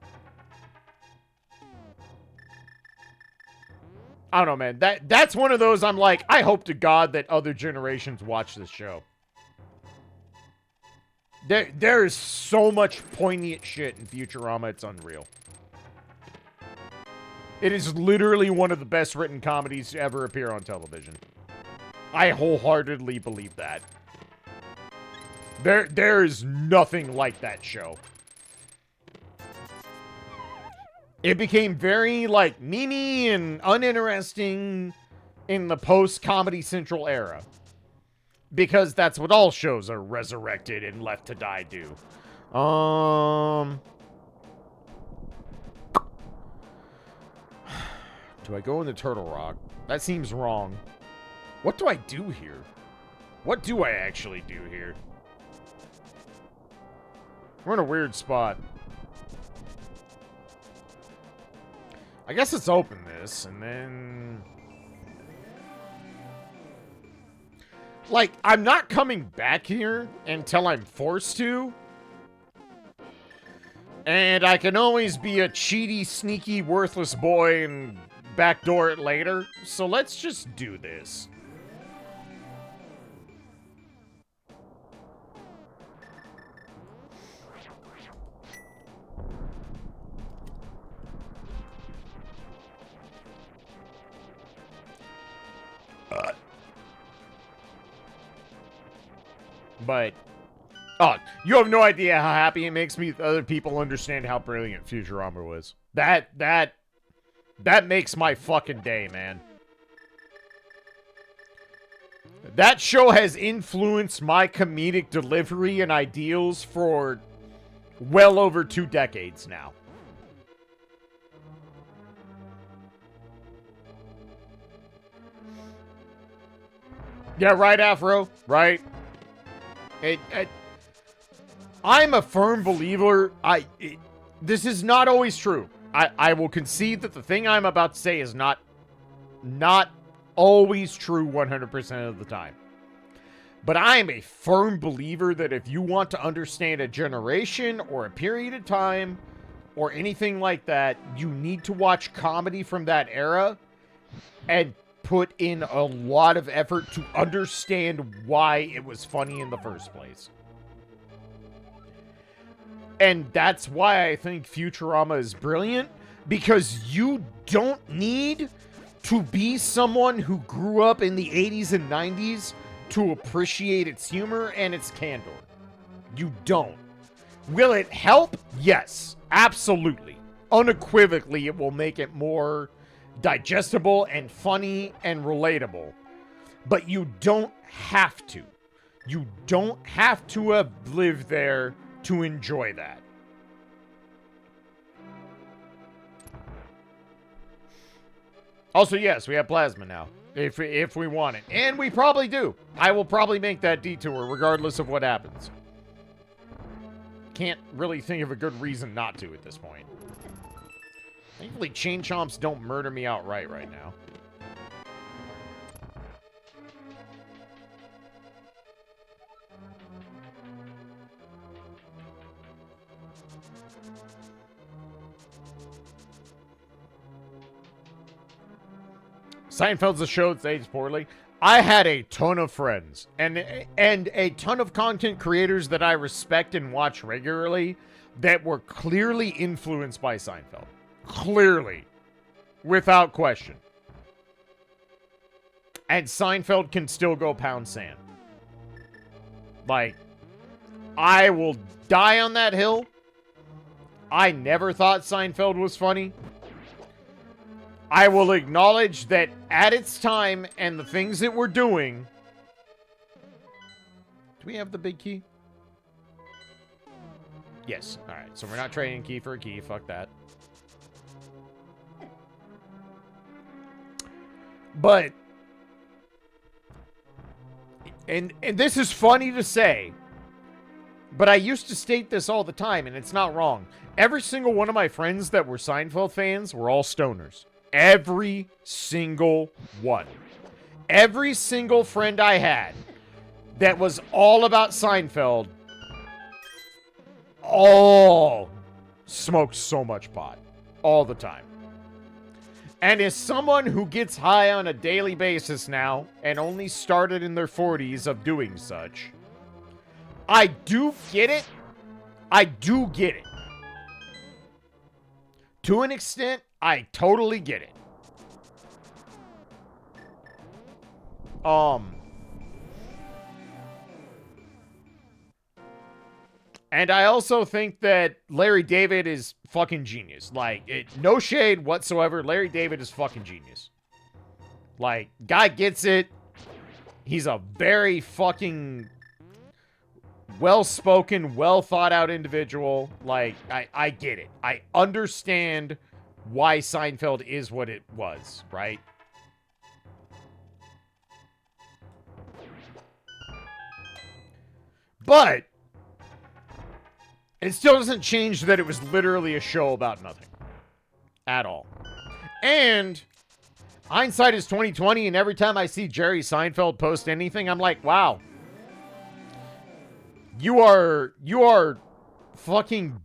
I don't know, man. That's one of those I'm like, I hope to God that other generations watch this show. There is so much poignant shit in Futurama, it's unreal. It is literally one of the best written comedies to ever appear on television. I wholeheartedly believe that. There is nothing like that show. It became very, like, memey and uninteresting in the post-Comedy Central era. Because that's what all shows are resurrected and left to die do. Do I go into Turtle Rock? That seems wrong. What do I do here? What do I actually do here? We're in a weird spot. I guess let's open this, and then... Like, I'm not coming back here until I'm forced to. And I can always be a cheaty, sneaky, worthless boy and backdoor it later. So let's just do this. But, oh, you have no idea how happy it makes me that other people understand how brilliant Futurama was. That makes my fucking day, man. That show has influenced my comedic delivery and ideals for well over 2 decades now. Yeah, right, Afro? Right? I'm a firm believer. This is not always true. I will concede that the thing I'm about to say is not always true 100% of the time. But I am a firm believer that if you want to understand a generation or a period of time or anything like that, you need to watch comedy from that era and put in a lot of effort to understand why it was funny in the first place. And that's why I think Futurama is brilliant, because you don't need to be someone who grew up in the 80s and 90s to appreciate its humor and its candor. You don't. Will it help? Yes, absolutely. Unequivocally, it will make it more digestible and funny and relatable. But you don't have to. You don't have to have lived there to enjoy that. Also, yes, we have plasma now. If we want it. And we probably do. I will probably make that detour regardless of what happens. Can't really think of a good reason not to at this point. Thankfully, chain chomps don't murder me outright right now. Seinfeld's a show that's aged poorly. I had a ton of friends and a ton of content creators that I respect and watch regularly that were clearly influenced by Seinfeld. Clearly. Without question. And Seinfeld can still go pound sand. Like, I will die on that hill. I never thought Seinfeld was funny. I will acknowledge that at its time and the things that we're doing... Do we have the big key? Yes. Alright, so we're not trading key for a key. Fuck that. But... And this is funny to say, but I used to state this all the time, and it's not wrong. Every single one of my friends that were Seinfeld fans were all stoners. Every single one. Every single friend I had that was all about Seinfeld all smoked so much pot. All the time. And as someone who gets high on a daily basis now, and only started in their 40s of doing such, I do get it. I do get it. To an extent, I totally get it. And I also think that Larry David is fucking genius. Like, no shade whatsoever. Larry David is fucking genius. Like, guy gets it. He's a very fucking well-spoken, well-thought-out individual. Like, I get it. I understand why Seinfeld is what it was, right? But it still doesn't change that it was literally a show about nothing. At all. And hindsight is 2020, and every time I see Jerry Seinfeld post anything, I'm like, wow. You are fucking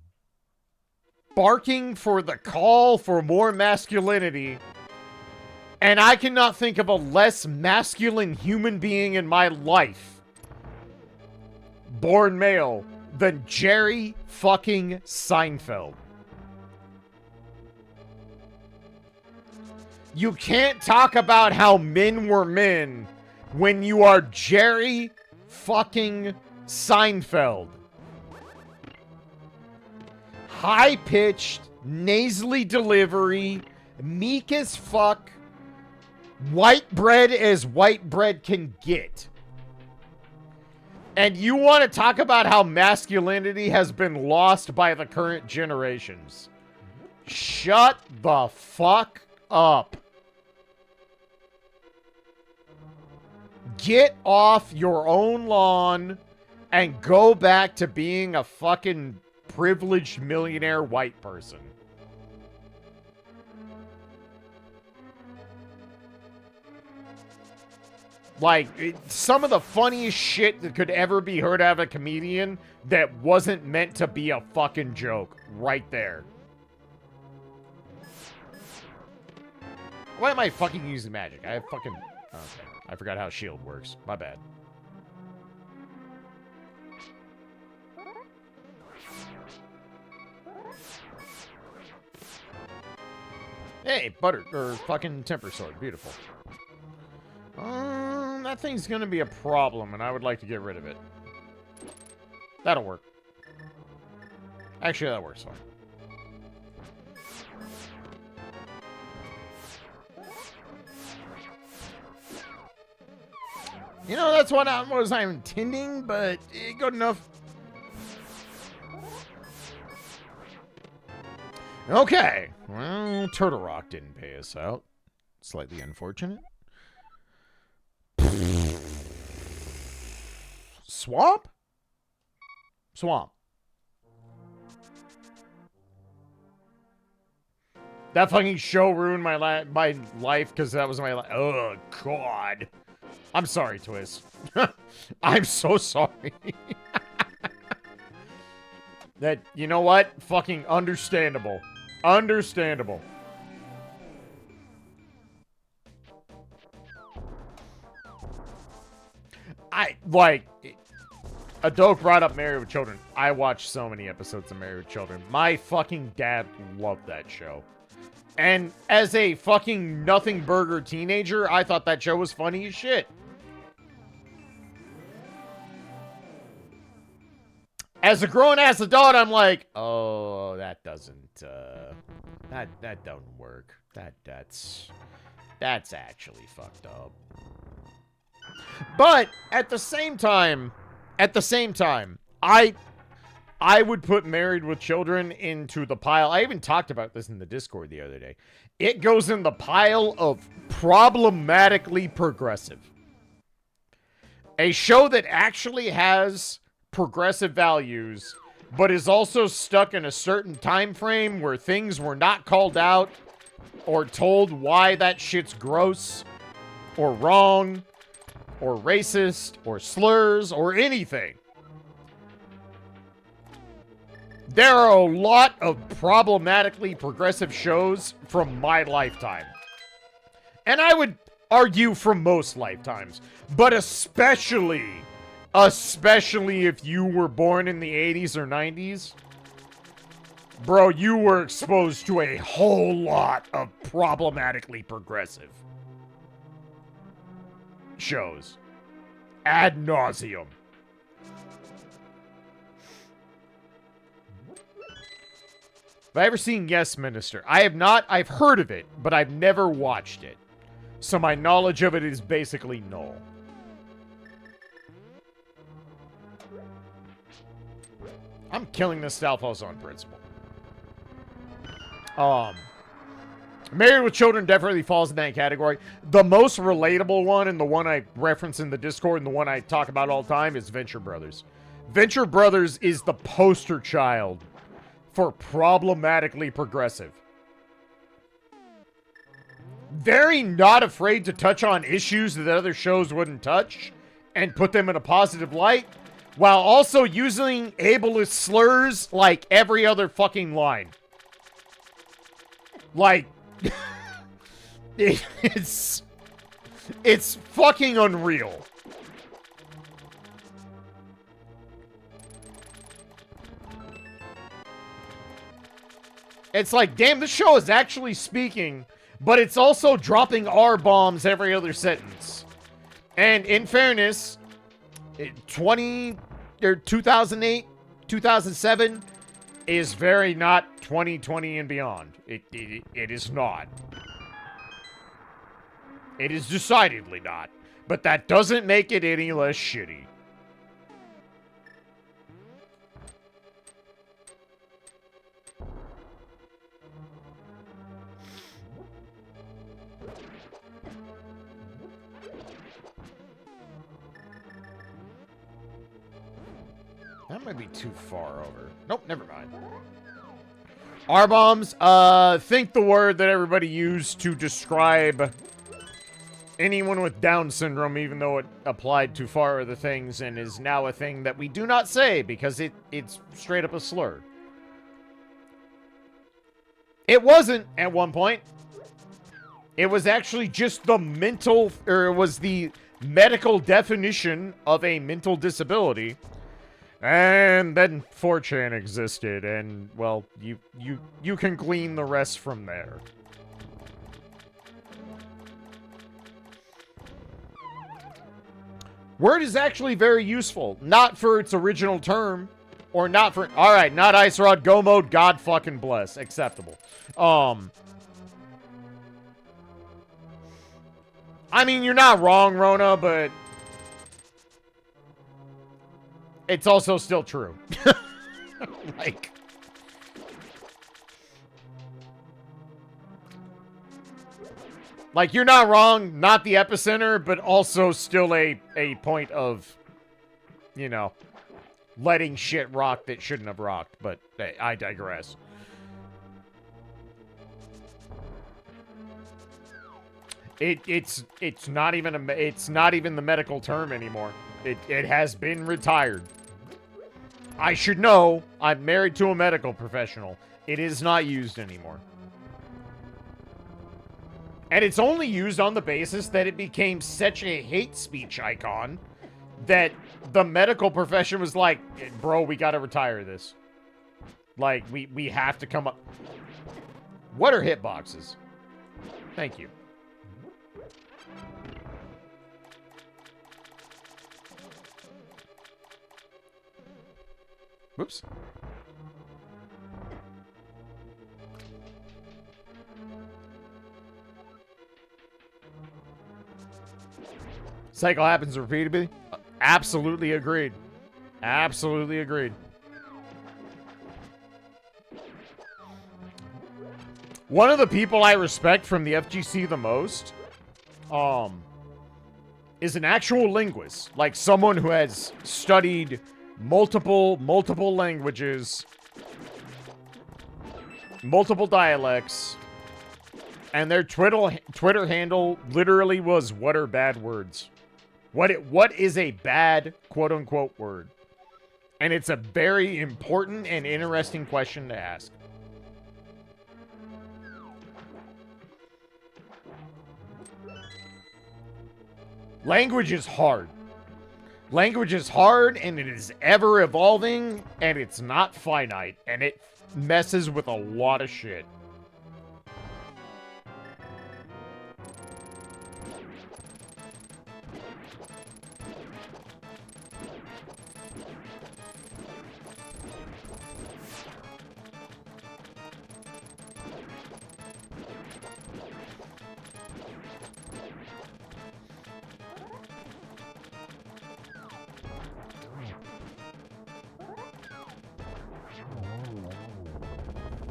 barking for the call for more masculinity. And I cannot think of a less masculine human being in my life, born male, than Jerry fucking Seinfeld. You can't talk about how men were men when you are Jerry fucking Seinfeld. High-pitched, nasally delivery, meek as fuck, white bread as white bread can get. And you want to talk about how masculinity has been lost by the current generations. Shut the fuck up. Get off your own lawn and go back to being a fucking privileged millionaire white person. Like, some of the funniest shit that could ever be heard out of a comedian that wasn't meant to be a fucking joke. Right there. Why am I fucking using magic? I have fucking... Okay. I forgot how shield works. My bad. Hey, butter, or fucking temper sword. Beautiful. That thing's gonna be a problem, and I would like to get rid of it. That'll work. Actually, that works fine. You know, that's what I was intending, but good enough. Okay. Well, Turtle Rock didn't pay us out. Slightly unfortunate. Swamp? Swamp. That fucking show ruined my life because that was my life. Oh, God. I'm sorry, Twist. I'm so sorry. That, you know what? Fucking understandable. Understandable. Adok brought up Married with Children. I watched so many episodes of Married with Children. My fucking dad loved that show. And as a fucking nothing burger teenager, I thought that show was funny as shit. As a grown-ass adult, I'm like, oh, that doesn't, that don't work. That's actually fucked up. But at the same time, I would put Married with Children into the pile. I even talked about this in the Discord the other day. It goes in the pile of problematically progressive. A show that actually has progressive values, but is also stuck in a certain time frame where things were not called out or told why that shit's gross or wrong or racist or slurs or anything. There are a lot of problematically progressive shows from my lifetime. And I would argue from most lifetimes, but especially if you were born in the 80s or 90s, bro, you were exposed to a whole lot of problematically progressive shows. Ad nauseum. Have I ever seen Yes Minister? I have not. I've heard of it, but I've never watched it. So my knowledge of it is basically null. I'm killing this Stalfos on principle. Married with Children definitely falls in that category. The most relatable one, and the one I reference in the Discord, and the one I talk about all the time, is Venture Brothers. Venture Brothers is the poster child for problematically progressive. Very not afraid to touch on issues that other shows wouldn't touch, and put them in a positive light, while also using ableist slurs like every other fucking line. Like, it's fucking unreal. It's like, damn, this show is actually speaking, but it's also dropping R-bombs every other sentence. And in fairness, 2008, 2007 is very not 2020 and beyond. It is not. It is decidedly not. But that doesn't make it any less shitty. That might be too far over. Nope, never mind. R-bombs, think the word that everybody used to describe anyone with Down syndrome, even though it applied to far other things and is now a thing that we do not say because it's straight up a slur. It wasn't at one point. It was actually just the mental, or it was the medical definition of a mental disability. And then 4chan existed, and, well, you can glean the rest from there. Word is actually very useful. Not for its original term, or not for... Alright, not Ice Rod, Go Mode, God fucking bless. Acceptable. I mean, you're not wrong, Rona, but... it's also still true. Like, you're not wrong, not the epicenter, but also still a point of, you know, letting shit rock that shouldn't have rocked, but hey, I digress. It's not even the medical term anymore. It has been retired. I should know. I'm married to a medical professional. It is not used anymore. And it's only used on the basis that it became such a hate speech icon that the medical profession was like, bro, we gotta retire this. Like, we have to come up... What are hitboxes? Thank you. Whoops. Cycle happens repeatedly? Absolutely agreed. Absolutely agreed. One of the people I respect from the FGC the most, is an actual linguist. Like someone who has studied multiple languages, multiple dialects, and their Twitter handle literally was, "What are bad words? What is a bad quote-unquote word?" And it's a very important and interesting question to ask. Language is hard. Language is hard, and it is ever evolving, and it's not finite, and it messes with a lot of shit.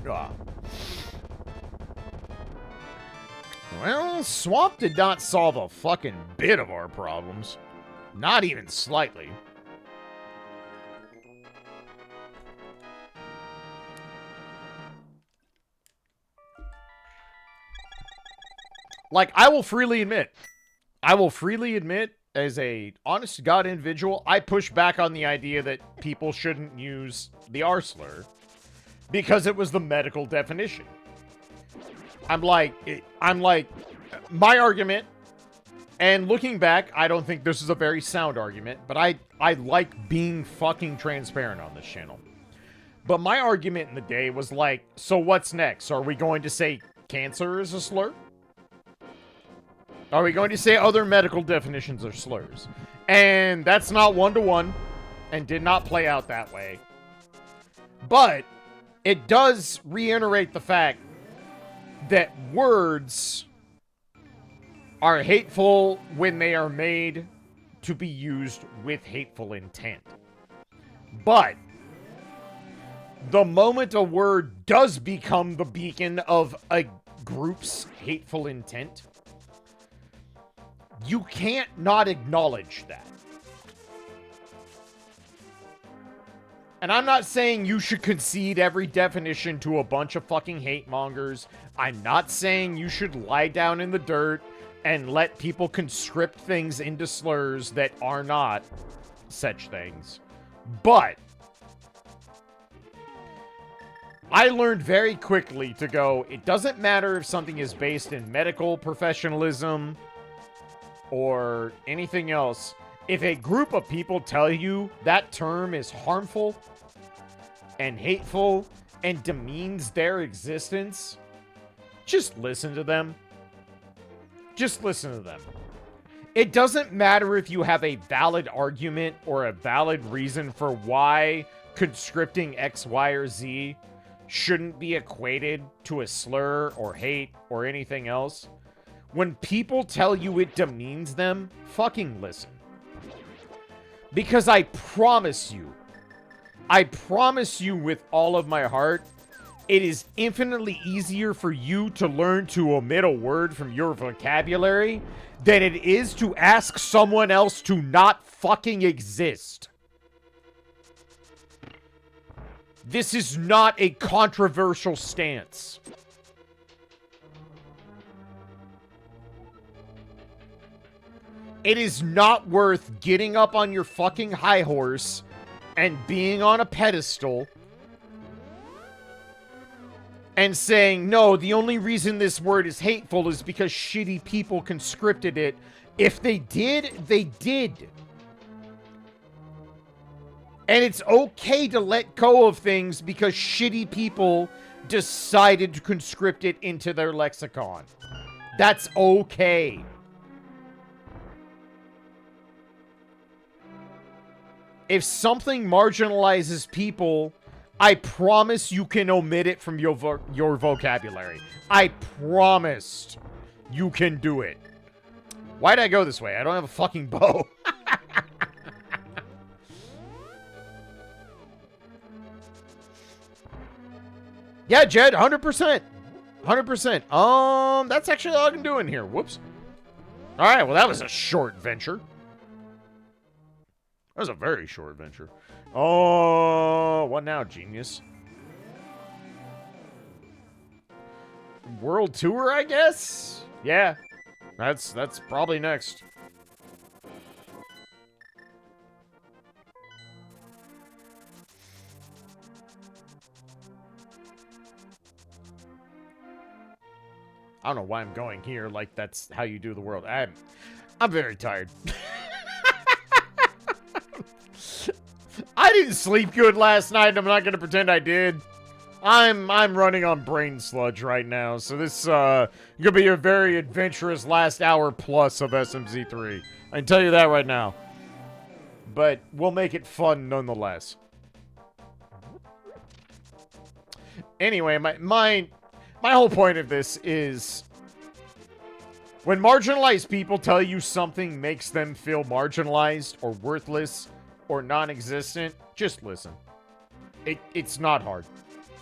Ah. Well, Swamp did not solve a fucking bit of our problems. Not even slightly. Like, I will freely admit, as a honest-to-God individual, I push back on the idea that people shouldn't use the R slur because it was the medical definition. I'm like, my argument, and looking back, I don't think this is a very sound argument, but I like being fucking transparent on this channel. But my argument in the day was like, so what's next? Are we going to say cancer is a slur? Are we going to say other medical definitions are slurs? And that's not one-to-one, and did not play out that way. But it does reiterate the fact that words are hateful when they are made to be used with hateful intent. But the moment a word does become the beacon of a group's hateful intent, you can't not acknowledge that. And I'm not saying you should concede every definition to a bunch of fucking hate mongers. I'm not saying you should lie down in the dirt and let people conscript things into slurs that are not such things. But I learned very quickly to go, it doesn't matter if something is based in medical professionalism or anything else. If a group of people tell you that term is harmful and hateful and demeans their existence, just listen to them. Just listen to them. It doesn't matter if you have a valid argument or a valid reason for why conscripting X, Y, or Z shouldn't be equated to a slur or hate or anything else. When people tell you it demeans them, fucking listen. Because I promise you with all of my heart, it is infinitely easier for you to learn to omit a word from your vocabulary than it is to ask someone else to not fucking exist. This is not a controversial stance. It is not worth getting up on your fucking high horse and being on a pedestal and saying, no, the only reason this word is hateful is because shitty people conscripted it. If they did, they did. And it's okay to let go of things because shitty people decided to conscript it into their lexicon. That's okay. If something marginalizes people, I promise you can omit it from your vocabulary. I promised you can do it. Why'd I go this way? I don't have a fucking bow. Yeah, Jed, 100%. 100%. That's actually all I can do in here. Whoops. All right, well, that was a short venture. That was a very short venture. Oh, what now, genius? World tour, I guess? Yeah. That's probably next. I don't know why I'm going here like that's how you do the world. I'm very tired. I didn't sleep good last night, and I'm not going to pretend I did. I'm running on brain sludge right now, so this going to be a very adventurous last hour plus of SMZ3. I can tell you that right now. But we'll make it fun nonetheless. Anyway, my whole point of this is when marginalized people tell you something makes them feel marginalized or worthless or non-existent, just listen. It's not hard.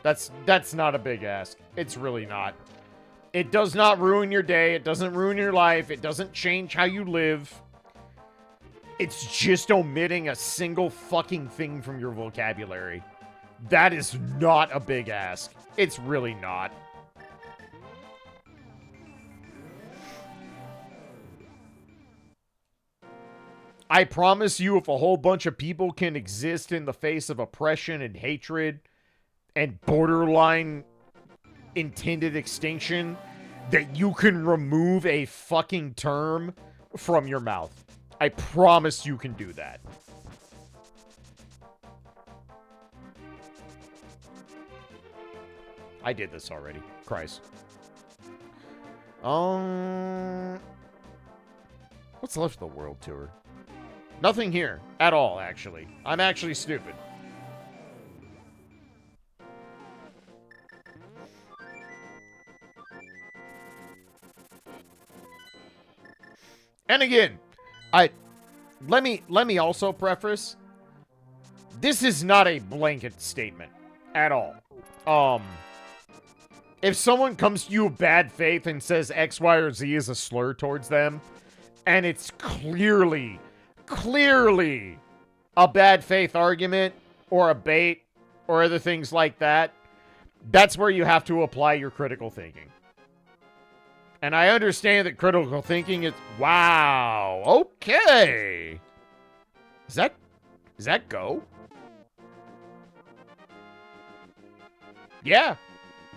That's not a big ask. It's really not. It does not ruin your day. It doesn't ruin your life. It doesn't change how you live. It's just omitting a single fucking thing from your vocabulary. That is not a big ask. It's really not. I promise you, if a whole bunch of people can exist in the face of oppression and hatred and borderline intended extinction, that you can remove a fucking term from your mouth. I promise you can do that. I did this already. Christ. What's left of the world tour? Nothing here at all, actually. I'm actually stupid. And again, let me also preface, this is not a blanket statement at all. If someone comes to you with bad faith and says X, Y, or Z is a slur towards them, and it's clearly a bad faith argument or a bait or other things like that, that's where you have to apply your critical thinking. And I understand that critical thinking is, wow, okay. Is that go? Yeah.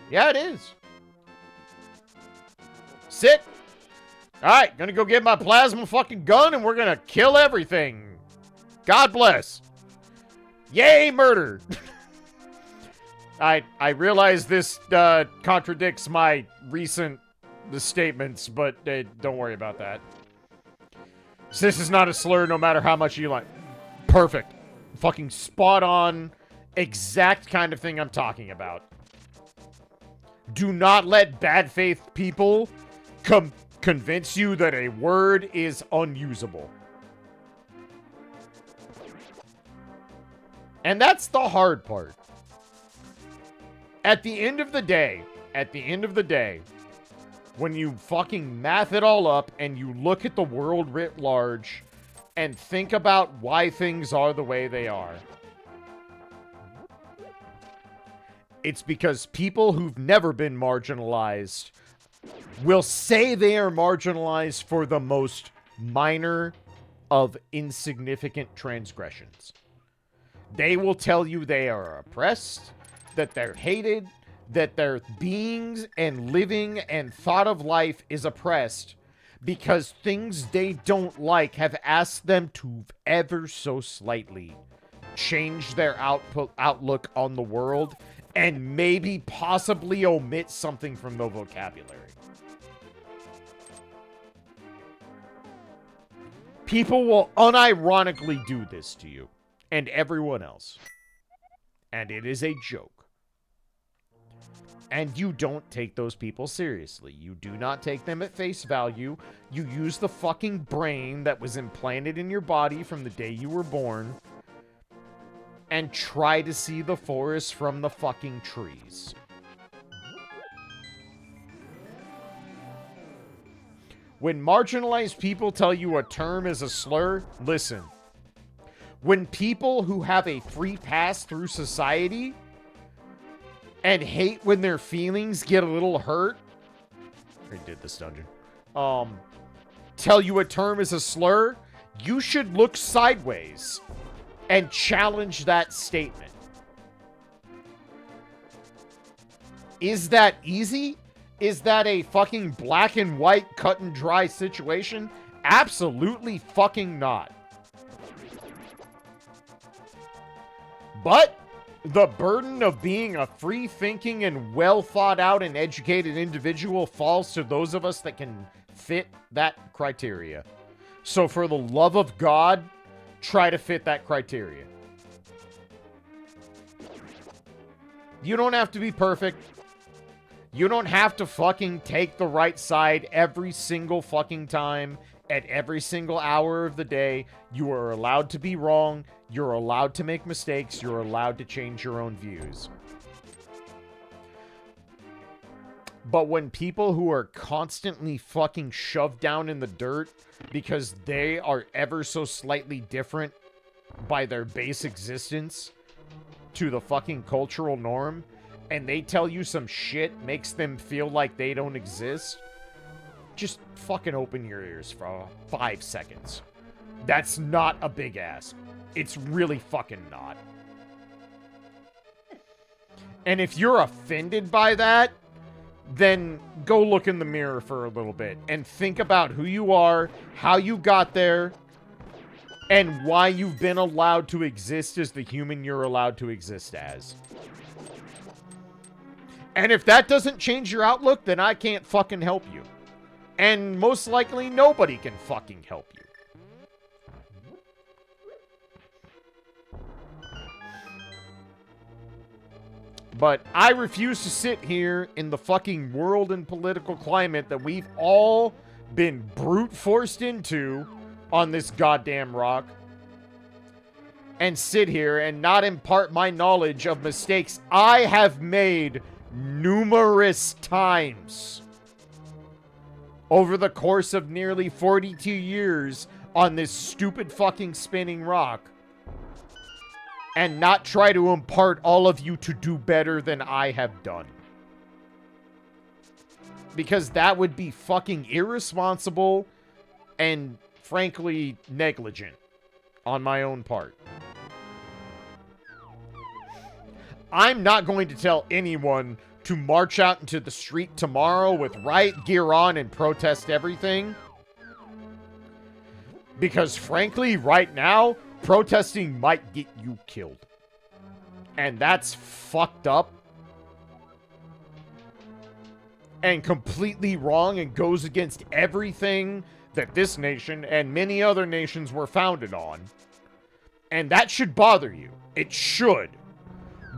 Yeah, it is. Sit. Alright, gonna go get my plasma fucking gun and we're gonna kill everything. God bless. Yay, murder. I realize this contradicts my recent statements, but don't worry about that. So this is not a slur no matter how much you like. Perfect. Fucking spot on. Exact kind of thing I'm talking about. Do not let bad faith people convince you that a word is unusable. And that's the hard part. At the end of the day, when you fucking math it all up and you look at the world writ large and think about why things are the way they are, it's because people who've never been marginalized will say they are marginalized for the most minor of insignificant transgressions. They will tell you they are oppressed, that they're hated, that their beings and living and thought of life is oppressed because things they don't like have asked them to ever so slightly change their outlook on the world and maybe possibly omit something from the vocabulary. People will unironically do this to you and everyone else. And it is a joke. And you don't take those people seriously. You do not take them at face value. You use the fucking brain that was implanted in your body from the day you were born and try to see the forest from the fucking trees. When marginalized people tell you a term is a slur, listen. When people who have a free pass through society and hate when their feelings get a little hurt, I did this dungeon, tell you a term is a slur, you should look sideways and challenge that statement. Is that easy? Is that a fucking black and white cut and dry situation? Absolutely fucking not. But the burden of being a free-thinking and well-thought-out and educated individual falls to those of us that can fit that criteria. So for the love of God, try to fit that criteria. You don't have to be perfect. You don't have to fucking take the right side every single fucking time at every single hour of the day. You are allowed to be wrong. You're allowed to make mistakes. You're allowed to change your own views. But when people who are constantly fucking shoved down in the dirt because they are ever so slightly different by their base existence to the fucking cultural norm, and they tell you some shit makes them feel like they don't exist, just fucking open your ears for 5 seconds. That's not a big ask. It's really fucking not. And if you're offended by that, then go look in the mirror for a little bit and think about who you are, how you got there, and why you've been allowed to exist as the human you're allowed to exist as. And if that doesn't change your outlook, then I can't fucking help you. And most likely nobody can fucking help you. But I refuse to sit here in the fucking world and political climate that we've all been brute forced into on this goddamn rock and sit here and not impart my knowledge of mistakes I have made numerous times over the course of nearly 42 years on this stupid fucking spinning rock, and not try to impart all of you to do better than I have done. Because that would be fucking irresponsible and, frankly, negligent on my own part. I'm not going to tell anyone to march out into the street tomorrow with riot gear on and protest everything. Because, frankly, right now, protesting might get you killed. And that's fucked up. And completely wrong and goes against everything that this nation and many other nations were founded on. And that should bother you. It should.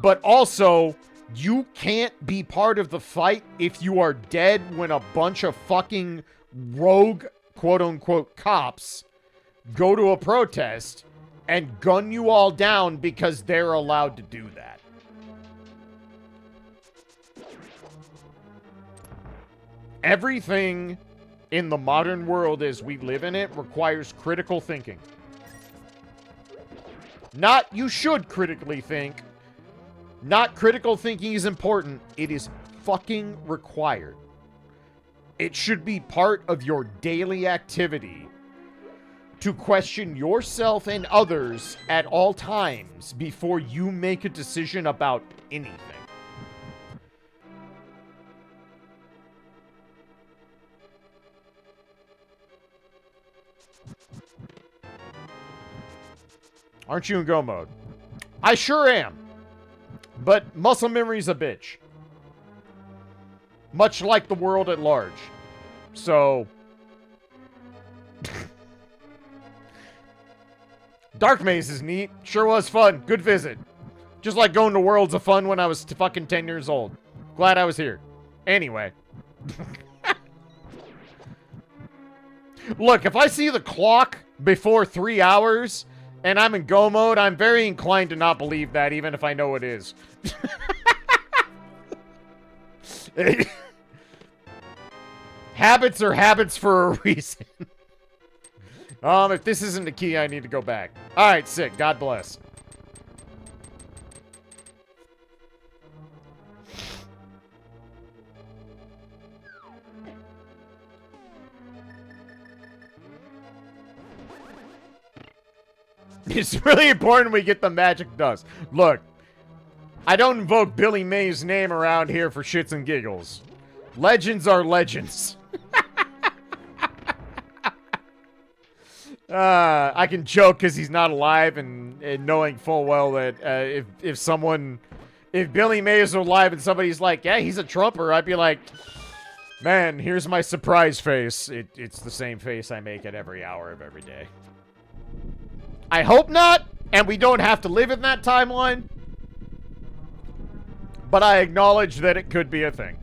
But also, you can't be part of the fight if you are dead when a bunch of fucking rogue, quote-unquote, cops go to a protest and gun you all down because they're allowed to do that. Everything in the modern world as we live in it requires critical thinking. Not you should critically think. Not critical thinking is important. It is fucking required. It should be part of your daily activity to question yourself and others at all times before you make a decision about anything. Aren't you in go mode? I sure am. But muscle memory's a bitch. Much like the world at large. So... Dark Maze is neat. Sure was fun. Good visit. Just like going to Worlds of Fun when I was fucking 10 years old. Glad I was here. Anyway. Look, if I see the clock before 3 hours and I'm in go mode, I'm very inclined to not believe that, even if I know it is. Habits are habits for a reason. If this isn't the key, I need to go back. Alright, sick. God bless. It's really important we get the magic dust. Look, I don't invoke Billy May's name around here for shits and giggles. Legends are legends. I can joke because he's not alive, and knowing full well that if Billy Mays are alive and somebody's like, yeah, he's a Trumper, I'd be like, man, here's my surprise face. It's the same face I make at every hour of every day. I hope not, and we don't have to live in that timeline, but I acknowledge that it could be a thing.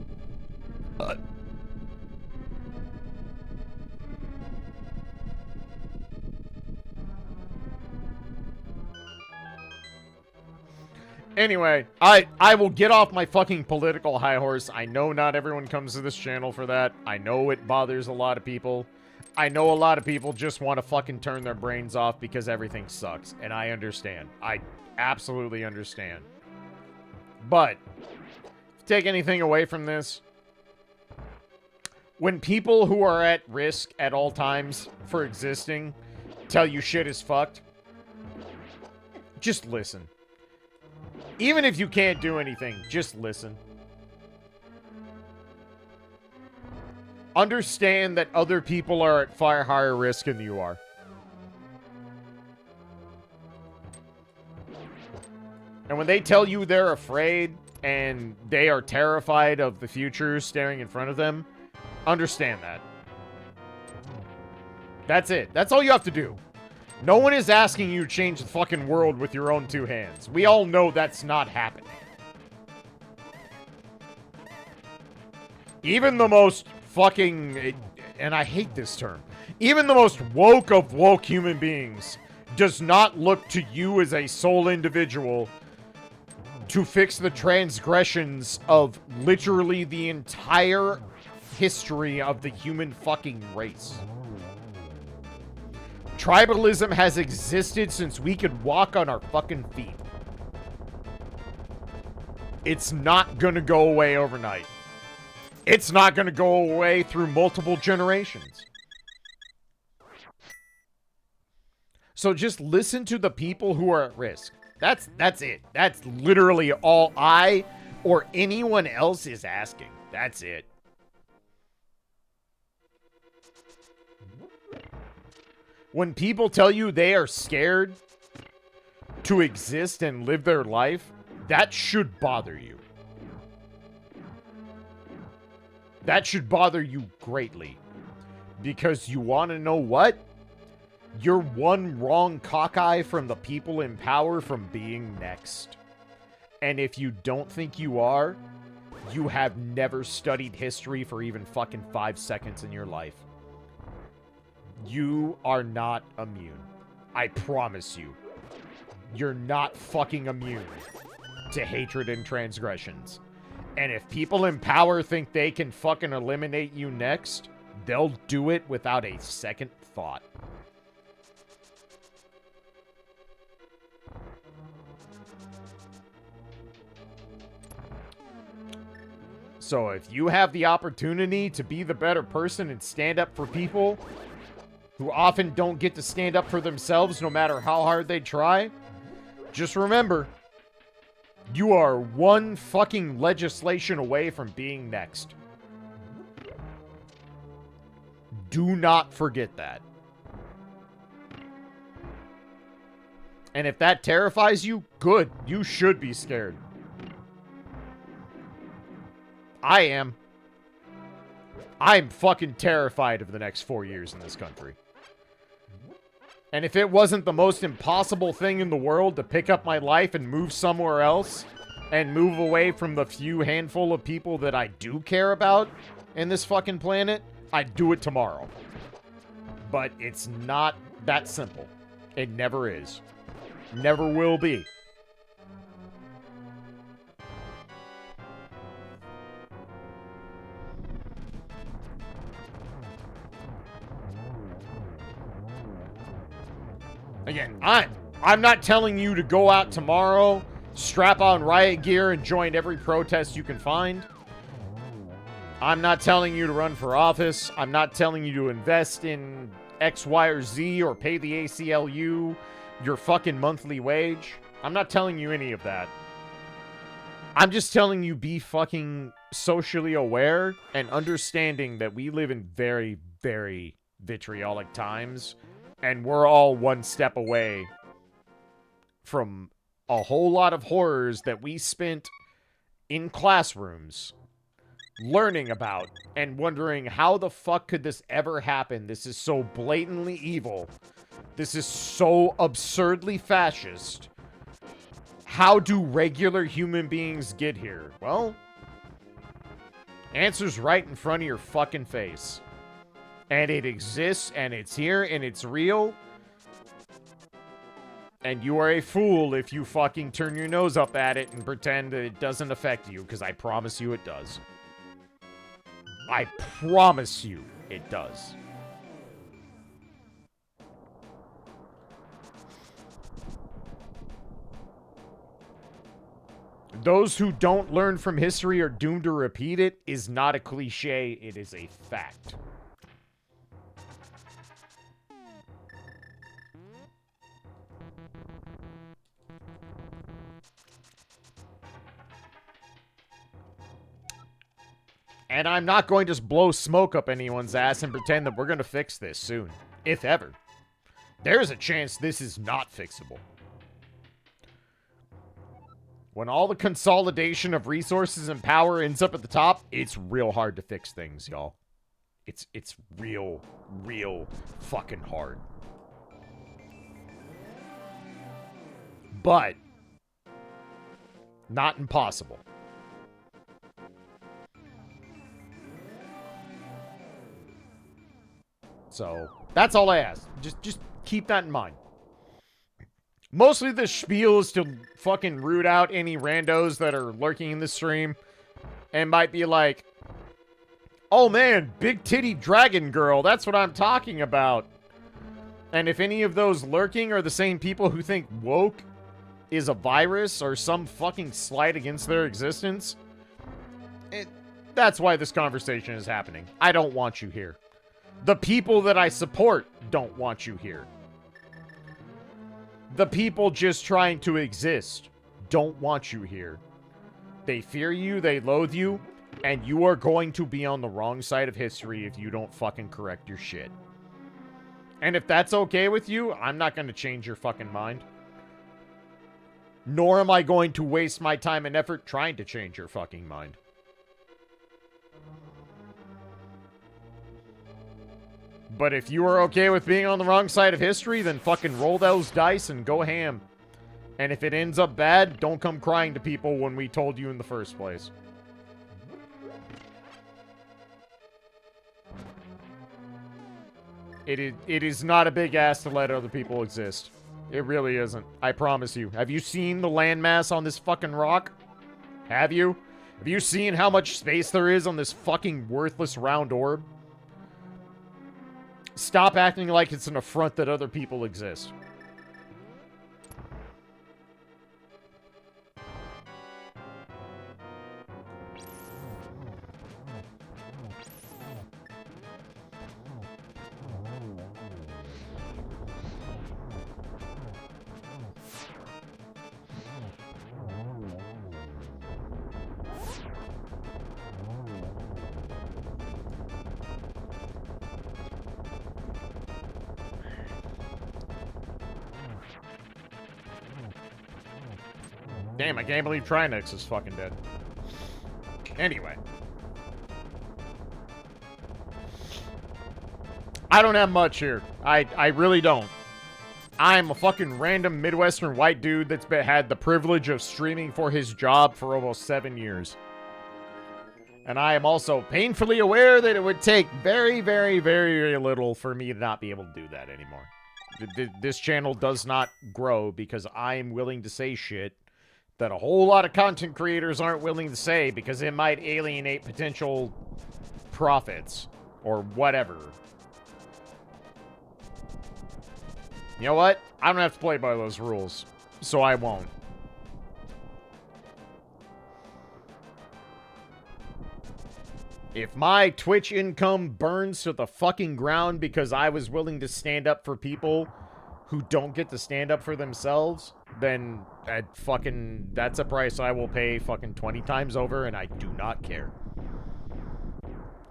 Anyway, I will get off my fucking political high horse. I know not everyone comes to this channel for that. I know it bothers a lot of people. I know a lot of people just want to fucking turn their brains off because everything sucks. And I understand. I absolutely understand. But, take anything away from this, when people who are at risk at all times for existing tell you shit is fucked, just listen. Even if you can't do anything, just listen. Understand that other people are at far higher risk than you are. And when they tell you they're afraid and they are terrified of the future staring in front of them, understand that. That's it. That's all you have to do. No one is asking you to change the fucking world with your own two hands. We all know that's not happening. Even the most fucking, and I hate this term, even the most woke of woke human beings does not look to you as a sole individual to fix the transgressions of literally the entire history of the human fucking race. Tribalism has existed since we could walk on our fucking feet. It's not gonna go away overnight. It's not gonna go away through multiple generations. So just listen to the people who are at risk. That's it. That's literally all I or anyone else is asking. That's it. When people tell you they are scared to exist and live their life, that should bother you. That should bother you greatly. Because you want to know what? You're one wrong cockeye from the people in power from being next. And if you don't think you are, you have never studied history for even fucking 5 seconds in your life. You are not immune. I promise you. You're not fucking immune to hatred and transgressions. And if people in power think they can fucking eliminate you next, they'll do it without a second thought. So if you have the opportunity to be the better person and stand up for people who often don't get to stand up for themselves no matter how hard they try, just remember, you are one fucking legislation away from being next. Do not forget that. And if that terrifies you, good. You should be scared. I am. I'm fucking terrified of the next 4 years in this country. And if it wasn't the most impossible thing in the world to pick up my life and move somewhere else, and move away from the few handful of people that I do care about in this fucking planet, I'd do it tomorrow. But it's not that simple. It never is. Never will be. Again, I'm not telling you to go out tomorrow, strap on riot gear, and join every protest you can find. I'm not telling you to run for office. I'm not telling you to invest in X, Y, or Z or pay the ACLU your fucking monthly wage. I'm not telling you any of that. I'm just telling you be fucking socially aware and understanding that we live in very, very vitriolic times. And we're all one step away from a whole lot of horrors that we spent in classrooms learning about and wondering how the fuck could this ever happen? This is so blatantly evil. This is so absurdly fascist. How do regular human beings get here? Well, answer's right in front of your fucking face. And it exists, and it's here, and it's real. And you are a fool if you fucking turn your nose up at it and pretend that it doesn't affect you, because I promise you it does. I promise you it does. Those who don't learn from history are doomed to repeat it is not a cliche, it is a fact. And I'm not going to blow smoke up anyone's ass and pretend that we're going to fix this soon. If ever. There's a chance this is not fixable. When all the consolidation of resources and power ends up at the top, it's real hard to fix things, y'all. It's real fucking hard. But not impossible. So, that's all I ask. Just keep that in mind. Mostly the spiel is to fucking root out any randos that are lurking in the stream and might be like, oh man, big titty dragon girl, that's what I'm talking about. And if any of those lurking are the same people who think woke is a virus or some fucking slight against their existence, that's why this conversation is happening. I don't want you here. The people that I support don't want you here. The people just trying to exist don't want you here. They fear you, they loathe you, and you are going to be on the wrong side of history if you don't fucking correct your shit. And if that's okay with you, I'm not going to change your fucking mind. Nor am I going to waste my time and effort trying to change your fucking mind. But if you are okay with being on the wrong side of history, then fucking roll those dice and go ham. And if it ends up bad, don't come crying to people when we told you in the first place. It is not a big ass to let other people exist. It really isn't. I promise you. Have you seen the landmass on this fucking rock? Have you? Have you seen how much space there is on this fucking worthless round orb? Stop acting like it's an affront that other people exist. Damn, I can't believe Trinex is fucking dead. Anyway. I don't have much here. I really don't. I'm a fucking random Midwestern white dude that's had the privilege of streaming for his job for almost 7 years. And I am also painfully aware that it would take very, very, very little for me to not be able to do that anymore. This channel does not grow because I am willing to say shit that a whole lot of content creators aren't willing to say because it might alienate potential profits or whatever. You know what? I don't have to play by those rules, so I won't. If my Twitch income burns to the fucking ground because I was willing to stand up for people who don't get to stand up for themselves, then that's a price I will pay fucking 20 times over, and I do not care.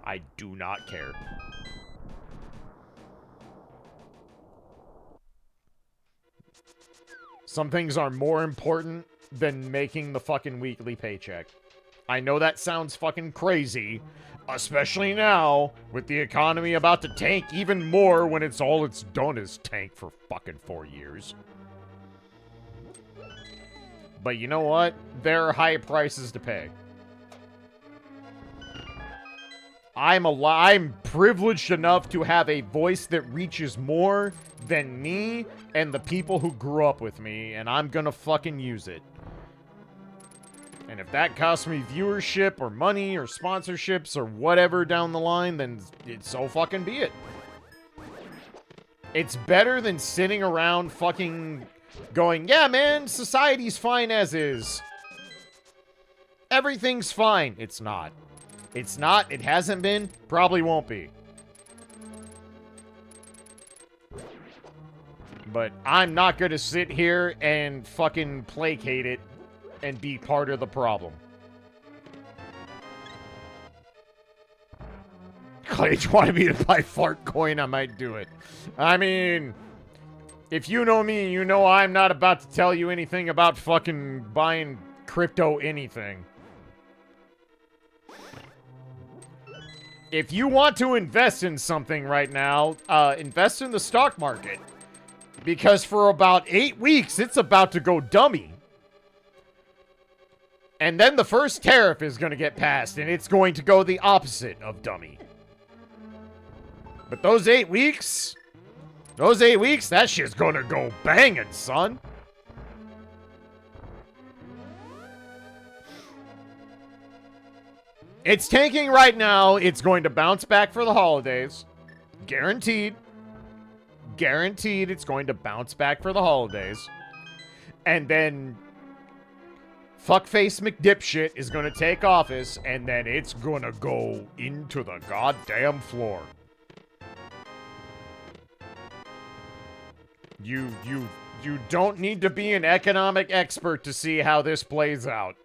I do not care. Some things are more important than making the fucking weekly paycheck. I know that sounds fucking crazy, especially now, with the economy about to tank even more when all it's done is tank for fucking 4 years. But you know what? There are high prices to pay. I'm privileged enough to have a voice that reaches more than me and the people who grew up with me, and I'm gonna fucking use it. And if that costs me viewership or money or sponsorships or whatever down the line, then so fucking be it. It's better than sitting around fucking going, yeah, man, society's fine as is. Everything's fine. It's not. It's not. It hasn't been. Probably won't be. But I'm not going to sit here and fucking placate it and be part of the problem. Klaige wanted me to buy fart coin, I might do it. I mean, if you know me, you know I'm not about to tell you anything about fucking buying crypto anything. If you want to invest in something right now, invest in the stock market. Because for about 8 weeks, it's about to go dummy. And then the first tariff is going to get passed, and it's going to go the opposite of dummy. But those 8 weeks, that shit's going to go banging, son. It's tanking right now. It's going to bounce back for the holidays. Guaranteed. Guaranteed it's going to bounce back for the holidays. And then fuckface McDipshit is going to take office, and then it's going to go into the goddamn floor. You don't need to be an economic expert to see how this plays out.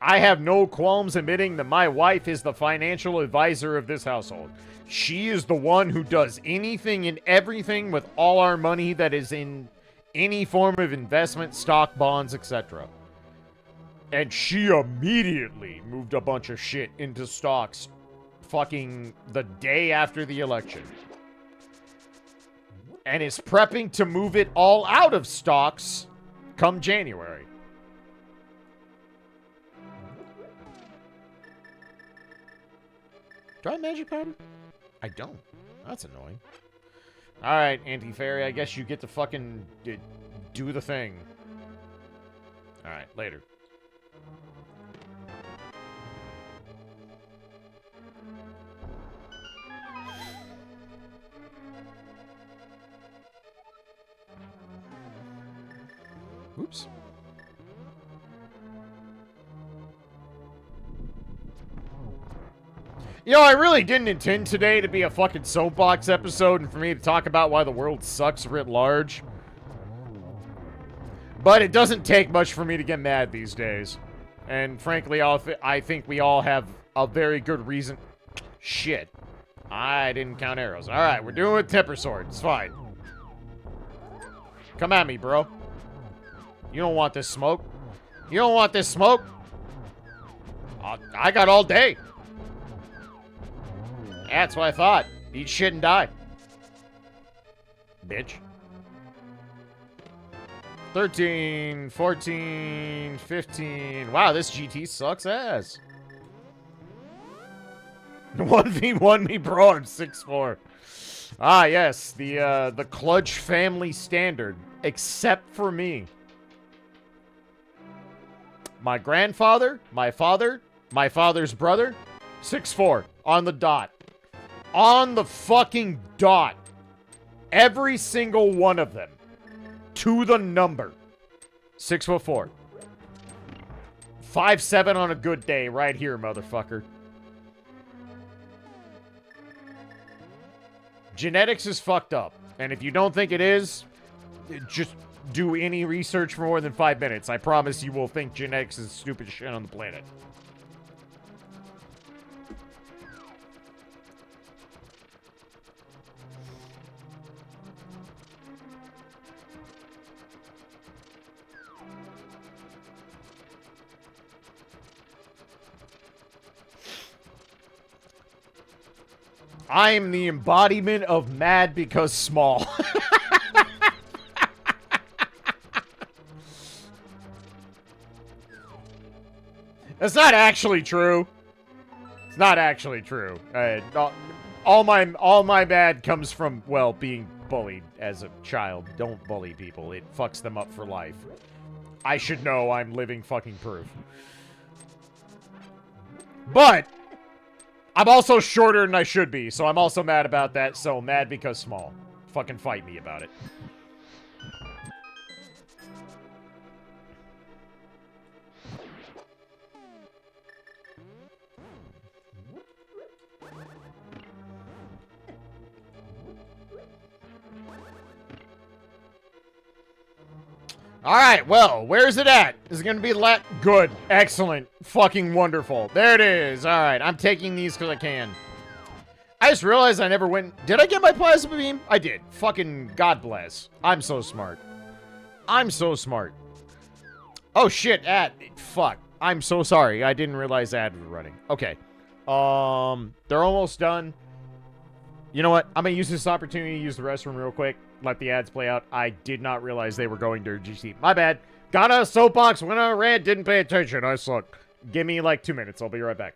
I have no qualms admitting that my wife is the financial advisor of this household. She is the one who does anything and everything with all our money that is in any form of investment, stock, bonds, etc. And she immediately moved a bunch of shit into stocks fucking the day after the election. And is prepping to move it all out of stocks come January. Do I have magic powder? I don't. That's annoying. Alright, Anti-Fairy, I guess you get to fucking do the thing. Alright, later. Oops. You know, I really didn't intend today to be a fucking soapbox episode and for me to talk about why the world sucks writ large. But it doesn't take much for me to get mad these days. And frankly, I think we all have a very good reason. Shit. I didn't count arrows. Alright, we're doing with Temper Sword. It's fine. Come at me, bro. You don't want this smoke. You don't want this smoke. I got all day. That's what I thought. Eat shit and die. Bitch. 13, 14, 15. Wow, this GT sucks ass. 1v1 me, bro. I'm 6'4". Ah, yes. The Klaige family standard. Except for me. My grandfather, my father, my father's brother, 6'4", on the dot. On the fucking dot. Every single one of them. To the number. 6'4". 5'7" on a good day, right here, motherfucker. Genetics is fucked up. And if you don't think it is, just do any research for more than 5 minutes. I promise you will think genetics is the stupidest shit on the planet. I am the embodiment of mad because small. That's not actually true. It's not actually true. All my bad comes from, well, being bullied as a child. Don't bully people. It fucks them up for life. I should know. I'm living fucking proof. But I'm also shorter than I should be, so I'm also mad about that. So mad because small. Fucking fight me about it. Alright, well, where's it at? Is it gonna be good. Excellent. Fucking wonderful. There it is. Alright, I'm taking these because I can. I just realized I never went... Did I get my plasma beam? I did. Fucking God bless. I'm so smart. I'm so smart. Oh, shit. Fuck. I'm so sorry. I didn't realize ad was running. Okay. They're almost done. You know what? I'm gonna use this opportunity to use the restroom real quick. Let the ads play out. I did not realize they were going to GC. My bad. Got a soapbox, went on a rant, didn't pay attention. I suck. Give me like 2 minutes. I'll be right back.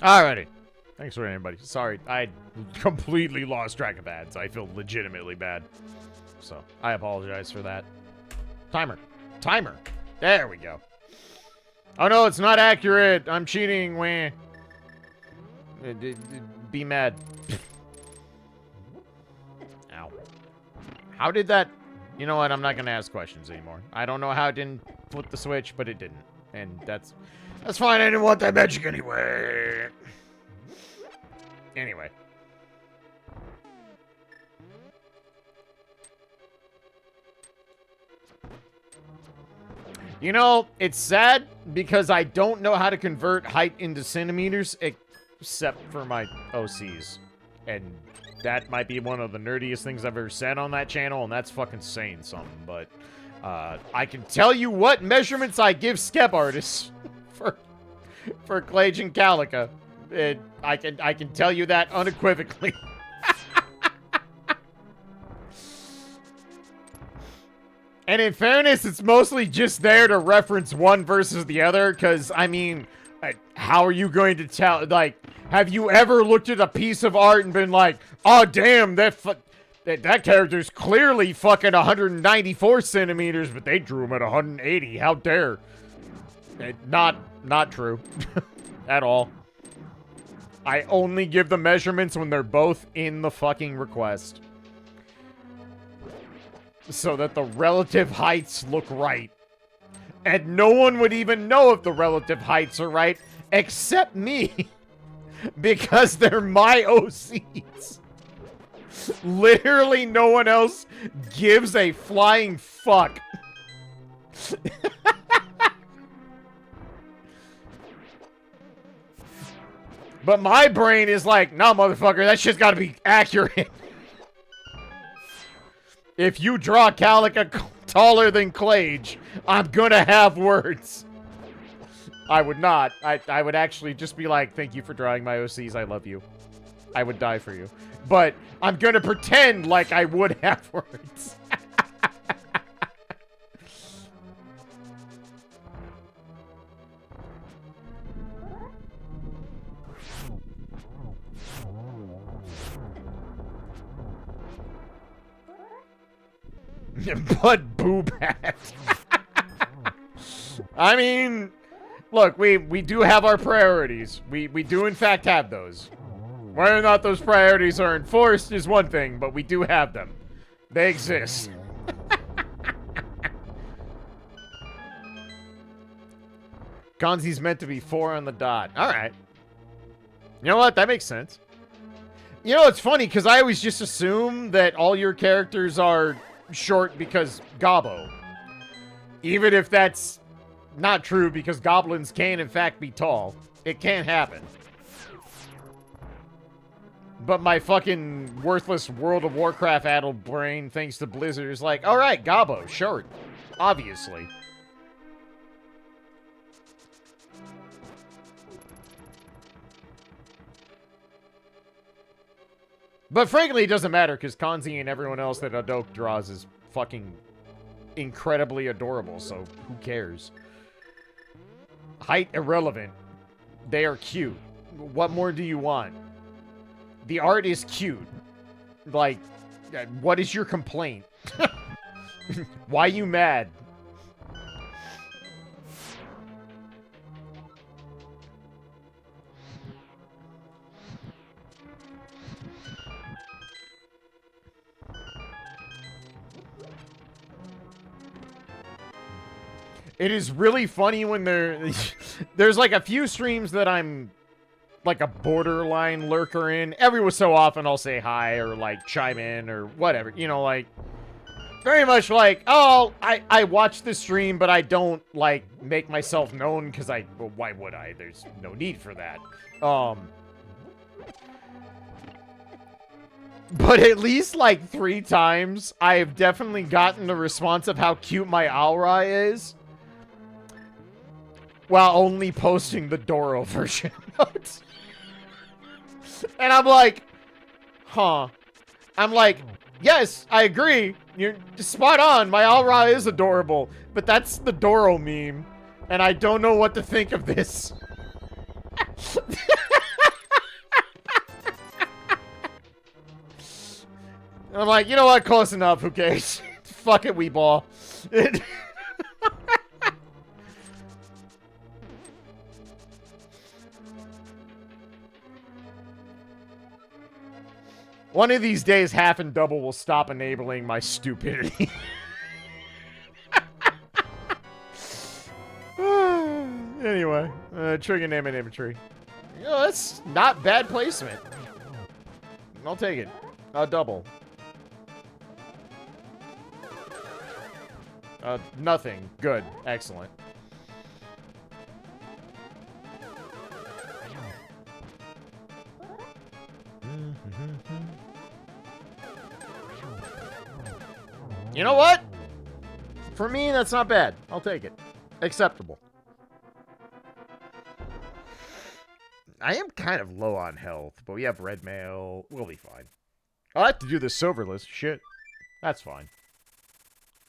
Alrighty. Thanks for everybody. Sorry, I completely lost track of ads. I feel legitimately bad. So, I apologize for that. Timer. Timer. There we go. Oh no, it's not accurate. I'm cheating. Wah. Be mad. Ow. How did that... You know what? I'm not going to ask questions anymore. I don't know how it didn't flip the switch, but it didn't. And that's fine. I didn't want that magic anyway. Anyway. You know, it's sad because I don't know how to convert height into centimeters except for my OCs. And that might be one of the nerdiest things I've ever said on that channel, and that's fucking saying something, but I can tell you what measurements I give skep artists for Klaige and Calica. I can tell you that unequivocally. And in fairness, it's mostly just there to reference one versus the other, because, I mean, how are you going to tell, like, have you ever looked at a piece of art and been like, oh, damn, That character's clearly fucking 194 centimeters, but they drew him at 180. How dare? Not true. At all. I only give the measurements when they're both in the fucking request. So that the relative heights look right. And no one would even know if the relative heights are right, except me. Because they're my OCs. Literally no one else gives a flying fuck. But my brain is like, nah, motherfucker, that shit's gotta be accurate. If you draw Calica taller than Klaige, I'm gonna have words. I would not. I would actually just be like, thank you for drawing my OCs, I love you. I would die for you. But I'm gonna pretend like I would have words. But boob hat. I mean, look, we do have our priorities. We do in fact have those. Whether or not those priorities are enforced is one thing, but we do have them. They exist. Gonzi's meant to be 4 on the dot. Alright. You know what? That makes sense. You know, it's funny, because I always just assume that all your characters are short because gobbo. Even if that's not true, because goblins can in fact be tall. It can happen. But my fucking worthless World of Warcraft addled brain, thanks to Blizzard, is like, alright, gobbo, short. Obviously. But frankly, it doesn't matter, because Kanzi and everyone else that Adok draws is fucking incredibly adorable, so who cares? Height irrelevant. They are cute. What more do you want? The art is cute. Like, what is your complaint? Why you mad? It is really funny when there's like a few streams that I'm like a borderline lurker in. Every so often I'll say hi or like chime in or whatever. You know, like very much like, oh, I watch the stream, but I don't like make myself known because well, why would I? There's no need for that. But at least like 3 times I have definitely gotten the response of how cute my Aura is. While only posting the Doro version notes. And I'm like, huh. I'm like, yes, I agree. You're spot on. My Aura is adorable. But that's the Doro meme. And I don't know what to think of this. I'm like, you know what? Close enough. Who cares? Fuck it, Weeball. One of these days, Half and Double will stop enabling my stupidity. Anyway, trigger name and inventory. You know, that's not bad placement. I'll take it. Double. Nothing. Good. Excellent. You know what? For me, that's not bad. I'll take it. Acceptable. I am kind of low on health, but we have red mail. We'll be fine. I'll have to do the silverless. Shit. That's fine.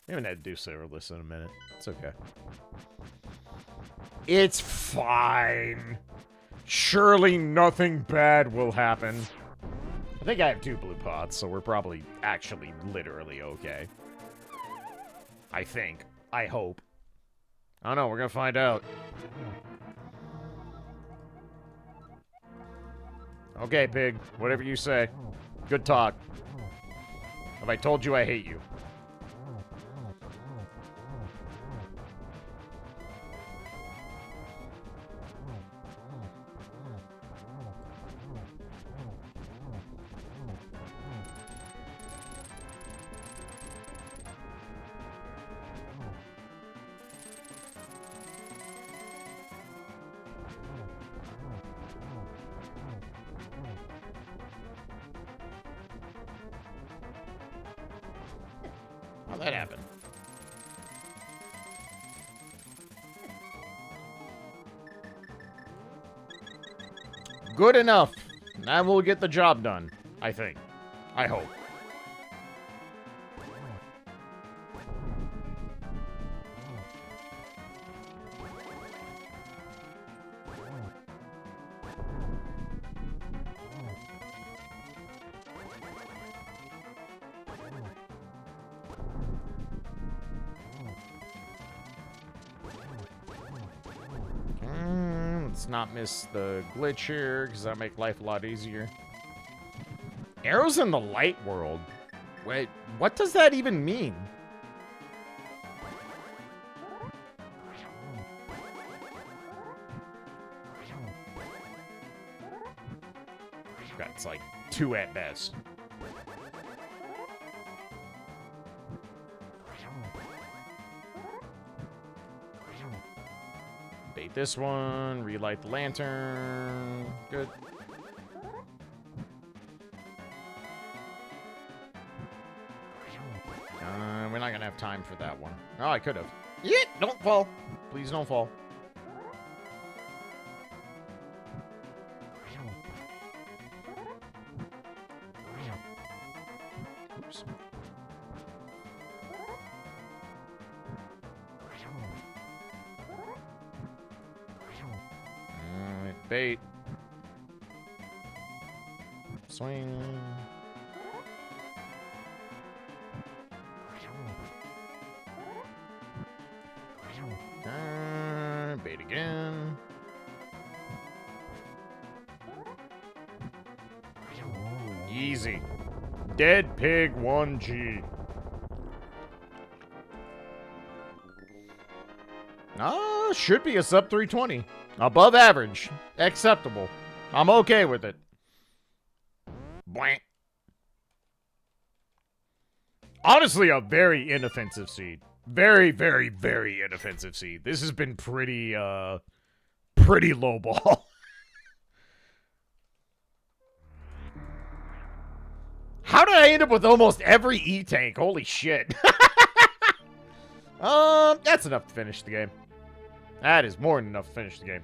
We haven't had to do silverless in a minute. It's okay. It's fine. Surely nothing bad will happen. I think I have 2 blue pots, so we're probably actually literally okay. I think. I hope. I don't know, we're gonna find out. Okay, pig. Whatever you say. Good talk. Have I told you I hate you? How'd that happen? Good enough. That will get the job done, I think. I hope. Let's not miss the glitch here, because that'll make life a lot easier. Arrows in the light world? Wait, what does that even mean? That's like 2 at best. Bait this one, relight the lantern. Good. We're not gonna have time for that one. Oh, I could have. Yeah, don't fall. Please don't fall. Oops. Bait. Swing. Bait again. Easy. Dead pig 1G. Should be a sub 320. Above average. Acceptable. I'm okay with it. Blank. Honestly, a very inoffensive seed. Very, very, very inoffensive seed. This has been pretty, pretty low ball. How did I end up with almost every E-tank? Holy shit. That's enough to finish the game. That is more than enough to finish the game.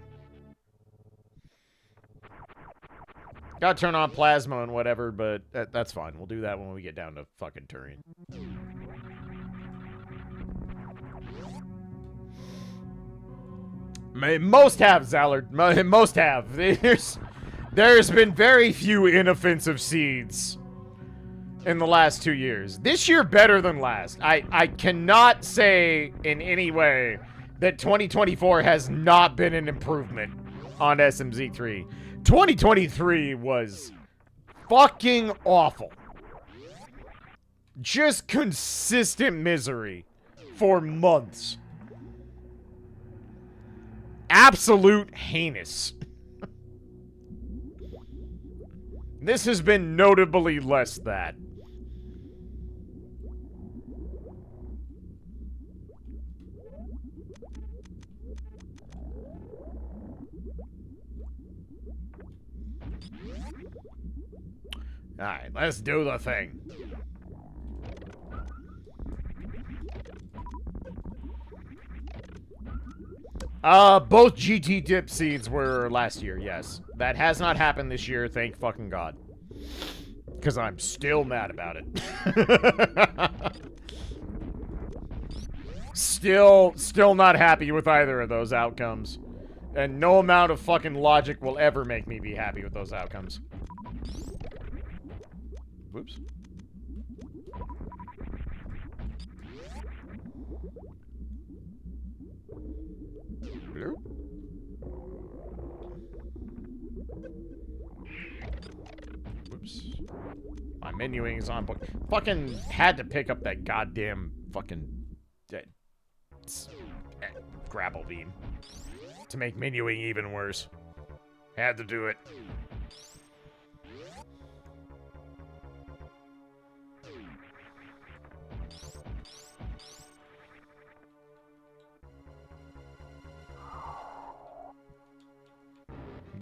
Gotta turn on plasma and whatever, but that's fine. We'll do that when we get down to fucking Turian. Most have, Zallard. Most have. There's been very few inoffensive seeds in the last 2 years. This year better than last. I cannot say in any way that 2024 has not been an improvement on SMZ3. 2023 was fucking awful. Just consistent misery for months. Absolute heinous. This has been notably less that. Alright, let's do the thing. Both GT dip seeds were last year, yes. That has not happened this year, thank fucking God. Because I'm still mad about it. Still not happy with either of those outcomes. And no amount of fucking logic will ever make me be happy with those outcomes. Whoops. Hello? Whoops. My menuing is on point. Fucking had to pick up that goddamn fucking grapple beam to make menuing even worse. Had to do it.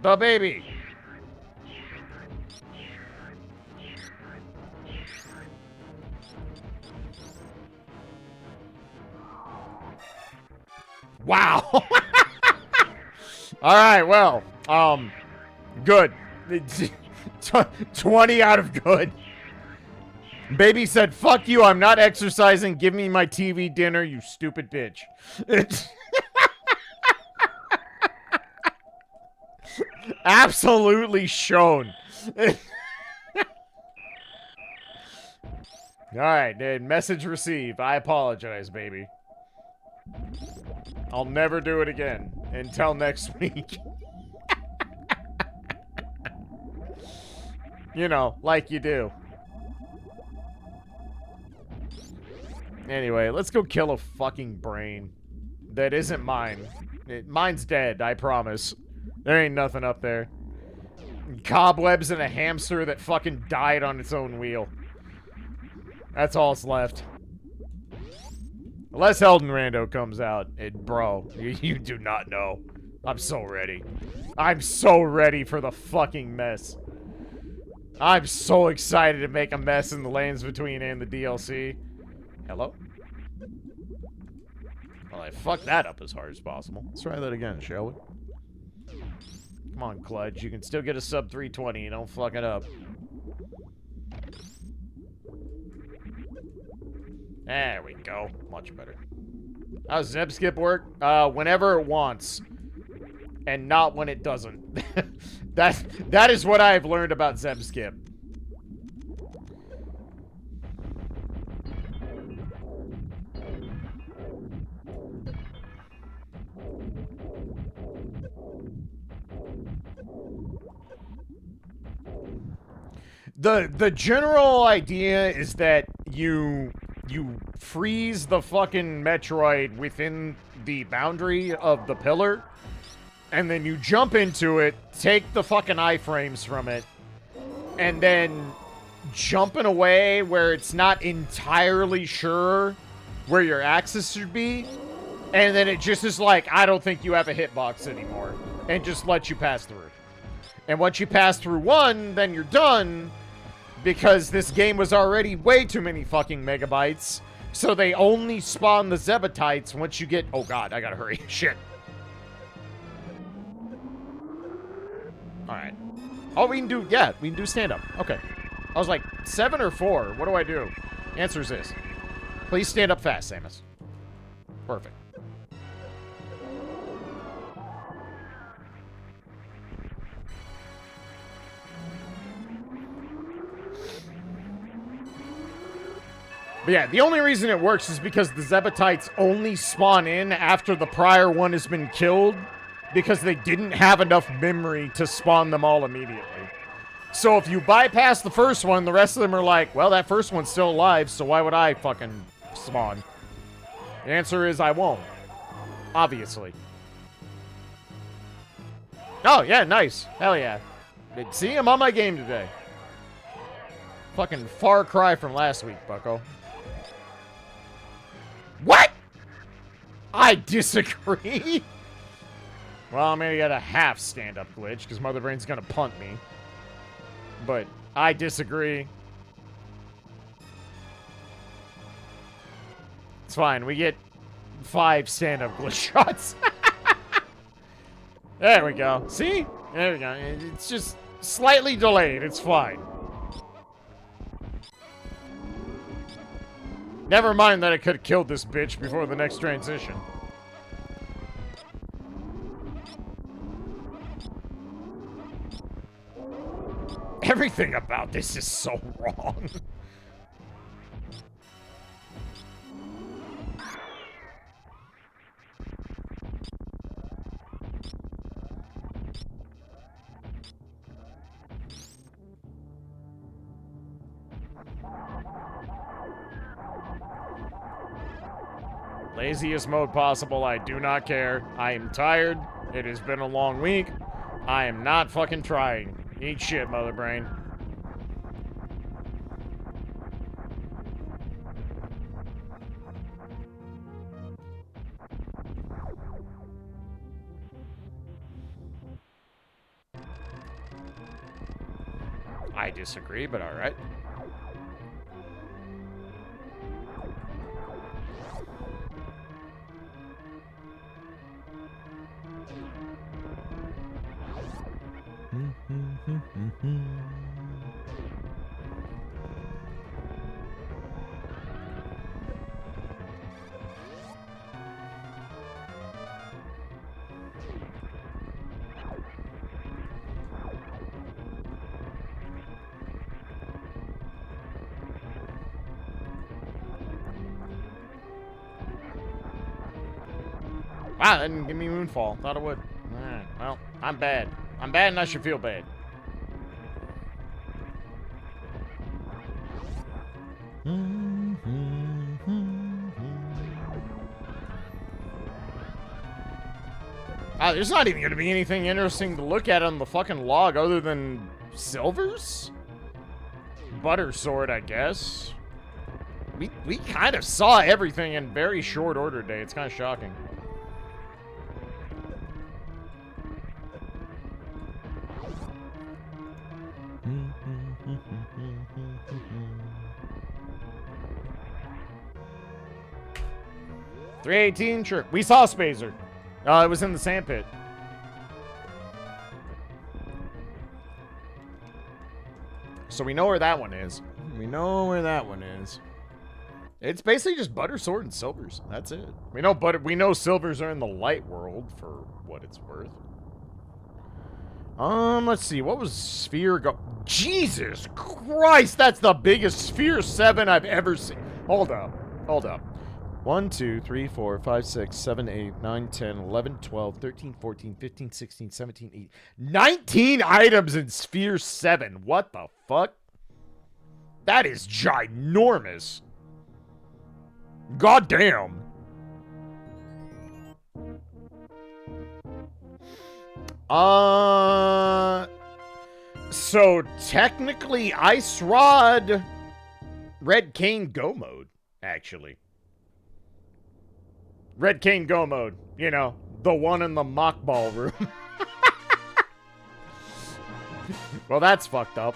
The baby. Wow. All right, well, good. 20 out of good. Baby said, fuck you, I'm not exercising. Give me my TV dinner, you stupid bitch. Absolutely shown. Alright, message received. I apologize, baby. I'll never do it again. Until next week. You know, like you do. Anyway, let's go kill a fucking brain. That isn't mine. Mine's dead, I promise. There ain't nothing up there. Cobwebs and a hamster that fucking died on its own wheel. That's all that's left. Unless Elden Rando comes out. Bro, you do not know. I'm so ready. I'm so ready for the fucking mess. I'm so excited to make a mess in the Lands Between and the DLC. Hello? Well, I fucked that up as hard as possible. Let's try that again, shall we? Come on, Klaige. You can still get a sub 320. You don't fuck it up. There we go. Much better. How does Zeb skip work? Whenever it wants. And not when it doesn't. That is what I've learned about Zeb skip. The general idea is that you freeze the fucking Metroid within the boundary of the pillar, and then you jump into it, take the fucking iframes from it, and then jump in a way where it's not entirely sure where your axis should be, and then it just is like, I don't think you have a hitbox anymore, and just lets you pass through. And once you pass through one, then you're done, because this game was already way too many fucking megabytes, so they only spawn the Zebatites once you get... Oh god, I gotta hurry. Shit. Alright. Oh, we can do... Yeah, we can do stand-up. Okay. I was like, 7 or 4? What do I do? Answer is this. Please stand up fast, Samus. Perfect. But yeah, the only reason it works is because the Zebatites only spawn in after the prior one has been killed, because they didn't have enough memory to spawn them all immediately. So if you bypass the first one, the rest of them are like, well, that first one's still alive, so why would I fucking spawn? The answer is I won't. Obviously. Oh, yeah, nice. Hell yeah. See, I'm on my game today. Fucking far cry from last week, bucko. What? I disagree. Well, I'm gonna get a half stand-up glitch, because Mother Brain's gonna punt me. But I disagree. It's fine, we get 5 stand-up glitch shots. There we go. See? There we go. It's just slightly delayed. It's fine. Never mind that I could have killed this bitch before the next transition. Everything about this is so wrong. Laziest mode possible, I do not care. I am tired. It has been a long week. I am not fucking trying. Eat shit, mother brain. I disagree, but alright. Wow, that didn't give me Moonfall. Thought it would. Alright, well, I'm bad. I'm bad and I should feel bad. There's not even going to be anything interesting to look at on the fucking log other than silvers? Butter sword, I guess. We kind of saw everything in very short order today. It's kind of shocking. $318, sure. We saw Spazer. It was in the sandpit. So we know where that one is. We know where that one is. It's basically just butter, sword, and silvers. That's it. We know silvers are in the light world for what it's worth. Let's see. What was Sphere Jesus Christ, that's the biggest Sphere 7 I've ever seen. Hold up. 1, 2, 3, 4, 5, 6, 7, 8, 9, 10, 11, 12, 13, 14, 15, 16, 17, 18. 19 items in Sphere 7. What the fuck? That is ginormous. God damn. So technically Ice Rod Red Cane Go mode, actually. Red Cane Go mode. You know, the one in the mock ball room. Well, that's fucked up.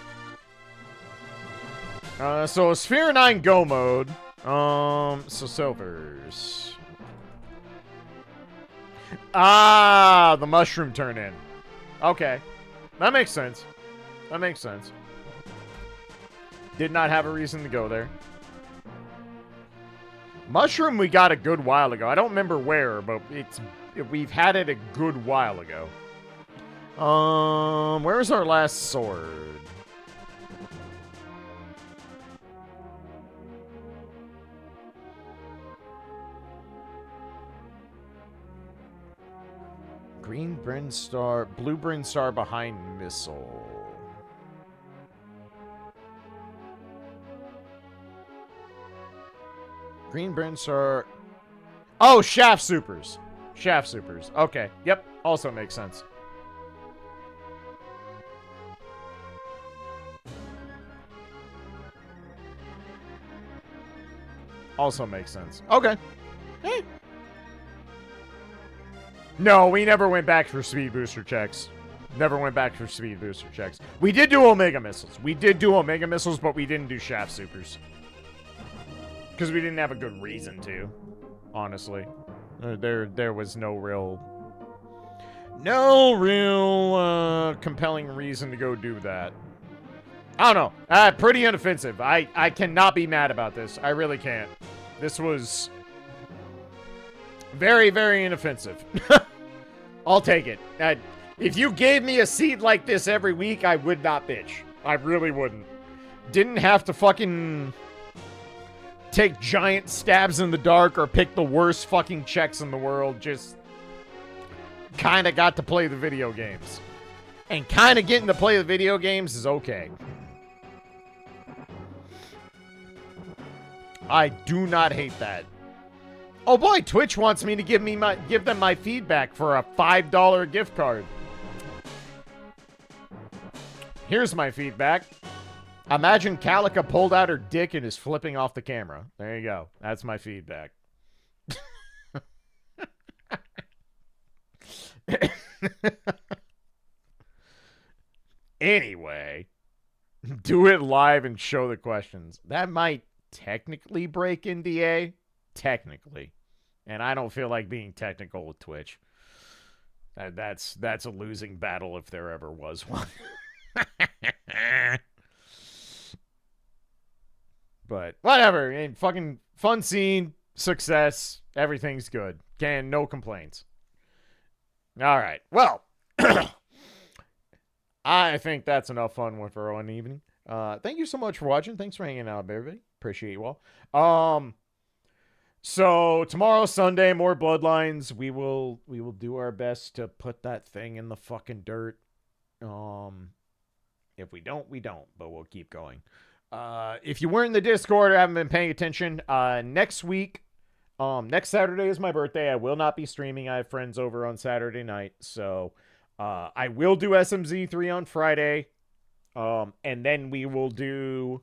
So Sphere 9 Go mode. So silvers. Ah, the mushroom turn in. Okay. That makes sense. That makes sense. Did not have a reason to go there. Mushroom we got a good while ago. I don't remember where, but we've had it a good while ago. Where's our last sword? Green Bryn Star, Blue Bryn Star behind missile. Green Bryn Star. Oh, Shaft Supers. Shaft Supers. Okay. Yep. Also makes sense. Also makes sense. Okay. Hey. No, we never went back for speed booster checks. Never went back for speed booster checks. We did do Omega Missiles. We did do Omega Missiles, but we didn't do Shaft Supers. Because we didn't have a good reason to, honestly. There was no real compelling reason to go do that. I don't know. Pretty inoffensive. I cannot be mad about this. I really can't. This was very, very inoffensive. I'll take it. If you gave me a seed like this every week, I would not bitch. I really wouldn't. Didn't have to fucking take giant stabs in the dark or pick the worst fucking checks in the world. Just kind of got to play the video games. And kind of getting to play the video games is okay. I do not hate that. Oh boy, Twitch wants me to give them my feedback for a $5 gift card. Here's my feedback. Imagine Calica pulled out her dick and is flipping off the camera. There you go. That's my feedback. Anyway, do it live and show the questions. That might technically break NDA. Technically. And I don't feel like being technical with Twitch. That's a losing battle if there ever was one. But whatever. And fucking fun scene, success, everything's good. No complaints. All right. Well, I think that's enough fun for one evening. Thank you so much for watching. Thanks for hanging out, everybody. Appreciate you all. So tomorrow, Sunday, more Bloodlines. We will do our best to put that thing in the fucking dirt. If we don't, we don't. But we'll keep going. If you weren't in the Discord or haven't been paying attention, next week, next Saturday is my birthday. I will not be streaming. I have friends over on Saturday night, so I will do SMZ3 on Friday, and then we will do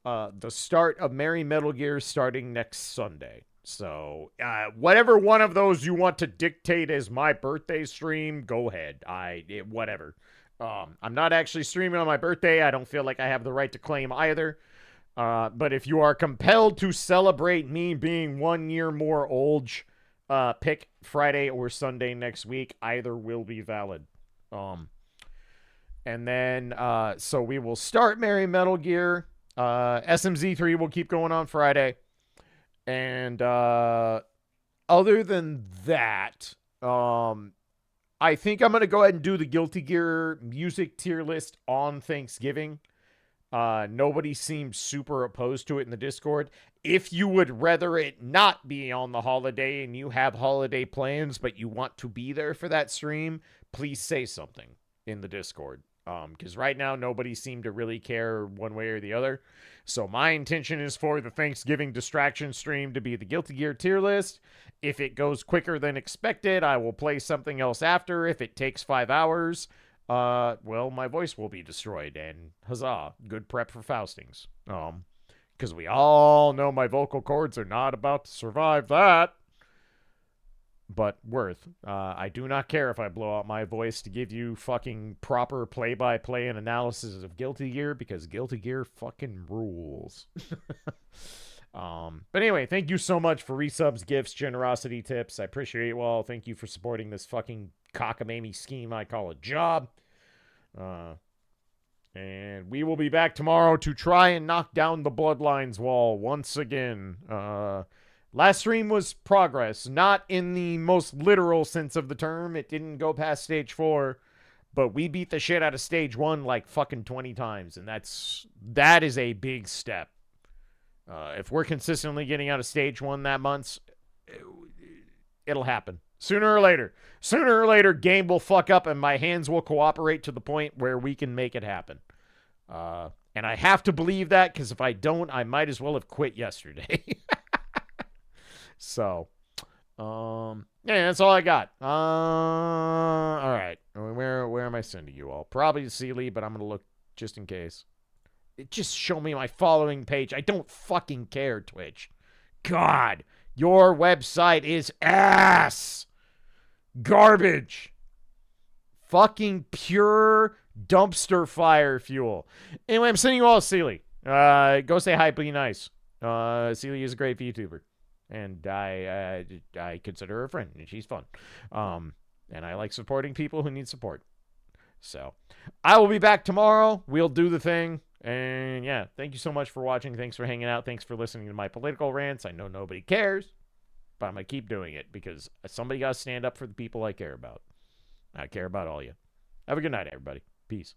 the start of Merry Metal Gear starting next Sunday. So whatever one of those you want to dictate as my birthday stream, go ahead. Whatever. I'm not actually streaming on my birthday. I don't feel like I have the right to claim either. But if you are compelled to celebrate me being 1 year more old, pick Friday or Sunday next week. Either will be valid. And then, so we will start Merry Metal Gear. SMZ3 will keep going on Friday. And, other than that, I think I'm going to go ahead and do the Guilty Gear music tier list on Thanksgiving. Nobody seems super opposed to it in the Discord. If you would rather it not be on the holiday and you have holiday plans, but you want to be there for that stream, please say something in the Discord. Because right now, nobody seemed to really care one way or the other. So my intention is for the Thanksgiving distraction stream to be the Guilty Gear tier list. If it goes quicker than expected, I will play something else after. If it takes 5 hours, well, my voice will be destroyed. And huzzah, good prep for Faustings. Because we all know my vocal cords are not about to survive that. But worth. I do not care if I blow out my voice to give you fucking proper play-by-play and analysis of Guilty Gear, because Guilty Gear fucking rules. But anyway, thank you so much for resubs, gifts, generosity, tips. I appreciate you all. Thank you for supporting this fucking cockamamie scheme I call a job. And we will be back tomorrow to try and knock down the Bloodlines wall once again. Last stream was progress, not in the most literal sense of the term. It didn't go past stage 4, but we beat the shit out of stage 1 like fucking 20 times, and that is a big step. If we're consistently getting out of stage 1 that month, it'll happen. Sooner or later, game will fuck up and my hands will cooperate to the point where we can make it happen. And I have to believe that, because if I don't, I might as well have quit yesterday. So, yeah, that's all I got. All right. Where am I sending you all? Probably to Sealy, but I'm going to look just in case. Just show me my following page. I don't fucking care, Twitch. God, your website is ass. Garbage. Fucking pure dumpster fire fuel. Anyway, I'm sending you all to Sealy. Go say hi, be nice. Sealy is a great VTuber. And I consider her a friend, and she's fun. And I like supporting people who need support. So, I will be back tomorrow. We'll do the thing. And yeah, thank you so much for watching. Thanks for hanging out. Thanks for listening to my political rants. I know nobody cares, but I'm going to keep doing it because somebody got to stand up for the people I care about. I care about all you. Have a good night, everybody. Peace.